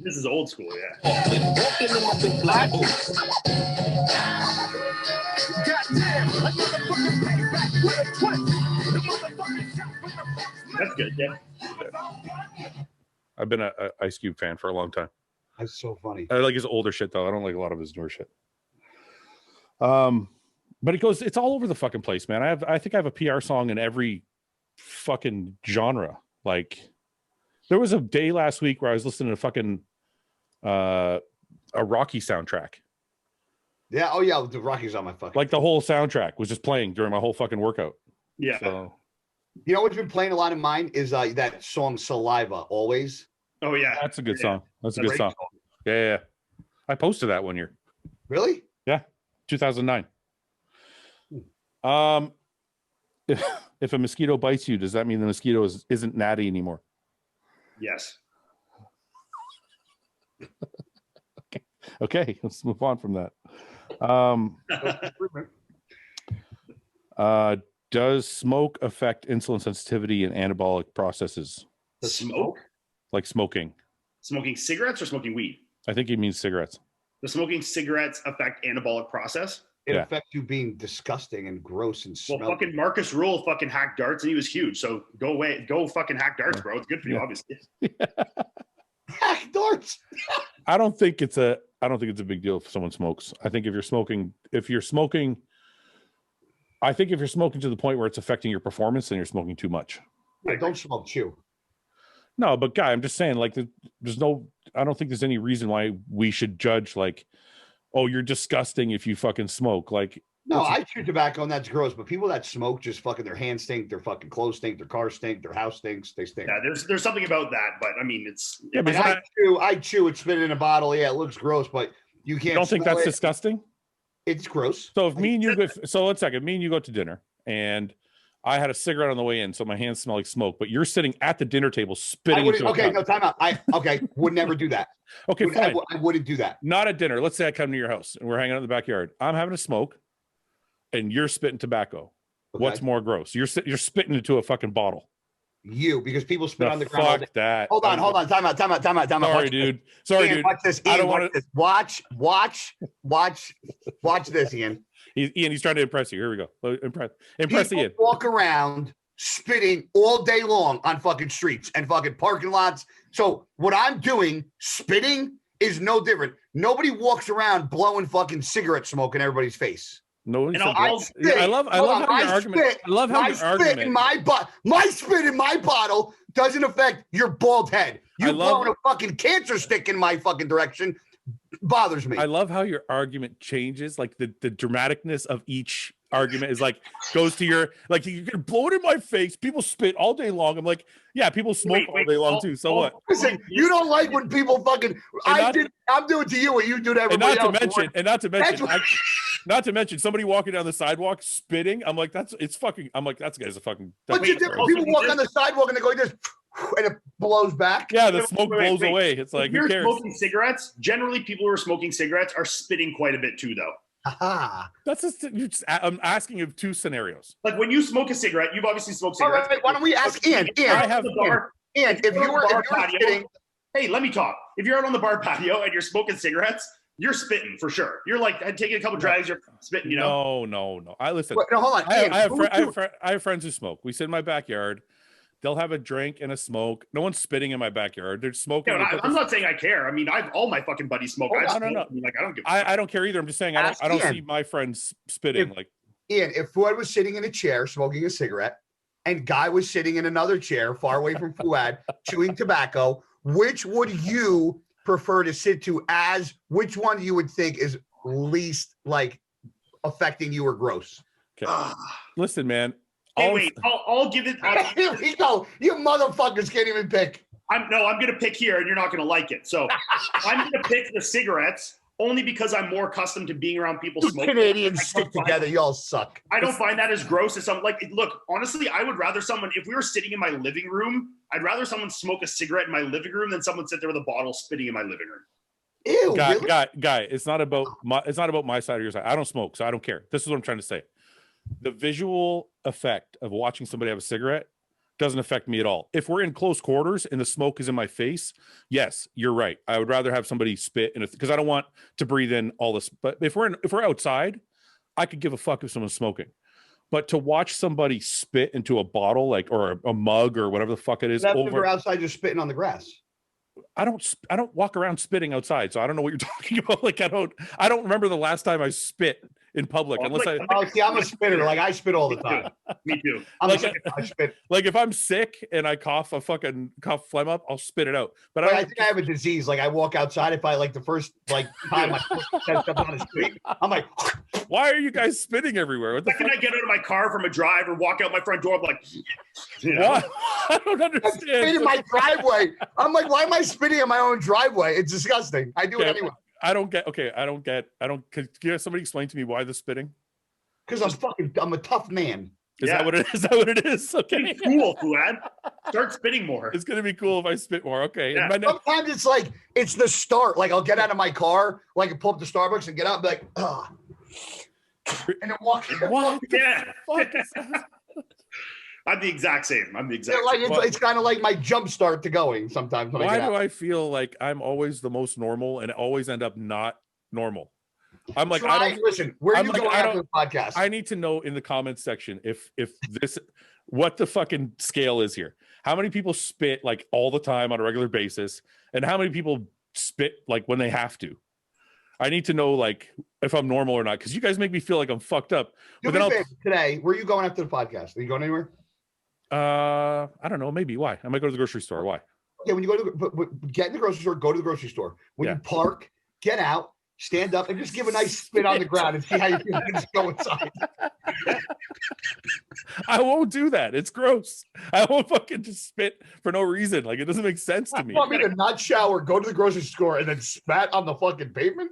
This is old school, yeah. That's good, yeah. I've been a Ice Cube fan for a long time. That's so funny. I like his older shit though. I don't like a lot of his newer shit. But it's all over the fucking place, man. I think I have a PR song in every fucking genre. Like there was a day last week where I was listening to fucking a Rocky soundtrack. Yeah, oh yeah, the Rockies on my fucking like the whole soundtrack was just playing during my whole fucking workout. Yeah. So you know what's been playing a lot of mine is that song Saliva, Always. Oh yeah. That's a good song. That's a good song. Yeah. I posted that one year. Really? Yeah. 2009. If a mosquito bites you, does that mean the mosquito isn't natty anymore? Yes. Okay, let's move on from that. Does smoke affect insulin sensitivity and anabolic processes? The smoke? Like smoking. Smoking cigarettes or smoking weed? I think he means cigarettes. Does smoking cigarettes affect anabolic process? It affects you being disgusting and gross and smelly. Well, fucking Marcus Rule fucking hacked darts and he was huge. So go fucking hack darts, bro. It's good for you, obviously. Hack darts. I don't think it's a big deal if someone smokes. I think if you're smoking to the point where it's affecting your performance, then you're smoking too much. Yeah, don't smoke, chew. No, but guy, I'm just saying, like, I don't think there's any reason why we should judge, like, oh, you're disgusting if you fucking smoke. Like, no, I chew tobacco and that's gross, but people that smoke just fucking their hands stink, their fucking clothes stink, their car stink, their house stinks, they stink. Yeah, there's something about that, but I mean, it's I chew it, spit it in a bottle. Yeah, it looks gross, but you can't. You don't think that's disgusting? It's gross. So if me and you go, so let's second, me and you go to dinner, and I had a cigarette on the way in, so my hands smell like smoke. But you're sitting at the dinner table spitting into a cup. No, time out. Would never do that. Okay, fine. I wouldn't do that. Not at dinner. Let's say I come to your house and we're hanging out in the backyard. I'm having a smoke, and you're spitting tobacco. Okay. What's more gross? You're spitting into a fucking bottle. Because people spit on the ground. Fuck that. Hold on. Time out. Sorry, dude. Ian, watch this. Ian, I don't want to watch this, Ian. He's trying to impress you. Here we go. Impress Ian. Walk around spitting all day long on fucking streets and fucking parking lots. So what I'm doing, spitting, is no different. Nobody walks around blowing fucking cigarette smoke in everybody's face. No, I love how your argument. I love how your argument. My spit in my bottle doesn't affect your bald head. You blowing a fucking cancer stick in my fucking direction bothers me. I love how your argument changes. Like the dramaticness of each argument is like goes to your like you're gonna blow it in my face. People spit all day long. I'm like, yeah, people smoke all day long too. So what? Listen, you don't like when people fucking. I'm doing to you what you do to everybody else. Not to mention somebody walking down the sidewalk spitting. I'm like, that's that guy's a fucking. What's the difference? People walk on the sidewalk and they go like this, and it blows back. Yeah, the smoke blows away. It's like, if who cares? Smoking cigarettes. Generally, people who are smoking cigarettes are spitting quite a bit too, though. Aha. I'm asking you 2 scenarios. Like when you smoke a cigarette, you've obviously smoked cigarettes. All right, why don't we ask Iain? Iain, if you were sitting, hey, let me talk. If you're out on the bar patio and you're smoking cigarettes, you're spitting for sure. You're like taking a couple drags, you're spitting. You know? No. I listen. No, hold on. I have friends who smoke. We sit in my backyard. They'll have a drink and a smoke. No one's spitting in my backyard. They're smoking. Yeah, I'm not saying I care. I mean, all my fucking buddies smoke. I don't know. Like, I don't give. I don't care either. I'm just saying I don't see my friends spitting. Like Iain, if Fouad was sitting in a chair smoking a cigarette, and Guy was sitting in another chair far away from Fouad chewing tobacco, which would you prefer to sit to? Which one you would think is least like affecting you or gross? Okay. Listen, man. Hey, I'll give it. Here we go. You motherfuckers can't even pick. I'm going to pick here, and you're not going to like it. So I'm going to pick the cigarettes only because I'm more accustomed to being around people smoking. Canadians stick together. Y'all suck. I don't find that as gross as something. Like, look, honestly, I would rather someone, if we were sitting in my living room, I'd rather someone smoke a cigarette in my living room than someone sit there with a bottle spitting in my living room. Ew, Guy, it's not about my side or your side. I don't smoke, so I don't care. This is what I'm trying to say. The visual effect of watching somebody have a cigarette doesn't affect me at all. If we're in close quarters and the smoke is in my face, yes, you're right. I would rather have somebody spit because I don't want to breathe in all this. But if we're outside, I could give a fuck if someone's smoking. But to watch somebody spit into a bottle, like or a mug or whatever the fuck it is, over outside, just spitting on the grass. I don't walk around spitting outside, so I don't know what you're talking about. Like I don't remember the last time I spit in public unless I'm a spitter. Like I spit all the time. Me too. I spit. Like if I'm sick and I cough phlegm up, I'll spit it out. But I think I have a disease. Like I walk outside, if I like the first time I step on the street, I'm like, why are you guys spitting everywhere? What the fuck? I get out of my car from a drive or walk out my front door, I'm like, you know? I don't understand. I spit in my driveway. I'm like, why am I spitting in my own driveway? It's disgusting. I do it anyway. I don't get. Could somebody explain to me why the spitting? Because I'm a tough man. Is that what it is? Is that what it is? Okay. It's cool, Fouad. Start spitting more. It's gonna be cool if I spit more. Okay. Yeah. Sometimes it's like it's the start. Like I'll get out of my car, like I pull up to Starbucks and get out, and be like, ah, and then walk. What? Yeah. I'm the exact same. It's kind of like my jump start to going sometimes. Why do I feel like I'm always the most normal and always end up not normal? I'm like, listen. Where are you going after the podcast? I need to know in the comments section if this, what the fucking scale is here. How many people spit like all the time on a regular basis, and how many people spit like when they have to? I need to know like if I'm normal or not, because you guys make me feel like I'm fucked up. But then today, where are you going after the podcast? Are you going anywhere? I don't know. Maybe. Why? I might go to the grocery store. Why? Yeah, when you go to get in the grocery store, go to the grocery store. When you park, get out, stand up, and just give a nice spit on the ground and see how you feel. Just go inside. I won't do that. It's gross. I won't fucking just spit for no reason. Like it doesn't make sense to me. You want me to not shower, go to the grocery store, and then spat on the fucking pavement?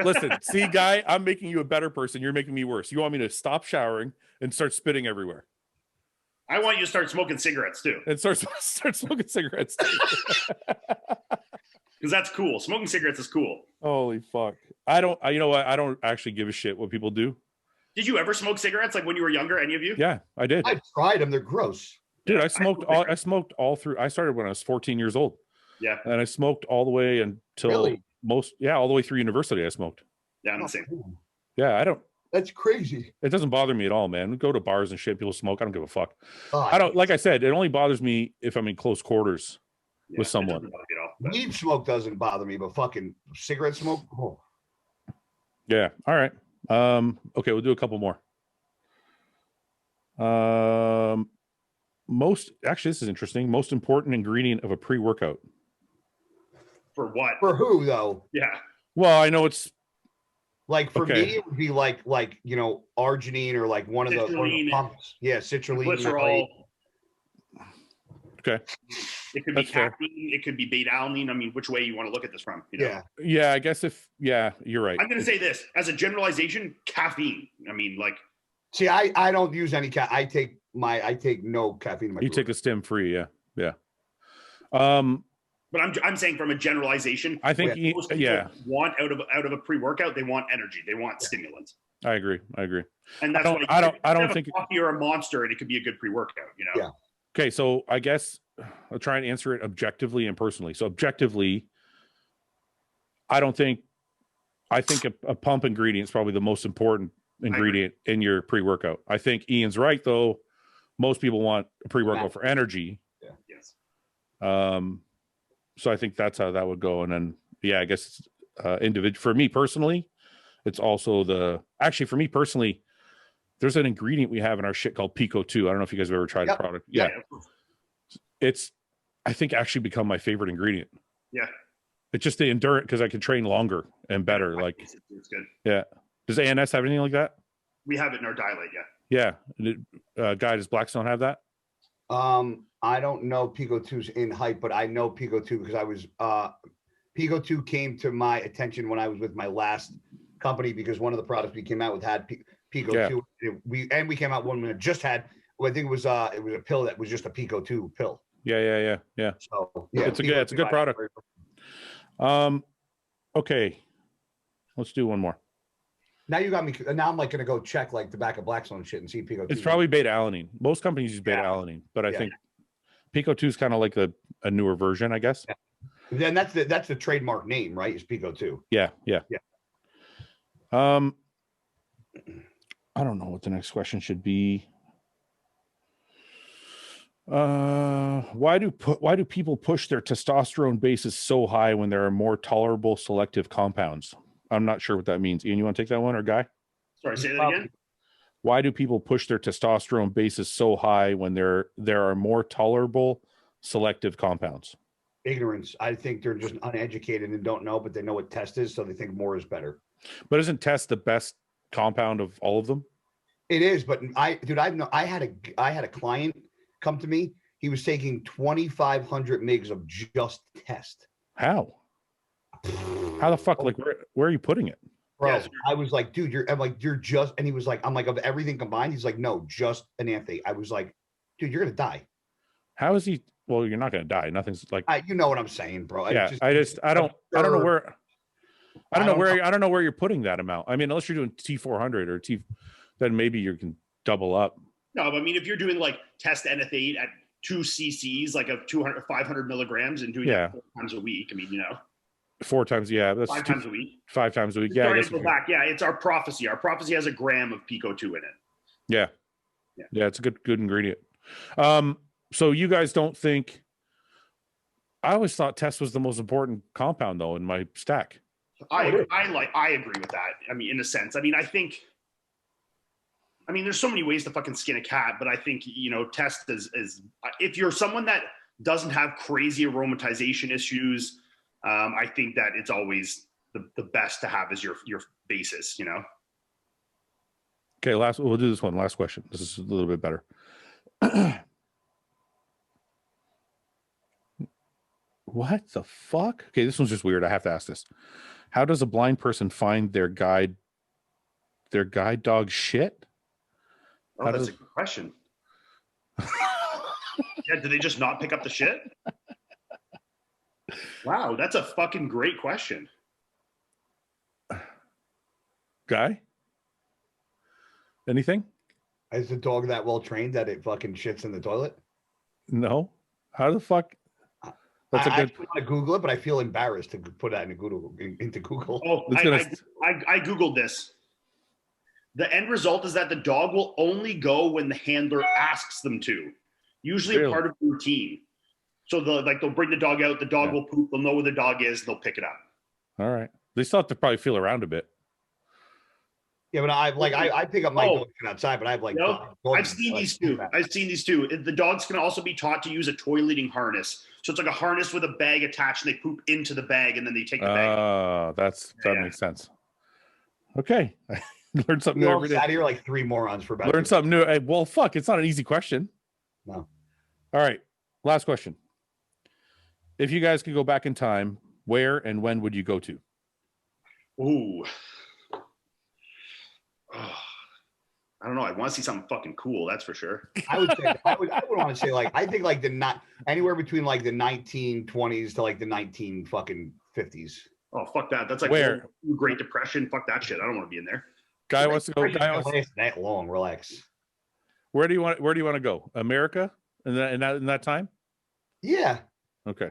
Listen, see, Guy, I'm making you a better person. You're making me worse. You want me to stop showering and start spitting everywhere? I want you to start smoking cigarettes too. And start smoking cigarettes too. Because that's cool. Smoking cigarettes is cool. Holy fuck. You know what? I don't actually give a shit what people do. Did you ever smoke cigarettes like when you were younger, any of you? Yeah, I did. I tried them. They're gross. Dude, I smoked all through. I started when I was 14 years old. Yeah. And I smoked all the way until all the way through university I smoked. Yeah, I'm the same. Yeah, That's crazy. It doesn't bother me at all, man. We go to bars and shit. People smoke. I don't give a fuck. I don't. Like I said, it only bothers me if I'm in close quarters with someone. Weed smoke doesn't bother me, but fucking cigarette smoke. Oh. Yeah. All right. Okay, we'll do a couple more. This is interesting. Most important ingredient of a pre-workout. For what? For who though? Yeah. Well, I know it's Like for Okay. me, it would be like arginine or like one of the Citrulline. pumps. Yeah, citrulline. Glycerol. okay. It could be That's fair. caffeine. It could be beta-alanine. I mean, which way you want to look at this from? You know? Yeah. Yeah, I guess you're right. I'm going to say this as a generalization: caffeine. I mean, like, See, I don't use any I take no caffeine in my You brew. take a stem free, yeah. but I'm saying from a generalization. I think Most people yeah, want out of a pre-workout, they want energy, they want stimulants, I agree. and that's don't- why I don't you can have think- a coffee or a Monster, and it could be a good pre-workout. You know. Yeah. Okay, so I guess I'll try and answer it objectively and personally. So objectively, I think a pump ingredient is probably the most important ingredient in your pre-workout. I think Ian's right though. Most people want a pre-workout for energy. Yeah. Yes. So I think that's how that would go. And then I guess individual for me personally, it's also for me personally, there's an ingredient we have in our shit called Pico 2. I don't know if you guys have ever tried the product. Yeah. It's I think actually become my favorite ingredient. Yeah. It's just the endurance because I can train longer and better. Like It's good. Yeah. Does ANS have anything like that? We have it in our dialite. Yeah. Yeah. Guy, does Blackstone have that? I don't know Pico 2's in hype, but I know Pico 2 because I was Pico 2 came to my attention when I was with my last company because one of the products we came out with had Pico 2. We came out one that just had I think it was a pill that was just a Pico 2 pill. Yeah. So yeah, It's a good product. Okay. Let's do one more. Now you got me. Now I'm like gonna go check like the back of Blackstone shit and see Pico 2. It's probably beta alanine. Most companies use beta alanine, but I think Pico 2 is kind of like a newer version, I guess. Yeah. Then that's the trademark name, right? Is Pico 2. Yeah. I don't know what the next question should be. Why do people push their testosterone bases so high when there are more tolerable selective compounds? I'm not sure what that means. Ian, you want to take that one, or Guy? Sorry, say that again. Why do people push their testosterone bases so high when there are more tolerable selective compounds? Ignorance. I think they're just uneducated and don't know, but they know what test is, so they think more is better. But isn't test the best compound of all of them? It is, but I had a client come to me. He was taking 2,500 mgs of just test. How the fuck? Like, where are you putting it? Bro, Yes. I was like, dude, you're just, and he was like, I'm like, of everything combined, he's like, no, just an anthe. I was like, dude, you're gonna die. How is he? Well, you're not gonna die. Nothing's like. You know what I'm saying, bro. Yeah, I don't know where. I don't know where you're putting that amount. I mean, unless you're doing T400 or then maybe you can double up. No, but I mean, if you're doing like test NF8 at 2 cc's, like of 500 milligrams, and doing that 4 times a week, I mean, 4 times, that's 5 times a week. 5 times a week. Yeah, Yeah, I I guess. go back. Yeah, it's our prophecy. Our prophecy has a gram of Pico 2 in it. Yeah, it's a good ingredient. So you guys don't think? I always thought test was the most important compound though in my stack. I agree with that. I mean, in a sense. I mean, there's so many ways to fucking skin a cat, but I think test is if you're someone that doesn't have crazy aromatization issues, I think that it's always the best to have as your basis. Okay, we'll do this one. Last question. This is a little bit better. What the fuck? Okay, this one's just weird. I have to ask this. How does a blind person find their guide dog shit? Oh, that's a good question. Yeah, do they just not pick up the shit? Wow, that's a fucking great question. Guy? Anything? Is the dog that well trained that it fucking shits in the toilet? No. How the fuck? That's I want to Google it, but I feel embarrassed to put that into Google. Oh, I Googled this. The end result is that the dog will only go when the handler asks them to, usually a part of the routine. So they'll bring the dog out, the dog will poop, they'll know where the dog is, they'll pick it up. All right. They still have to probably feel around a bit. Yeah, but I pick up my dog outside, but I have I've seen these too. The dogs can also be taught to use a toileting harness. So it's like a harness with a bag attached, and they poop into the bag, and then they take the bag. That makes sense. Okay. Learn something new every day. Out here like three morons for about Learn something new. Hey, well, fuck, it's not an easy question. No. All right. Last question. If you guys could go back in time, where and when would you go to? Ooh. Oh, I don't know. I want to see something fucking cool. That's for sure. I would want to say like, I think like anywhere between like the 1920s to like the 50s. Oh, fuck that. That's like where? Great Depression. Fuck that shit. I don't want to be in there. Guy wants to go. That long. Relax. Where do you want to go? America in that time? Yeah. Okay.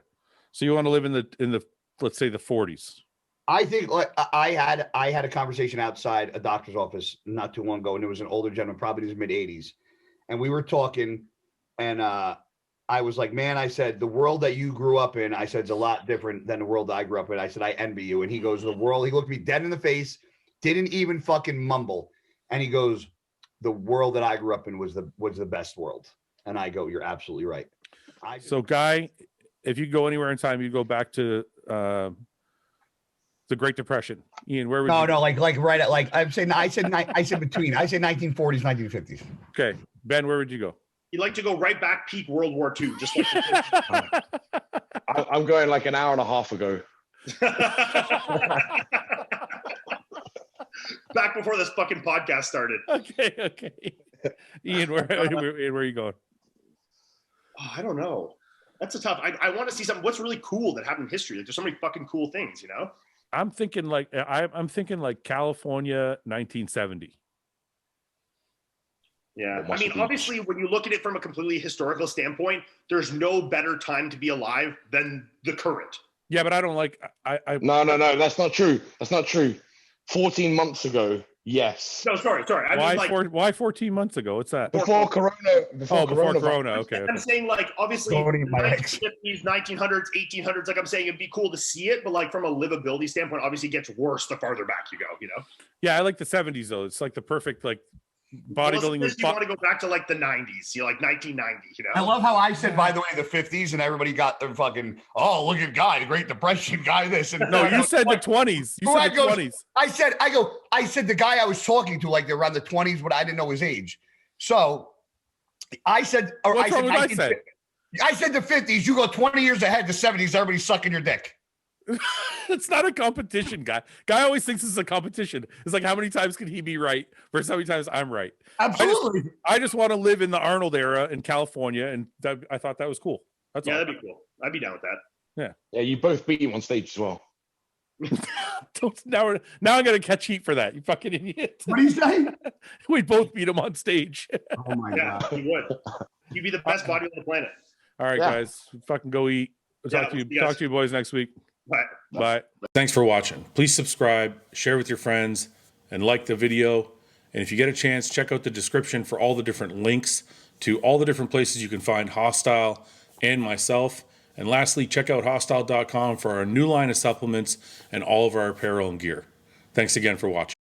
So you want to live in the let's say the 40s. I think like I had a conversation outside a doctor's office not too long ago, and there was an older gentleman, probably in his mid 80s, and we were talking, and I was like, man, I said the world that you grew up in, I said, is a lot different than the world that I grew up in. I said, I envy you. And he goes, the world. He looked me dead in the face, didn't even fucking mumble, and he goes, the world that I grew up in was the best world. And I go, you're absolutely right. So, Guy, if you go anywhere in time, you go back to the Great Depression. Ian, where would you? No, like right at like I said 1940s, 1950s. Okay, Ben, where would you go? You'd like to go right back peak World War II, just like I'm going like an hour and a half ago. Back before this fucking podcast started. Okay. Ian, where are you going? Oh, I don't know. That's a tough. I want to see something. What's really cool that happened in history? Like, there's so many fucking cool things, you know. I'm thinking like California, 1970. Yeah, I mean, obviously, when you look at it from a completely historical standpoint, there's no better time to be alive than the current. Yeah, but I don't like. No, that's not true. That's not true. 14 months ago, yes. No, sorry. Why 14 months ago? What's that? Before Corona. Before Corona. Okay. I'm saying, like, obviously, 1950s, 1900s, 1800s. Like, I'm saying it'd be cool to see it, but like from a livability standpoint, obviously, it gets worse the farther back you go. You know. Yeah, I like the 70s though. It's like the perfect like bodybuilding. You want to go back to like the 90s, you know, like 1990. You know. I love how I said, by the way, the 50s, and everybody got their fucking. Oh, look at Guy, the Great Depression guy. This and no, you said the 20s. You said the 20s. I said the guy I was talking to, like they're around the 20s, but I didn't know his age. So I said, what's wrong with what I said? I said the 50s. You go 20 years ahead. The 70s, everybody's sucking your dick. It's not a competition, Guy. Guy always thinks it's a competition. It's like, how many times can he be right versus how many times I'm right? Absolutely. I just want to live in the Arnold era in California, and I thought that was cool. That's all. That'd be cool. I'd be down with that. Yeah, you both beat him on stage as well. now I'm gonna catch heat for that. You fucking idiot. What are you saying? We both beat him on stage. Oh my god. You would. You'd be the best bodybuilder on the planet. All right, guys. Fucking go eat. Talk to you boys next week. Bye. Thanks for watching. Please subscribe, share with your friends, and like the video. And if you get a chance, check out the description for all the different links to all the different places you can find Hostile and myself. And lastly, check out hostile.com for our new line of supplements and all of our apparel and gear. Thanks again for watching.